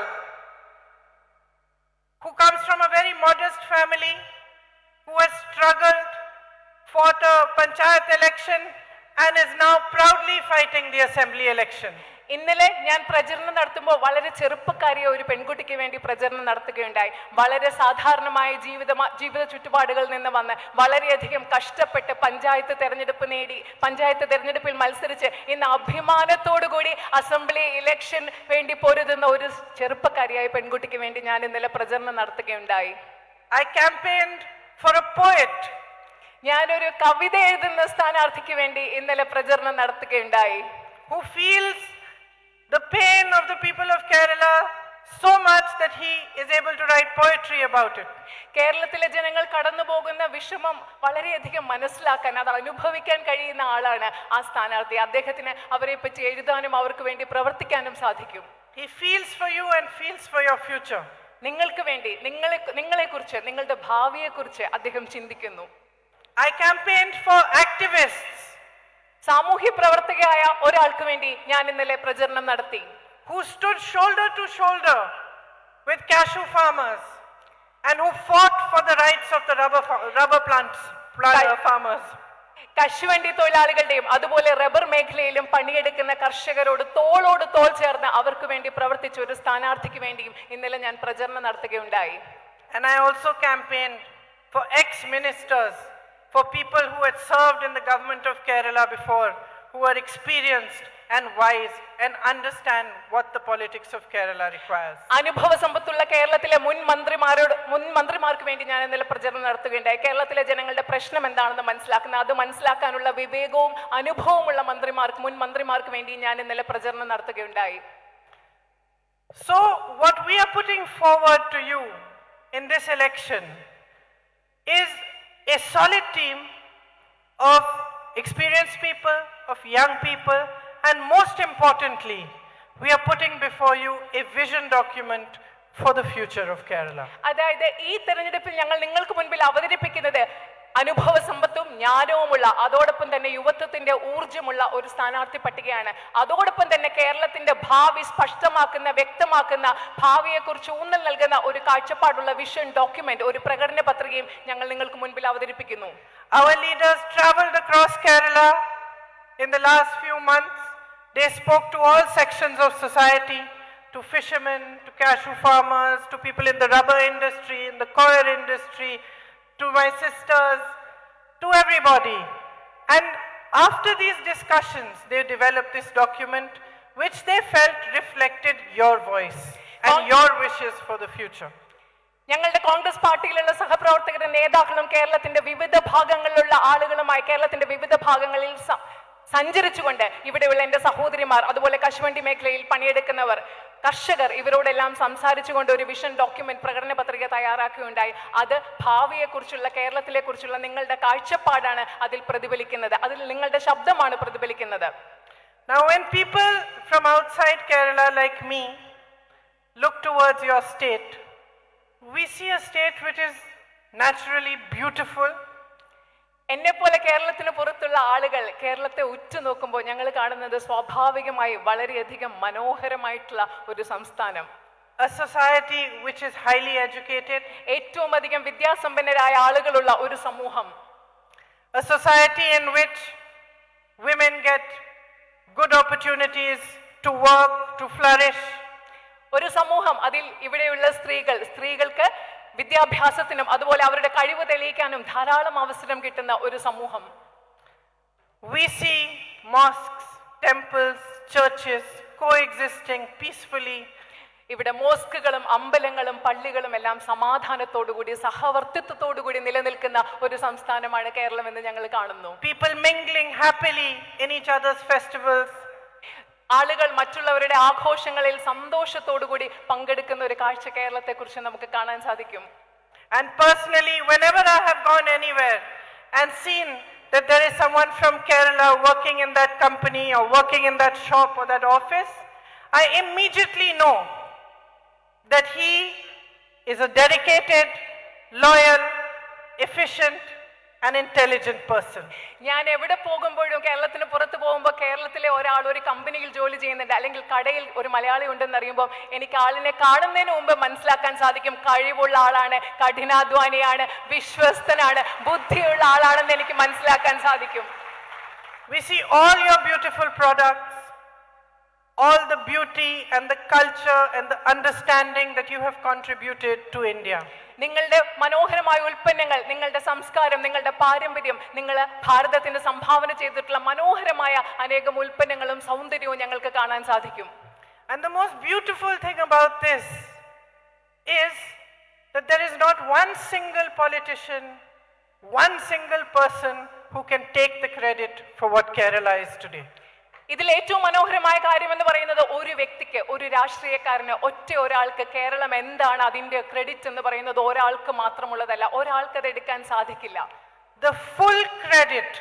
who comes from a very modest family, who has struggled, fought a panchayat election, and is now proudly fighting the assembly election. ഇന്നലെ ഞാൻ പ്രചരണം നടത്തുമ്പോൾ വളരെ ചെറുപ്പക്കാരിയ ഒരു പെൺകുട്ടിക്ക് വേണ്ടി പ്രചരണം നടത്തുകയുണ്ടായി. വളരെ സാധാരണമായ ജീവിത ചുറ്റുപാടുകളിൽ നിന്ന് വന്ന് വളരെയധികം കഷ്ടപ്പെട്ട് പഞ്ചായത്ത് തെരഞ്ഞെടുപ്പിൽ മത്സരിച്ച് ഇന്ന് അഭിമാനത്തോടുകൂടി അസംബ്ലി ഇലക്ഷൻ വേണ്ടി പൊരുതുന്ന ഒരു ചെറുപ്പക്കാരിയായ പെൺകുട്ടിക്ക് വേണ്ടി ഞാൻ ഇന്നലെ പ്രചരണം നടത്തുകയുണ്ടായി. I campaigned for a poet. ഞാനൊരു കവിത എഴുതുന്ന സ്ഥാനാർത്ഥിക്ക് വേണ്ടി ഇന്നലെ പ്രചരണം നടത്തുകയുണ്ടായി. Who feels the pain of the people of Kerala so much that he is able to write poetry about it. കേരളത്തിലെ ജനങ്ങൾ കടന്നു പോകുന്ന വിഷമം വളരെയധികം മനസ്സിലാക്കാൻ, അത് അനുഭവിക്കാൻ കഴിയുന്ന ആളാണ് ആ സ്ഥാനാർത്ഥി. അദ്ദേഹത്തിന് അവരെ പറ്റി എഴുതാനും അവർക്ക് വേണ്ടി പ്രവർത്തിക്കാനും സാധിക്കും. He feels for you and feels for your future. നിങ്ങൾക്ക് വേണ്ടി, നിങ്ങളെക്കുറിച്ച്, നിങ്ങളുടെ ഭാവിയെക്കുറിച്ച് അദ്ദേഹം ചിന്തിക്കുന്നു. I campaigned for activists. സാമൂഹ്യ പ്രവർത്തകയായ ഒരാൾക്ക് വേണ്ടി ഞാൻ ഇന്നലെ പ്രചരണം നടത്തി. Who stood shoulder to shoulder with cashew farmers and who fought for the rights of the rubber farmers. കശുവണ്ടി തൊഴിലാളികളുടെയും അതുപോലെ റബ്ബർ മേഖലയിലും പണിയെടുക്കുന്ന കർഷകരോട് തോളോട് തോൾ ചേർന്ന് അവർക്ക് വേണ്ടി പ്രവർത്തിച്ച ഒരു സ്ഥാനാർത്ഥിക്ക് വേണ്ടിയും ഇന്നലെ ഞാൻ പ്രചരണം നടത്തുകയുണ്ടായി. And I also campaigned for ex-ministers, for people who had served in the government of Kerala before, who are experienced and wise and understand what the politics of Kerala requires. അനുഭവ സമ്പത്തുള്ള കേരളത്തിലെ മുൻ മന്ത്രിമാർക്ക് വേണ്ടി ഞാൻ ഇന്നലെ പ്രചരണം നടത്തുകയുണ്ടായി. കേരളത്തിലെ ജനങ്ങളുടെ പ്രശ്നം എന്താണെന്ന് മനസ്സിലാക്കുന്ന, അത് മനസ്സിലാക്കാനുള്ള വിവേകവും അനുഭവമുള്ള മുൻ മന്ത്രിമാർക്ക് വേണ്ടി ഞാൻ ഇന്നലെ പ്രചരണം നടത്തുകയുണ്ടായി. So what we are putting forward to you in this election is a solid team of experienced people, of young people, and most importantly, we are putting before you a vision document for the future of Kerala. അതായത് ഈ തെരഞ്ഞെടുപ്പിൽ ഞങ്ങൾ നിങ്ങൾക്ക് മുൻപിൽ അവതരിപ്പിക്കുന്നത് അനുഭവ സമ്പത്തും ജ്ഞാനവുമുള്ള, അതോടൊപ്പം തന്നെ യുവത്വത്തിന്റെ ഊർജ്ജമുള്ള ഒരു സ്ഥാനാർത്ഥി പട്ടികയാണ്. അതോടൊപ്പം തന്നെ കേരളത്തിന്റെ ഭാവി സ്പഷ്ടമാക്കുന്ന, വ്യക്തമാക്കുന്ന, ഭാവിയെക്കുറിച്ച് ഊന്നൽ നൽകുന്ന ഒരു കാഴ്ചപ്പാടുള്ള വിഷൻ ഡോക്യുമെന്റ്, ഒരു പ്രകടന പത്രികയും ഞങ്ങൾ നിങ്ങൾക്ക് മുൻപിൽ അവതരിപ്പിക്കുന്നു. Our leaders traveled across Kerala in the last few months. They spoke to all sections of society, to fishermen, to cashew farmers, to people in the rubber industry, in the coir industry, to my sisters, to everybody. And after these discussions, they developed this document which they felt reflected your voice and your wishes for the future. ഞങ്ങളുടെ കോൺഗ്രസ് പാർട്ടിയിലുള്ള സഹപ്രവർത്തകരുടെ നേതാക്കളും കേരളത്തിന്റെ വിവിധ ഭാഗങ്ങളിലുള്ള ആളുകളുമായി കേരളത്തിന്റെ വിവിധ ഭാഗങ്ങളിൽ സഞ്ചരിച്ചുകൊണ്ട് ഇവിടെയുള്ള എൻ്റെ സഹോദരിമാർ, അതുപോലെ കശുവണ്ടി മേഖലയിൽ പണിയെടുക്കുന്നവർ, കർഷകർ, ഇവരോടെല്ലാം സംസാരിച്ചുകൊണ്ട് ഒരു വിഷൻ ഡോക്യുമെന്റ്, പ്രകടന പത്രിക തയ്യാറാക്കുകയുണ്ടായി. അത് ഭാവിയെക്കുറിച്ചുള്ള, കേരളത്തിലെ കുറിച്ചുള്ള നിങ്ങളുടെ കാഴ്ചപ്പാടാണ് അതിൽ പ്രതിഫലിക്കുന്നത്, അതിൽ നിങ്ങളുടെ ശബ്ദമാണ് പ്രതിഫലിക്കുന്നത്. Now when people from outside Kerala like me look towards your state, we see a state which is naturally beautiful. എന്നെ പോലെ കേരളത്തിന് പുറത്തുള്ള ആളുകൾ കേരളത്തെ ഉറ്റുനോക്കുമ്പോൾ ഞങ്ങൾ കാണുന്നത് സ്വാഭാവികമായി വളരെയധികം മനോഹരമായിട്ടുള്ള ഒരു സംസ്ഥാനം. A society which is highly educated. ഏറ്റവും അധികം വിദ്യാസമ്പന്നരായ ആളുകളുള്ള ഒരു സമൂഹം. A society in which women get good opportunities to work, to flourish. ഒരു സമൂഹം, അതിൽ ഇവിടെയുള്ള സ്ത്രീകൾക്ക് വിദ്യാഭ്യാസത്തിനും അതുപോലെ അവരുടെ കഴിവ് തെളിയിക്കാനും ധാരാളം അവസരം കിട്ടുന്ന ഒരു സമൂഹം. We see mosques, temples, churches coexisting peacefully. ഇവിടെ മോസ്കുകളും അമ്പലങ്ങളും പള്ളികളും എല്ലാം സമാധാനത്തോടുകൂടി, സഹവർത്തിത്വത്തോടുകൂടി നിലനിൽക്കുന്ന ഒരു സംസ്ഥാനമാണ് കേരളം എന്ന് ഞങ്ങൾ കാണുന്നു. People mingling happily in each other's festivals. ആളുകൾ മറ്റുള്ളവരുടെ ആഘോഷങ്ങളിൽ സന്തോഷത്തോടുകൂടി പങ്കെടുക്കുന്ന ഒരു കാഴ്ച കേരളത്തെ കുറിച്ച് നമുക്ക് കാണാൻ സാധിക്കും. And personally, whenever I have gone anywhere and seen that there is someone from Kerala working in that company or working in that shop or that office, I immediately know that he is a dedicated, loyal, efficient an intelligent person. ഞാൻ എവിടെ പോകുമ്പോഴും കേരളത്തിന് പുറത്ത് പോകുമ്പോൾ കേരളത്തിലെ ഒരാൾ ഒരു കമ്പനിയിൽ ജോലി ചെയ്യുന്നുണ്ട് അല്ലെങ്കിൽ കടയിൽ ഒരു മലയാളി ഉണ്ടെന്ന് അറിയുമ്പോൾ എനിക്ക് ആളിനെ കാണുന്നതിന് മുമ്പ് മനസ്സിലാക്കാൻ സാധിക്കും കഴിവുള്ള ആളാണ്, കഠിനാധ്വാനിയാണ്, വിശ്വസ്തനാണ്, ബുദ്ധിയുള്ള ആളാണെന്ന് എനിക്ക് മനസ്സിലാക്കാൻ സാധിക്കും. We see all your beautiful products, all the beauty and the culture and the understanding that you have contributed to India. നിങ്ങളുടെ മനോഹരമായ ഉൽപ്പന്നങ്ങൾ, നിങ്ങളുടെ സംസ്കാരം, നിങ്ങളുടെ പാരമ്പര്യം, നിങ്ങൾ ഭാരതത്തിന് സംഭാവന ചെയ്തിട്ടുള്ള മനോഹരമായ അനേകം ഉൽപ്പന്നങ്ങളും സൗന്ദര്യവും ഞങ്ങൾക്ക് കാണാൻ സാധിക്കും. And the most beautiful thing about this is that there is not one single politician, one single person who can take the credit for what Kerala is today. ഇതിൽ ഏറ്റവും മനോഹരമായ കാര്യം എന്ന് പറയുന്നത് ഒരു വ്യക്തിക്ക്, ഒരു രാഷ്ട്രീയക്കാരന്, ഒറ്റ ഒരാൾക്ക് കേരളം എന്താണ് അതിന്റെ ക്രെഡിറ്റ് എന്ന് പറയുന്നത് ഒരാൾക്ക് മാത്രമുള്ളതല്ല. ഒരാൾക്ക് അത് എടുക്കാൻ സാധിക്കില്ല. The full credit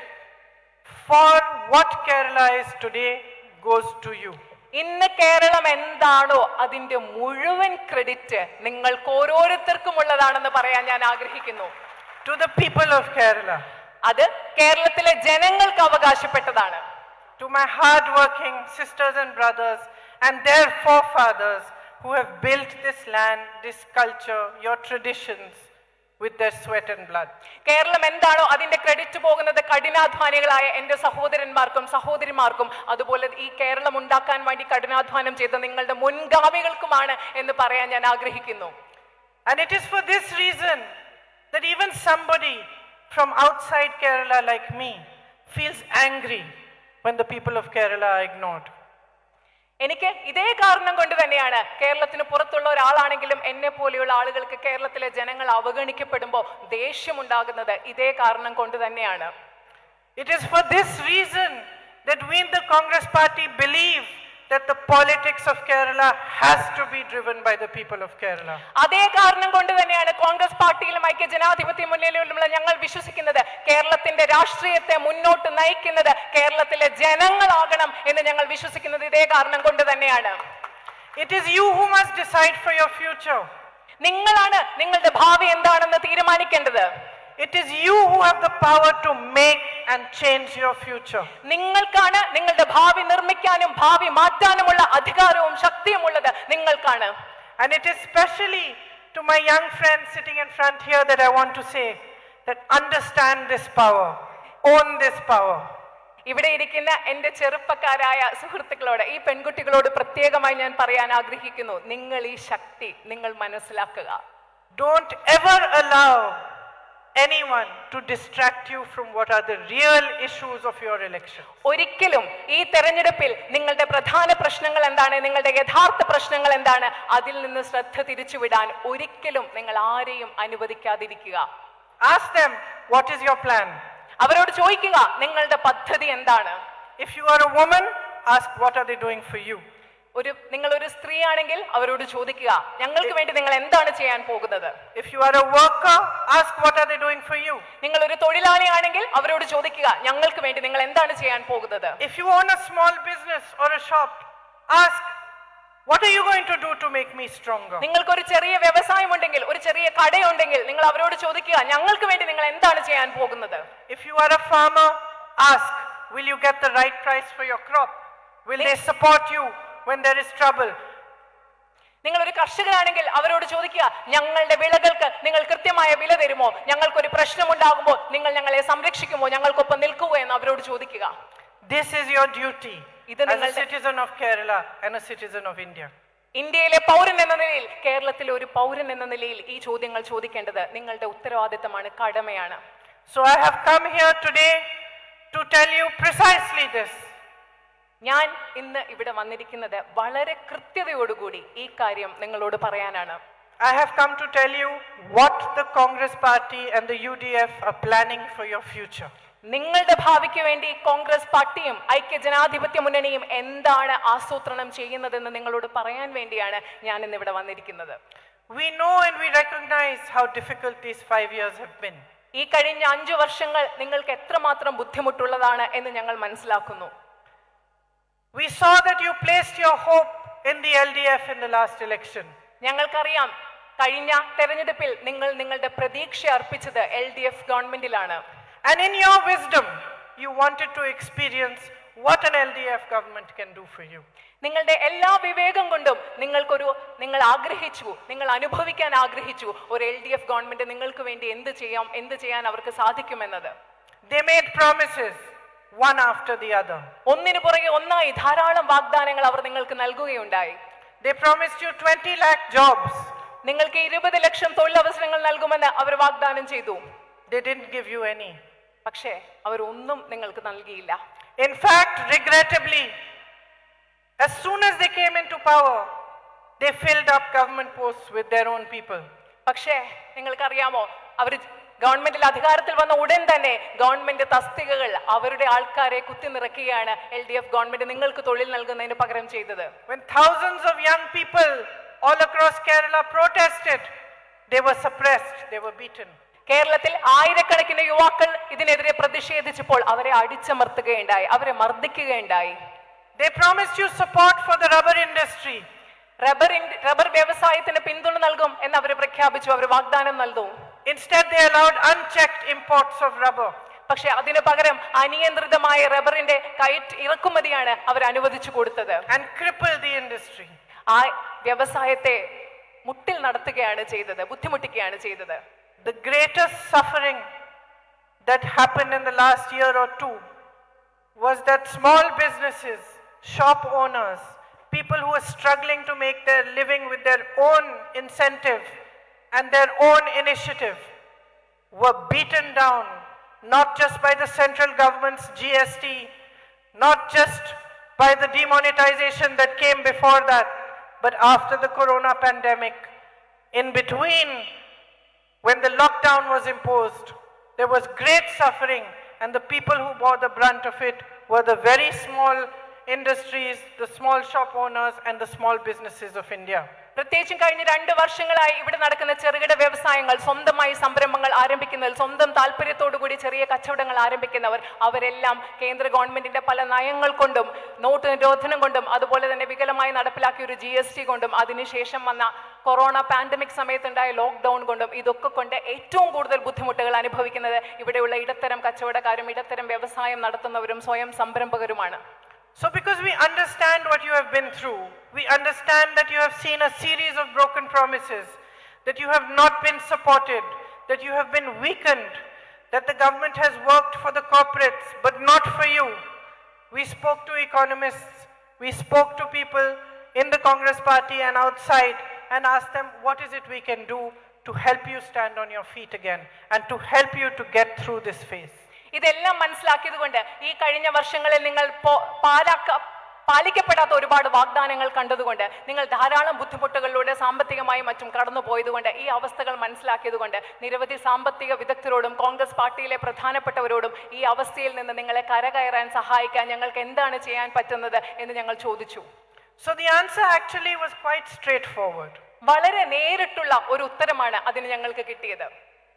for what Kerala is today goes to you. ഇന്ന് കേരളം എന്താണോ അതിന്റെ മുഴുവൻ ക്രെഡിറ്റ് നിങ്ങൾക്ക് ഓരോരുത്തർക്കും ഉള്ളതാണെന്ന് പറയാൻ ഞാൻ ആഗ്രഹിക്കുന്നു. To the people of Kerala. അത് കേരളത്തിലെ ജനങ്ങൾക്ക് അവകാശപ്പെട്ടതാണ്. To my hard-working sisters and brothers and their forefathers who have built this land, this culture, your traditions with their sweat and blood. Keralam എന്താണോ അതിന്റെ ക്രെഡിറ്റ് പോകുന്നത് കഠിനാധ്വാനികളായ എന്റെ സഹോദരന്മാർക്കും സഹോദരിമാർക്കും അതുപോലെ ഈ കേരളം ഉണ്ടാക്കാൻ വേണ്ടി കഠിനാധ്വാനം ചെയ്ത നിങ്ങളുടെ മുൻഗാമികൾക്കുമാണ് എന്ന് പറയാൻ ഞാൻ ആഗ്രഹിക്കുന്നു. And it is for this reason that even somebody from outside Kerala like me feels angry when the people of Kerala are ignored. എനിക്ക് ഇതേ കാരണം കൊണ്ട് തന്നെയാണ് കേരളത്തിന് പുറത്തുള്ള ഒരാളാണെങ്കിലും എന്നെ പോലെയുള്ള ആളുകൾക്ക് കേരളത്തിലെ ജനങ്ങൾ അവഗണിക്കപ്പെടുമ്പോൾ ദേഷ്യമുണ്ടാകുന്നത് ഇതേ കാരണം കൊണ്ട് തന്നെയാണ്. It is for this reason that we in the Congress party believe that the politics of Kerala has to be driven by the people of Kerala. അതേ കാരണം കൊണ്ട് തന്നെയാണ് കോൺഗ്രസ് പാർട്ടിയിലും ഐക്യ ജനാധിപത്യ മുന്നണിയിലുമുള്ള ഞങ്ങൾ വിശ്വസിക്കുന്നത് കേരളത്തിന്റെ രാഷ്ട്രീയത്തെ മുന്നോട്ട് നയിക്കുന്നത് കേരളത്തിലെ ജനങ്ങളാകണം എന്ന് ഞങ്ങൾ വിശ്വസിക്കുന്നത് ഇതേ കാരണം കൊണ്ട് തന്നെയാണ്. It is you who must decide for your future. നിങ്ങളാണ് നിങ്ങളുടെ ഭാവി എന്താണെന്ന് തീരുമാനിക്കേണ്ടത്. It is you who have the power to make and change your future. നിങ്ങൾക്കാണ് നിങ്ങളുടെ ഭാവി നിർമ്മിക്കാനും ഭാവി മാറ്റാനുമുള്ള അധികാരവും ശക്തിയുമുള്ളത് നിങ്ങൾക്കാണ്. And it is especially to my young friends sitting in front here that I want to say that understand this power, own this power. ഇവിടെ ഇരിക്കുന്ന എന്റെ ചെറുപ്പക്കാരായ സുഹൃത്തുക്കളോട്, ഈ പെൺകുട്ടികളോട് പ്രത്യേകമായി ഞാൻ പറയാൻ ആഗ്രഹിക്കുന്നു, നിങ്ങൾ ഈ ശക്തി നിങ്ങൾ മനസ്സിലാക്കുക. Don't ever allow anyone to distract you from what are the real issues of your election. ഒരിക്കലും ഈ തെരഞ്ഞെടുപ്പിൽ നിങ്ങളുടെ പ്രധാന പ്രശ്നങ്ങൾ എന്താണ്, നിങ്ങളുടെ യഥാർത്ഥ പ്രശ്നങ്ങൾ എന്താണ്, അതിൽ നിന്ന് ശ്രദ്ധ തിരിച്ചുവിടാൻ ഒരിക്കലും നിങ്ങൾ ആരെയും അനുവദിക്കാതിരിക്കുക. Ask them, what is your plan? അവരോട് ചോദിക്കുക, നിങ്ങളുടെ പദ്ധതി എന്താണ്. If you are a woman, ask what are they doing for you. നിങ്ങൾ ഒരു സ്ത്രീ ആണെങ്കിൽ അവരോട് ചോദിക്കുക, ഞങ്ങൾക്ക് വേണ്ടി നിങ്ങൾ എന്താണ് ചെയ്യാൻ പോകുന്നത്. If you are a worker, ask what are they doing for you. നിങ്ങൾ ഒരു തൊഴിലാളിയാണെങ്കിൽ അവരോട് ചോദിക്കുക, ഞങ്ങൾക്ക് വേണ്ടി നിങ്ങൾ എന്താണ് ചെയ്യാൻ പോകുന്നത്. If you own a small business or a shop, ask what are you going to do to make me stronger. നിങ്ങൾക്ക് ഒരു ചെറിയ വ്യവസായം ഉണ്ടെങ്കിൽ, ഒരു ചെറിയ കടയുണ്ടെങ്കിൽ നിങ്ങൾ അവരോട് ചോദിക്കുക, ഞങ്ങൾക്ക് വേണ്ടി നിങ്ങൾ എന്താണ് ചെയ്യാൻ പോകുന്നത്. If you are a farmer, ask will you get the right price for your crop. Will they support you when there is trouble. നിങ്ങൾ ഒരു കർഷകനാണെങ്കിൽ അവരോട് ചോദിക്കുക, ഞങ്ങളുടെ വിളകൾക്ക് നിങ്ങൾ കൃത്യമായ വില തരുമോ, ഞങ്ങൾക്കൊരു പ്രശ്നമുണ്ടാകുമ്പോൾ നിങ്ങൾ ഞങ്ങളെ സംരക്ഷിക്കുമോ, ഞങ്ങൾക്കൊപ്പം നിൽക്കുമോ എന്ന് അവരോട് ചോദിക്കുക. This is your duty as a citizen of Kerala and a citizen of India. ഇന്ത്യയിലെ പൗരൻ എന്ന നിലയിൽ, കേരളത്തിലെ ഒരു പൗരൻ എന്ന നിലയിൽ ഈ ചോദ്യങ്ങൾ ചോദിക്കേണ്ടത് നിങ്ങളുടെ ഉത്തരവാദിത്തമാണ്, കടമയാണ്. So I have come here today to tell you precisely this. ഞാൻ ഇന്ന് ഇവിടെ വന്നിരിക്കുന്നത് വളരെ കൃത്യതയോടുകൂടി ഈ കാര്യം നിങ്ങളോട് പറയാനാണ്. I have come to tell you what the Congress party and the UDF are planning for your future. നിങ്ങളുടെ ഭാവിക്ക് വേണ്ടി കോൺഗ്രസ് പാർട്ടിയും ഐക്യ ജനാധിപത്യ മുന്നണിയും എന്താണ് ആസൂത്രണം ചെയ്യുന്നതെന്ന് നിങ്ങളോട് പറയാൻ വേണ്ടിയാണ് ഞാൻ ഇന്ന് ഇവിടെ വന്നിരിക്കുന്നത്. We know and we recognize how difficult these 5 years have been. ഈ കഴിഞ്ഞ 5 വർഷങ്ങൾ നിങ്ങൾക്ക് എത്രമാത്രം ബുദ്ധിമുട്ടുള്ളതാണ് എന്ന് ഞങ്ങൾ മനസ്സിലാക്കുന്നു. We saw that you placed your hope in the LDF in the last election. ഞങ്ങൾക്കറിയാം, കഴിഞ്ഞ തെരഞ്ഞെടുപ്പിൽ നിങ്ങൾ നിങ്ങളുടെ പ്രതീക്ഷ അർപ്പിച്ചത് LDF ഗവൺമെന്റിലാണ്. And in your wisdom, you wanted to experience what an LDF government can do for you. നിങ്ങളുടെ എല്ലാ വിവേകം കൊണ്ടും നിങ്ങൾ ആഗ്രഹിച്ചു, നിങ്ങൾ അനുഭവിക്കാൻ ആഗ്രഹിച്ചു ഒരു LDF ഗവൺമെന്റ് നിങ്ങൾക്ക് വേണ്ടി എന്ത് ചെയ്യാൻ അവർക്ക് സാധിക്കുമെന്നത്. They made promises, one after the other. ഒന്നിനു പുറകെ ഒന്നായി ധാരാളം വാഗ്ദാനങ്ങൾ അവർ നിങ്ങൾക്ക് നൽകുകയുണ്ടായി. They promised you 20 lakh jobs. നിങ്ങൾക്ക് 20 ലക്ഷം തൊഴിലവസരങ്ങൾ നൽകുമെന്ന് അവർ വാഗ്ദാനം ചെയ്തു. They didn't give you any. പക്ഷേ അവർ ഒന്നും നിങ്ങൾക്ക് നൽകിയില്ല. In fact, regrettably, as soon as they came into power, they filled up government posts with their own people. പക്ഷേ നിങ്ങൾക്കറിയാമോ, അവർ ഗവൺമെന്റിൽ അധികാരത്തിൽ വന്ന ഉടൻ തന്നെ ഗവൺമെന്റ് തസ്തികകൾ അവരുടെ ആൾക്കാരെ കുത്തി നിറയ്ക്കുകയാണ് LDF ഗവൺമെന്റ് നിങ്ങൾക്ക് തൊഴിൽ നൽകുന്നതിന് പകരം ചെയ്തത്. When thousands of young people all across Kerala protested, they were suppressed, they were beaten. കേരളത്തിൽ ആയിരക്കണക്കിന് യുവാക്കൾ ഇതിനെതിരെ പ്രതിഷേധിച്ചപ്പോൾ അവരെ അടിച്ചമർത്തുകയുണ്ടായി, അവരെ മർദ്ദിക്കുകയുണ്ടായി. They promised you support for the rubber industry. Rubber വ്യവസായത്തിന് പിന്തുണ നൽകും എന്ന് അവർ പ്രഖ്യാപിച്ചു, അവർ വാഗ്ദാനം നൽകും. Instead, they allowed unchecked imports of rubber. പക്ഷെ അതിനു പകരം അനിയന്ത്രിതമായ റബ്ബറിന്റെ ഇറക്കുമതിയാണ് അവർ അനുവദിച്ചു കൊടുത്തത്. And crippled the industry. ആ വ്യവസായത്തെ മുട്ടിൽ നടത്തുകയാണ് ചെയ്തത്, ബുദ്ധിമുട്ടിക്കുകയാണ് ചെയ്തത്. The greatest suffering that happened in the last year or two was that small businesses, shop owners, people who were struggling to make their living with their own incentive and their own initiative were beaten down, not just by the central government's GST, not just by the demonetization that came before that, but after the corona pandemic. In between, when the lockdown was imposed, there was great suffering, and the people who bore the brunt of it were the very small industries, the small shop owners, and the small businesses of India. പ്രത്യേകിച്ചും കഴിഞ്ഞ 2 വർഷങ്ങളായി ഇവിടെ നടക്കുന്ന ചെറുകിട വ്യവസായങ്ങൾ, സ്വന്തമായി സംരംഭങ്ങൾ ആരംഭിക്കുന്നവർ, സ്വന്തം താല്പര്യത്തോടുകൂടി ചെറിയ കച്ചവടങ്ങൾ ആരംഭിക്കുന്നവർ, അവരെല്ലാം കേന്ദ്ര ഗവൺമെന്റിന്റെ പല നയങ്ങൾ കൊണ്ടും നോട്ട് നിരോധനം കൊണ്ടും അതുപോലെ തന്നെ വികലമായി നടപ്പിലാക്കിയ ഒരു GST കൊണ്ടും അതിനുശേഷം വന്ന കൊറോണ പാൻഡമിക് സമയത്തുണ്ടായ ലോക്ക്ഡൌൺ കൊണ്ടും ഇതൊക്കെ കൊണ്ട് ഏറ്റവും കൂടുതൽ ബുദ്ധിമുട്ടുകൾ അനുഭവിക്കുന്നത് ഇവിടെയുള്ള ഇടത്തരം കച്ചവടക്കാരും ഇടത്തരം വ്യവസായം നടത്തുന്നവരും സ്വയം സംരംഭകരുമാണ്. So because we understand what you have been through, we understand that you have seen a series of broken promises, that you have not been supported, that you have been weakened, that the government has worked for the corporates but not for you. We spoke to economists, we spoke to people in the Congress party and outside and asked them, what is it we can do to help you stand on your feet again and to help you to get through this phase? ഇതെല്ലാം മനസ്സിലാക്കിയതുകൊണ്ട് ഈ കഴിഞ്ഞ വർഷങ്ങളിൽ നിങ്ങൾ പാലിക്കപ്പെടാത്ത ഒരുപാട് വാഗ്ദാനങ്ങൾ കണ്ടതുകൊണ്ട്, നിങ്ങൾ ധാരാളം ബുദ്ധിമുട്ടുകളിലൂടെ സാമ്പത്തികമായും മറ്റും കടന്നു പോയതുകൊണ്ട്, ഈ അവസ്ഥകൾ മനസ്സിലാക്കിയതുകൊണ്ട് നിരവധി സാമ്പത്തിക വിദഗ്ധരോടും കോൺഗ്രസ് പാർട്ടിയിലെ പ്രധാനപ്പെട്ടവരോടും ഈ അവസ്ഥയിൽ നിന്ന് നിങ്ങളെ കരകയറാൻ സഹായിക്കാൻ ഞങ്ങൾക്ക് എന്താണ് ചെയ്യാൻ പറ്റുന്നത് എന്ന് ഞങ്ങൾ ചോദിച്ചു. So the answer actually was quite straightforward. വളരെ നേരിട്ടുള്ള ഒരു ഉത്തരമാണ് അതിന് ഞങ്ങൾക്ക് കിട്ടിയത്.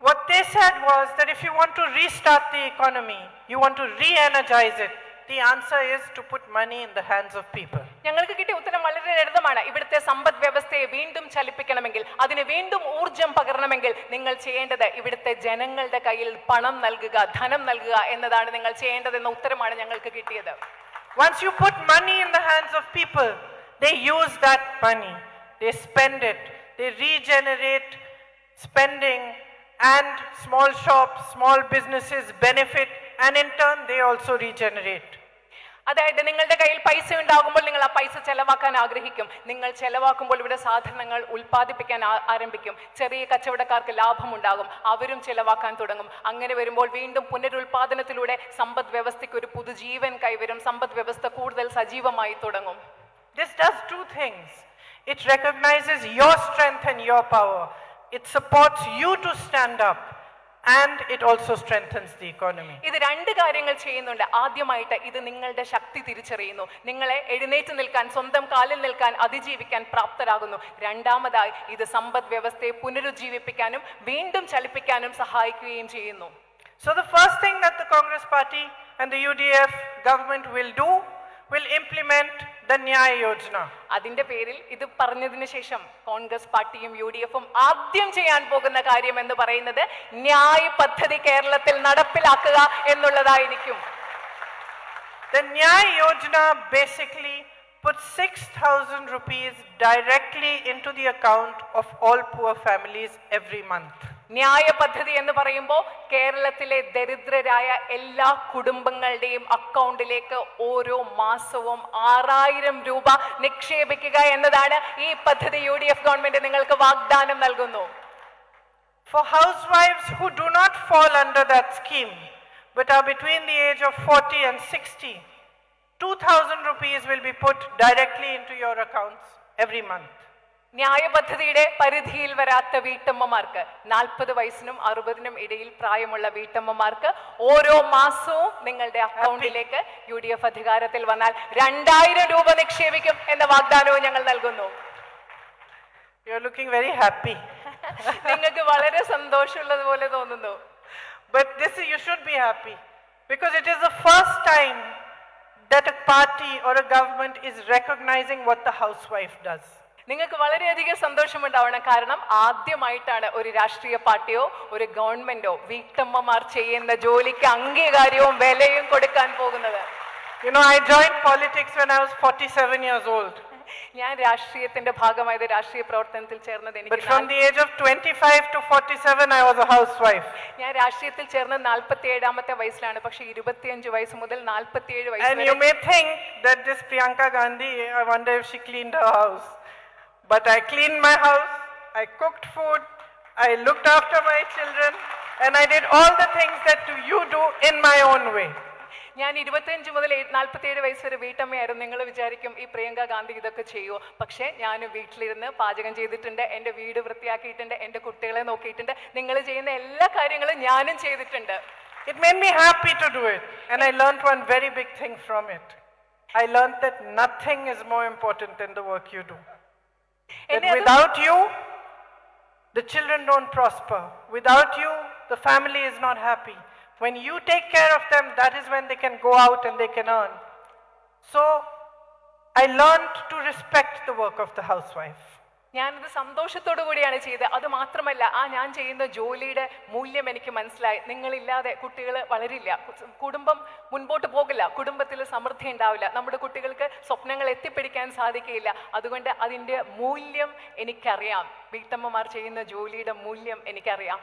What they said was that if you want to restart the economy, you want to re-energize it, the answer is to put money in the hands of people. ഞങ്ങൾക്ക് കിട്ടിയ ഉത്തരം വളരെ ലളിതമാണ്. ഇവിടുത്തെ സമ്പദ് വ്യവസ്ഥയെ വീണ്ടും ചലിപ്പിക്കണമെങ്കിൽ, അതിന് വീണ്ടും ഊർജം പകരണമെങ്കിൽ നിങ്ങൾ ചെയ്യേണ്ടത് ഇവിടുത്തെ ജനങ്ങളുടെ കയ്യിൽ പണം നൽകുക, ധനം നൽകുക എന്നതാണ് നിങ്ങൾ ചെയ്യേണ്ടതെന്ന ഉത്തരമാണ് ഞങ്ങൾക്ക് കിട്ടിയത്. Once you put money in the hands of people, they use that money, they spend it, they regenerate spending, and small shops, small businesses benefit, and in turn they also regenerate. അതായത് നിങ്ങളുടെ കയ്യിൽ പൈസ ഉണ്ടാകുമ്പോൾ നിങ്ങൾ ആ പൈസ ചെലവാക്കാൻ ആഗ്രഹിക്കും. നിങ്ങൾ ചെലവാക്കുമ്പോൾ ഇവിടെ സാധനങ്ങൾ ഉൽപ്പാദിപ്പിക്കാൻ ആരംഭിക്കും. ചെറിയ കച്ചവടക്കാർക്ക് ലാഭമുണ്ടാകും, അവരും ചെലവാക്കാൻ തുടങ്ങും. അങ്ങനെ വരുമ്പോൾ വീണ്ടും പുനരുൽപാദനത്തിലൂടെ സമ്പദ് വ്യവസ്ഥയ്ക്ക് ഒരു പുതുജീവൻ കൈവരും. സമ്പദ് വ്യവസ്ഥ കൂടുതൽ സജീവമായി തുടങ്ങും. This does two things. It recognizes your strength and your power. It supports you to stand up, and it also strengthens the economy. ഇത് 2 കാര്യങ്ങൾ ചെയ്യുന്നുണ്ട്. ആദ്യമായിട്ട് ഇത് നിങ്ങളുടെ ശക്തി തിരിച്ചറിയുന്നു, നിങ്ങളെ എഴുന്നേറ്റ് നിൽക്കാൻ, സ്വന്തം കാലിൽ നിൽക്കാൻ, അതിജീവിക്കാൻ പ്രാപ്തരാകുന്നു. രണ്ടാമതായി ഇത് സമ്പദ് വ്യവസ്ഥയെ പുനരുജ്ജീവിപ്പിക്കാനും വീണ്ടും ചലിപ്പിക്കാനും സഹായിക്കുകയും ചെയ്യുന്നു. So the first thing that the Congress party and the UDF government will do will implement the Nyaya Yojana. അതിന്റെ പേരിൽ ഇത് പറഞ്ഞതിന് ശേഷം കോൺഗ്രസ് പാർട്ടിയും UDF-ഉം ആദ്യം ചെയ്യാൻ പോകുന്ന കാര്യം എന്ന് പറയുന്നത് ന്യായ് പദ്ധതി കേരളത്തിൽ നടപ്പിലാക്കുക എന്നുള്ളതായിരിക്കും. The Nyaya Yojana basically puts 6,000 rupees directly into the account of all poor families every month. ന്യായ പദ്ധതി എന്ന് പറയുമ്പോൾ കേരളത്തിലെ ദരിദ്രരായ എല്ലാ കുടുംബങ്ങളുടെയും അക്കൗണ്ടിലേക്ക് ഓരോ മാസവും 6,000 രൂപ നിക്ഷേപിക്കുക എന്നതാണ് ഈ പദ്ധതി UDF ഗവൺമെന്റ് നിങ്ങൾക്ക് വാഗ്ദാനം നൽകുന്നു. For housewives who do not fall under that scheme but are between the age of 40 and 60, 2,000 rupees will be put directly into your accounts every month. ന്യായ പദ്ധതിയുടെ പരിധിയിൽ വരാത്ത വീട്ടമ്മമാർക്ക് 40 വയസ്സിനും 60നും ഇടയിൽ പ്രായമുള്ള വീട്ടമ്മമാർക്ക് ഓരോ മാസവും നിങ്ങളുടെ അക്കൗണ്ടിലേക്ക് UDF അധികാരത്തിൽ വന്നാൽ 2,000 രൂപ നിക്ഷേപിക്കും എന്ന വാഗ്ദാനവും ഞങ്ങൾ നൽകുന്നു. You are looking very happy. നിങ്ങൾക്ക് വളരെ സന്തോഷമുള്ളതുപോലെ തോന്നുന്നു. But you should be happy because it is the first time that a party or a government is recognizing what the housewife does. നിങ്ങൾക്ക് വളരെയധികം സന്തോഷമുണ്ടാവണം. കാരണം ആദ്യമായിട്ടാണ് ഒരു രാഷ്ട്രീയ പാർട്ടിയോ ഒരു ഗവൺമെന്റോ വീട്ടമ്മമാർ ചെയ്യുന്ന ജോലിക്ക് അംഗീകാരവും വിലയും കൊടുക്കാൻ പോകുന്നത്. You know, I joined politics when I was 47 years old. ഞാൻ രാഷ്ട്രീയത്തിന്റെ ഭാഗമായത് രാഷ്ട്രീയ പ്രവർത്തനത്തിൽ ചേർന്നത് But from the age of 25 to 47 I was a housewife. ഞാൻ രാഷ്ട്രീയത്തിൽ ചേർന്നത് 47ാമത്തെ വയസ്സിലാണ്. പക്ഷേ 25 വയസ്സ് മുതൽ 47 വയസ്സ് And you may think that this Priyanka Gandhi, I wonder if she cleaned her house. But I cleaned my house, I cooked food, I looked after my children, and I did all the things that you do in my own way. ഞാൻ 25 മുതൽ 47 വയസ്സ് വരെ വീട്ടമ്മയായിരുന്നു. നിങ്ങൾ വിചാരിക്കും ഈ പ്രിയങ്ക ഗാന്ധി ഇതൊക്കെ ചെയ്യുമോ? പക്ഷേ ഞാൻ വീട്ടിലിരുന്ന് പാചകം ചെയ്തിട്ടുണ്ട്, എൻ്റെ വീട് വൃത്തിയാക്കിയിട്ടുണ്ട്, എൻ്റെ കുട്ടികളെ നോക്കിയിട്ടുണ്ട്. നിങ്ങൾ ചെയ്യുന്ന എല്ലാ കാര്യങ്ങളും ഞാനും ചെയ്തിട്ടുണ്ട്. It made me happy to do it, and I learned one very big thing from it. I learned that nothing is more important than the work you do. That without you, the children don't prosper. Without you, the family is not happy. When you take care of them, that is when they can go out and they can earn. So, I learned to respect the work of the housewife. ഞാനത് സന്തോഷത്തോടു കൂടിയാണ് ചെയ്തത്. അത് മാത്രമല്ല, ഞാൻ ചെയ്യുന്ന ജോലിയുടെ മൂല്യം എനിക്ക് മനസ്സിലായി. നിങ്ങളില്ലാതെ കുട്ടികൾ വളരില്ല, കുടുംബം മുൻപോട്ട് പോകില്ല, കുടുംബത്തിൽ സമൃദ്ധി ഉണ്ടാവില്ല, നമ്മുടെ കുട്ടികൾക്ക് സ്വപ്നങ്ങൾ എത്തിപ്പിടിക്കാൻ സാധിക്കുകയില്ല. അതുകൊണ്ട് അതിൻ്റെ മൂല്യം എനിക്കറിയാം. വീട്ടമ്മമാർ ചെയ്യുന്ന ജോലിയുടെ മൂല്യം എനിക്കറിയാം.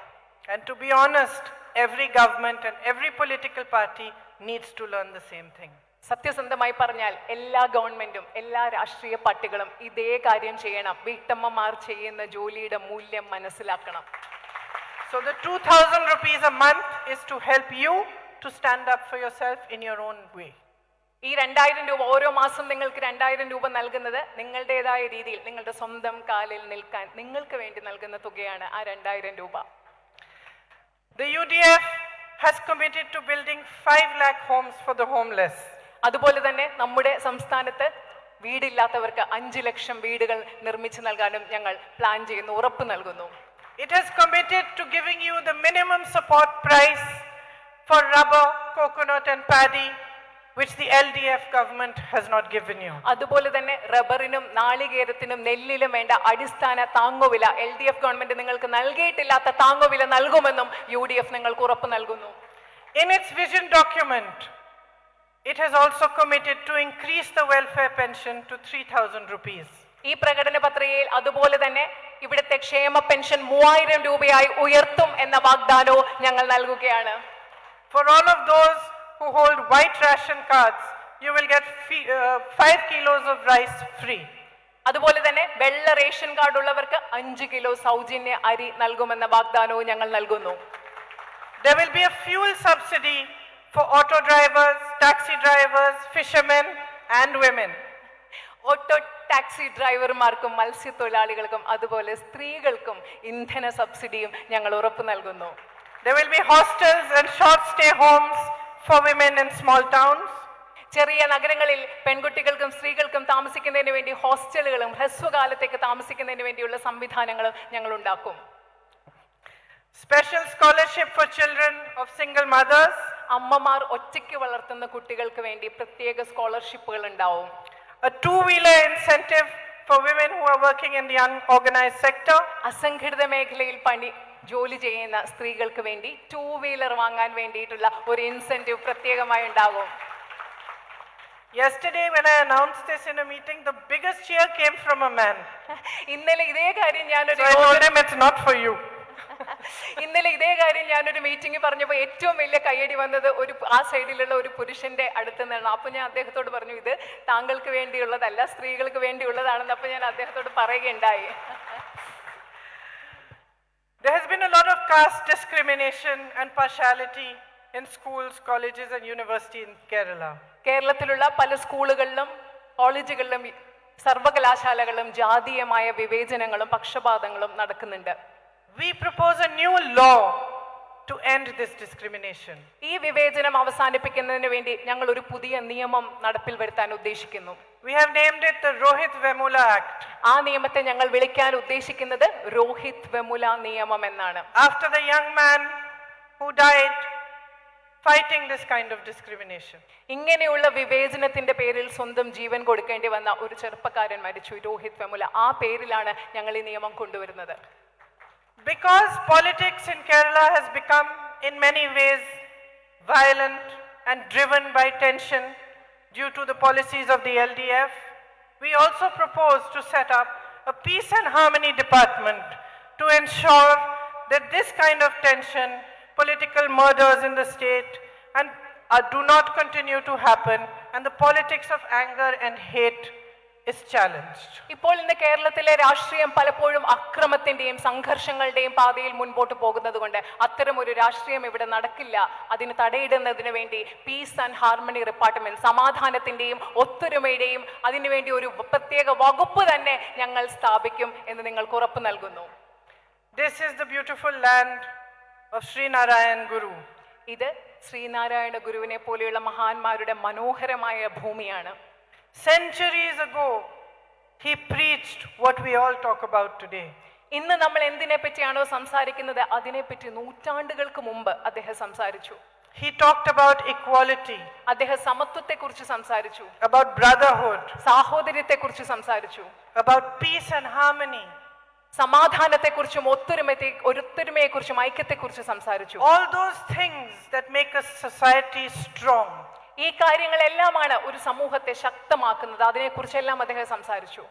And to be honest, every government and every political party needs to learn the same thing. സത്യസന്ധമായി പറഞ്ഞാൽ എല്ലാ ഗവൺമെന്റും എല്ലാ രാഷ്ട്രീയ പാർട്ടികളും ഇതേ കാര്യം ചെയ്യണം. വീട്ടമ്മമാർ ചെയ്യുന്ന ജോലിയുടെ മൂല്യം മനസ്സിലാക്കണം. So the 2,000 rupees a month is to help you to stand up for yourself in your own way. ഈ 2,000 രൂപ ഓരോ മാസം നിങ്ങൾക്ക് 2,000 രൂപ നൽകുന്നത് നിങ്ങളുടേതായ രീതിയിൽ നിങ്ങളുടെ സ്വന്തം കാലിൽ നിൽക്കാൻ നിങ്ങൾക്ക് വേണ്ടി നൽകുന്ന തുകയാണ് ആ 2,000 രൂപ. The UDF has committed to building 5 lakh homes for the homeless. അതുപോലെ തന്നെ നമ്മുടെ സംസ്ഥാനത്ത് വീടില്ലാത്തവർക്ക് 5 ലക്ഷം വീടുകൾ നിർമ്മിച്ചു നൽകാനും ഞങ്ങൾ പ്ലാൻ ചെയ്യുന്നു, ഉറപ്പ് നൽകുന്നു. It has committed to giving you the minimum support price for rubber, coconut and paddy, which the LDF government has not given you. അതുപോലെ തന്നെ റബ്ബറിനും നാളികേരത്തിനും നെല്ലിലും വേണ്ട അടിസ്ഥാന താങ്ങുവില LDF ഗവൺമെന്റ് നിങ്ങൾക്ക് നൽകിയിട്ടില്ലാത്ത താങ്ങുവില നൽകുമെന്നും UDF നിങ്ങൾക്ക് ഉറപ്പ് നൽകുന്നു. In its vision document, it has also committed to increase the welfare pension to 3,000 rupees. ഈ പ്രകടന പത്രികയിൽ അതുപോലെ തന്നെ ഇവിടുത്തെ ക്ഷേമ പെൻഷൻ 3,000 രൂപയായി ഉയർത്തും എന്ന വാഗ്ദാനവും ഞങ്ങൾ നൽകുകയാണ്. For all of those who hold white ration cards, you will get 5 kilos of rice free. അതുപോലെ തന്നെ വെള്ള റേഷൻ കാർഡ് ഉള്ളവർക്ക് 5 കിലോ സൗജന്യ അരി നൽകുമെന്ന വാഗ്ദാനവും ഞങ്ങൾ നൽകുന്നു. There will be a fuel subsidy for auto drivers, taxi drivers, fishermen and women. Auto taxi ഡ്രൈവർമാർക്കും മത്സ്യത്തൊഴിലാളികൾക്കും അതുപോലെ സ്ത്രീകൾക്കും ഇന്ധന സബ്സിഡിയും ഞങ്ങൾ ഉറപ്പ് നൽകുന്നു. There will be hostels and short stay homes for women in small towns. ചെറിയ നഗരങ്ങളിൽ പെൺകുട്ടികൾക്കും സ്ത്രീകൾക്കും താമസിക്കുന്നതിന് വേണ്ടി ഹോസ്റ്റലുകളും ഹ്രസ്വകാലത്തേക്ക് താമസിക്കുന്നതിന് വേണ്ടിയുള്ള സംവിധാനങ്ങളും ഞങ്ങൾ ഉണ്ടാക്കും. Special scholarship for children of single mothers അമ്മമാർ ഒറ്റയ്ക്ക് വളർത്തുന്ന കുട്ടികൾക്ക് വേണ്ടി പ്രത്യേക സ്കോളർഷിപ്പുകൾ ഉണ്ടാവും. A two-wheeler incentive for women who are working in the unorganized sector. അസംഘടിത മേഖലയിൽ ജോലി ചെയ്യുന്ന സ്ത്രീകൾക്ക് വേണ്ടി 2-വീലർ വാങ്ങാൻ വേണ്ടിയിട്ടുള്ള ഒരു ഇൻസെന്റീവ് പ്രത്യേകമായി ഉണ്ടാകും. Yesterday when I announced this in a meeting, the biggest cheer came from a man. ഇന്നലെ ഇതേ കാര്യം So I told him it's not for you. ഞാനൊരു മീറ്റിംഗ് പറഞ്ഞപ്പോൾ ഏറ്റവും വലിയ കയ്യടി വന്നത് ആ സൈഡിലുള്ള ഒരു പുരുഷന്റെ അടുത്ത് നിന്നാണ്. അപ്പൊ ഞാൻ അദ്ദേഹത്തോട് പറഞ്ഞു, ഇത് താങ്കൾക്ക് വേണ്ടിയുള്ളതല്ല, സ്ത്രീകൾക്ക് വേണ്ടിയുള്ളതാണെന്ന്. അപ്പൊ ഞാൻ അദ്ദേഹത്തോട് പറയുകയുണ്ടായി. There has been a lot of caste discrimination and partiality in schools, colleges and university in Kerala. കേരളത്തിലുള്ള പല സ്കൂളുകളിലും കോളേജുകളിലും സർവകലാശാലകളിലും ജാതീയമായ വിവേചനങ്ങളും പക്ഷപാതങ്ങളും നടക്കുന്നുണ്ട്. We propose a new law to end this discrimination. ഈ വിവേചനം അവസാനിപ്പിക്കുന്നതിന് വേണ്ടി ഞങ്ങൾ ഒരു പുതിയ നിയമം നടപ്പിൽ വരുത്താൻ ഉദ്ദേശിക്കുന്നു. We have named it the Rohit Vemula Act. ആ നിയമത്തെ ഞങ്ങൾ വിളിക്കാൻ ഉദ്ദേശിക്കുന്നത് രോഹിത് വെമുല നിയമം എന്നാണ്. After the young man who died fighting this kind of discrimination. ഇങ്ങനെയുള്ള വിവേചനത്തിന്റെ പേരിൽ സ്വന്തം ജീവൻ കൊടുക്കേണ്ടി വന്ന ഒരു ചെറുപ്പക്കാരൻ മരിച്ചു, രോഹിത് വെമുല. ആ പേരിലാണ് ഞങ്ങൾ ഈ നിയമം കൊണ്ടുവരുന്നത്. Because politics in Kerala has become in many ways violent and driven by tension due to the policies of the LDF, we also propose to set up a peace and harmony department to ensure that this kind of tension, political murders in the state and do not continue to happen, and the politics of anger and hate is challenged. ഇപ്പോൾ ഇന്ന് കേരളത്തിലെ രാഷ്ട്രീയം പലപ്പോഴും അക്രമത്തിന്റെയും സംഘർഷങ്ങളുടെയും പാതയിൽ മുൻപോട്ട് പോകുന്നത് കൊണ്ട് അത്തരം ഒരു രാഷ്ട്രീയം ഇവിടെ നടക്കില്ല. അതിന് തടയിടുന്നതിന് വേണ്ടി പീസ് ആൻഡ് ഹാർമണി ഡിപ്പാർട്ട്മെന്റ്, സമാധാനത്തിന്റെയും ഒത്തൊരുമയുടെയും അതിനുവേണ്ടി ഒരു പ്രത്യേക വകുപ്പ് തന്നെ ഞങ്ങൾ സ്ഥാപിക്കും എന്ന് നിങ്ങൾക്ക് ഉറപ്പ് നൽകുന്നു. This is the beautiful land of Sri Narayan Guru. ഇത് ശ്രീനാരായണ ഗുരുവിനെ പോലെയുള്ള മഹാന്മാരുടെ മനോഹരമായ ഭൂമിയാണ്. Centuries ago, he preached what we all talk about today. ഇന്ന് നമ്മൾ എന്തിനെ പറ്റിയാണോ സംസാരിക്കുന്നത് അതിനെപ്പറ്റി നൂറ്റാണ്ടുകൾക്ക് മുമ്പ് അദ്ദേഹം സംസാരിച്ചു. He talked about equality, അദ്ദേഹം സമത്വത്തെക്കുറിച്ച് സംസാരിച്ചു, about brotherhood, സാഹോദര്യത്തെക്കുറിച്ച് സംസാരിച്ചു, about peace and harmony. സമാധാനത്തെക്കുറിച്ചും ഒത്തൊരുമയെക്കുറിച്ചും ഐക്യത്തെക്കുറിച്ച് സംസാരിച്ചു. All those things that make a society strong. ഈ കാര്യങ്ങളെല്ലാമാണ് ഒരു സമൂഹത്തെ ശക്തമാക്കുന്നത്. അതിനെക്കുറിച്ചെല്ലാം അദ്ദേഹം സംസാരിച്ചു.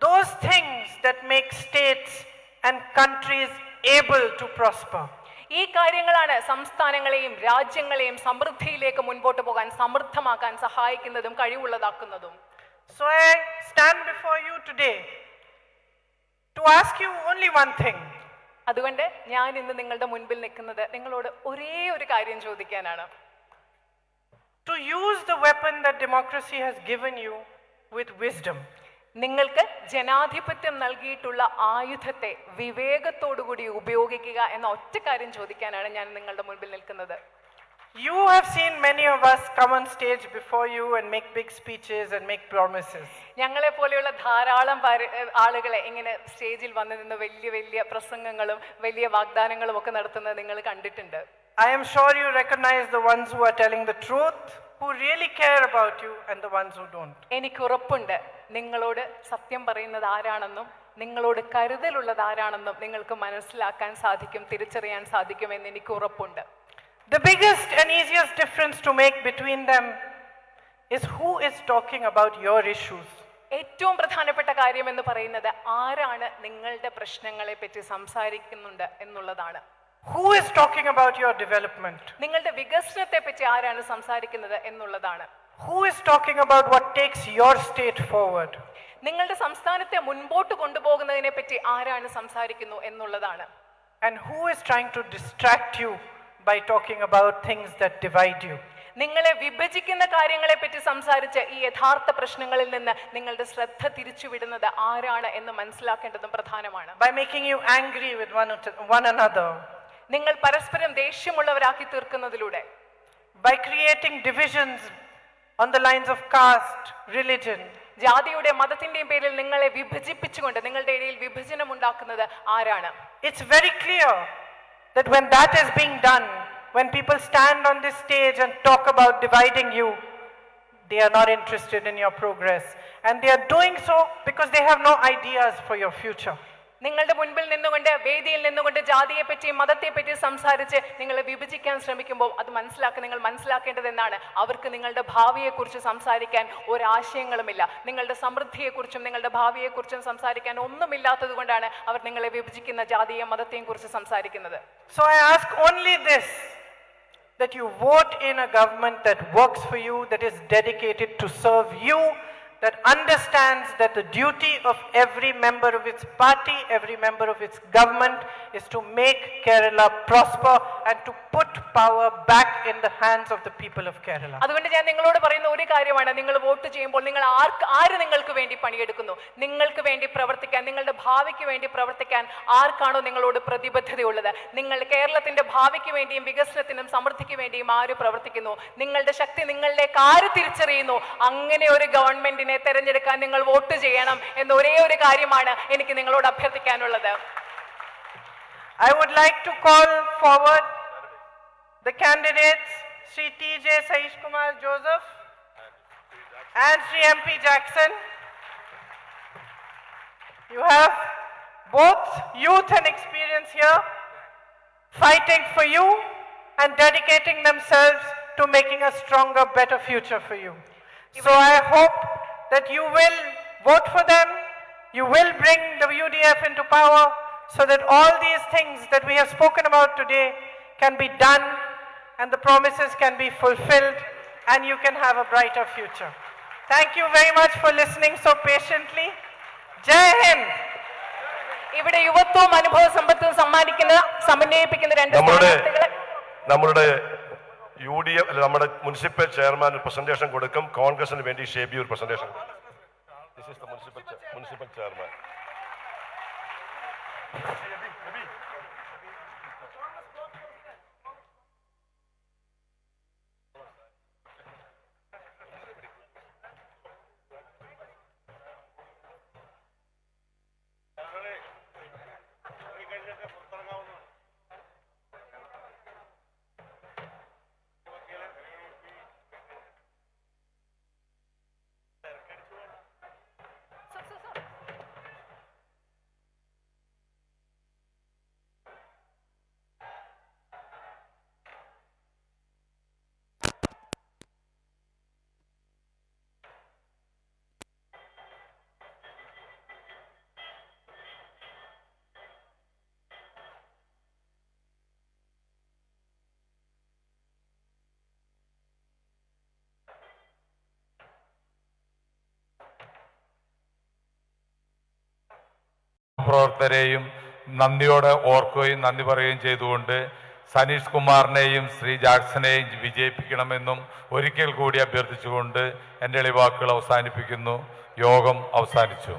Those things that make states and countries able to prosper. ഈ കാര്യങ്ങളാണ് സംസ്ഥാനങ്ങളെയും രാജ്യങ്ങളെയും സമൃദ്ധിയിലേക്ക് മുൻപോട്ട് പോകാൻ, സമൃദ്ധമാക്കാൻ സഹായിക്കുന്നതും കഴിവുള്ളതാക്കുന്നതും. So I stand before you today to ask you only one thing. അതുകൊണ്ട് ഞാൻ ഇന്ന് നിങ്ങളുടെ മുൻപിൽ നിൽക്കുന്നത് നിങ്ങളോട് ഒരേ ഒരു കാര്യം ചോദിക്കാനാണ്. To use the weapon that democracy has given you with wisdom. നിങ്ങൾക്ക് ജനാധിപത്യം നൽകിയിട്ടുള്ള ആയുധത്തെ വിവേകത്തോടുകൂടി ഉപയോഗിക്കുക എന്ന ഒറ്റ കാര്യം ചോദിക്കാനാണ് ഞാൻ നിങ്ങളുടെ മുൻപിൽ നിൽക്കുന്നത്. You have seen many of us come on stage before you and make big speeches and make promises. ഞങ്ങളെ പോലെയുള്ള ധാരാളം ആളുകളെ ഇങ്ങനെ സ്റ്റേജിൽ വന്നു നിന്ന് വലിയ വലിയ പ്രസംഗങ്ങളും വലിയ വാഗ്ദാനങ്ങളും ഒക്കെ നടത്തുന്നത് നിങ്ങൾ കണ്ടിട്ടുണ്ട്. I am sure you recognize the ones who are telling the truth, who really care about you, and the ones who don't. എനിക്ക് ഉറപ്പുണ്ട് നിങ്ങളോട് സത്യം പറയുന്നത് ആരാണെന്നും നിങ്ങളോട് കരുതലുള്ളത് ആരാണെന്നും നിങ്ങൾക്ക് മനസ്സിലാക്കാൻ സാധിക്കും, തിരിച്ചറിയാൻ സാധിക്കും എന്ന് എനിക്ക് ഉറപ്പുണ്ട്. The biggest and easiest difference to make between them is who is talking about your issues. ഏറ്റവും പ്രധാനപ്പെട്ട കാര്യം എന്ന് പറയുന്നത് ആരാണ് നിങ്ങളുടെ പ്രശ്നങ്ങളെ പറ്റി സംസാരിക്കുന്നുണ്ട് എന്നുള്ളതാണ്. Who is talking about your development? നിങ്ങളുടെ വികസനത്തെ പറ്റി ആരാണ് സംസാരിക്കുന്നത് എന്നുള്ളതാണ്. Who is talking about what takes your state forward? നിങ്ങളുടെ സംസ്ഥാനത്തെ മുൻപോട്ട് കൊണ്ടുപോകുന്നതിനെ പറ്റി ആരാണ് സംസാരിക്കുന്നു എന്നുള്ളതാണ്. And who is trying to distract you by talking about things that divide you? നിങ്ങളെ വിഭജിക്കുന്ന കാര്യങ്ങളെ പറ്റി സംസാരിച്ച് ഈ യഥാർത്ഥ പ്രശ്നങ്ങളിൽ നിന്ന് നിങ്ങളുടെ ശ്രദ്ധ തിരിച്ചുവിടുന്നത് ആരാണ് എന്ന് മനസ്സിലാക്കേണ്ടതും പ്രധാനമാണ്. By making you angry with one another. നിങ്ങൾ പരസ്പരം ദേഷ്യമുള്ളവരാക്കി തീർക്കുന്നതിലൂടെ. By creating divisions on the lines of caste, religion. ജാതിയുടെ മതത്തിന്റെയും പേരിൽ നിങ്ങളെ വിഭജിപ്പിച്ചുകൊണ്ട് നിങ്ങളുടെ ഇടയിൽ വിഭജനം ഉണ്ടാക്കുന്നത് ആരാണ്? It's very clear that when that is being done, when people stand on this stage and talk about dividing you, they are not interested in your progress. And they are doing so because they have no ideas for your future. നിങ്ങളുടെ മുൻപിൽ നിന്നുകൊണ്ട് വേദിയിൽ നിന്നുകൊണ്ട് ജാതിയെ പറ്റി മതത്തെ പറ്റി സംസാരിച്ച് നിങ്ങളെ വിഭജിക്കാൻ ശ്രമിക്കുമ്പോൾ അത് നിങ്ങൾ മനസ്സിലാക്കേണ്ടത് എന്നാണ്, അവർക്ക് നിങ്ങളുടെ ഭാവിയെക്കുറിച്ച് സംസാരിക്കാൻ ഒരാശയങ്ങളുമില്ല. നിങ്ങളുടെ സമൃദ്ധിയെക്കുറിച്ചും നിങ്ങളുടെ ഭാവിയെക്കുറിച്ചും സംസാരിക്കാൻ ഒന്നുമില്ലാത്തത് കൊണ്ടാണ് അവർ നിങ്ങളെ വിഭജിക്കുന്ന ജാതിയെയും മതത്തെയും കുറിച്ച് സംസാരിക്കുന്നത്. So I ask only this, that you vote in a government that works for you, that is dedicated to serve you, that understands that the duty of every member of its party, every member of its government is to make Kerala prosper and to put power back in the hands of the people of Kerala. അതുകൊണ്ട് ഞാൻ നിങ്ങളോട് പറയുന്ന ഒരു കാര്യമാണ്, നിങ്ങൾ vote ചെയ്യുമ്പോൾ നിങ്ങൾ ആര് നിങ്ങൾക്ക് വേണ്ടി പണിയെടുക്കുന്നു, നിങ്ങൾക്ക് വേണ്ടി പ്രവർത്തിക്കാൻ, നിങ്ങളുടെ ഭാവിക്ക് വേണ്ടി പ്രവർത്തിക്കാൻ ആർക്കാണോ നിങ്ങളോട് പ്രതിബദ്ധതയുള്ളത്, നിങ്ങൾ കേരളത്തിന്റെ ഭാവിക്ക് വേണ്ടിയും വികസനത്തിനും സമൃദ്ധിക്ക് വേണ്ടിയും ആര് പ്രവർത്തിക്കുന്നു, നിങ്ങളുടെ ശക്തി നിങ്ങളിലേക്ക് ആര് തിരിച്ചറിയുന്നു, അങ്ങനെ ഒരു ഗവൺമെന്റിനെ തെരഞ്ഞെടുക്കാൻ നിങ്ങൾ വോട്ട് ചെയ്യണം എന്ന ഒരേ ഒരു കാര്യമാണ് എനിക്ക് നിങ്ങളോട് അഭ്യർത്ഥിക്കാനുള്ളത്. I would like to call forward the candidates, Sri T.J. Saish Kumar Joseph and Sri M.P. Jackson. You have both youth and experience here, fighting for you and dedicating themselves to making a stronger, better future for you. So I hope that you will vote for them, you will bring the UDF into power, so that all these things that we have spoken about today can be done and the promises can be fulfilled and you can have a brighter future. Thank you very much for listening so patiently. Jai Hind! ഇവിടെ യുവത്വവും അനുഭവ സമ്പത്തും സമന്വയിപ്പിക്കുന്ന രണ്ട് നമ്മുടെ UDF നമ്മുടെ municipal chairman ഒരു presentation കൊടുക്കും, കോൺഗ്രസിന് വേണ്ടി ഷേബി ഒരു പ്രസന്റേഷൻ കൊടുക്കും. This is the municipal chairman. പ്രവർത്തകരെയും നന്ദിയോടെ ഓർക്കുകയും നന്ദി പറയുകയും ചെയ്തുകൊണ്ട് സനീഷ് കുമാറിനെയും ശ്രീ ജാക്സനെയും വിജയിപ്പിക്കണമെന്നും ഒരിക്കൽ കൂടി അഭ്യർത്ഥിച്ചുകൊണ്ട് എൻ്റെ എളിവാക്കുകൾ അവസാനിപ്പിക്കുന്നു. യോഗം അവസാനിച്ചു.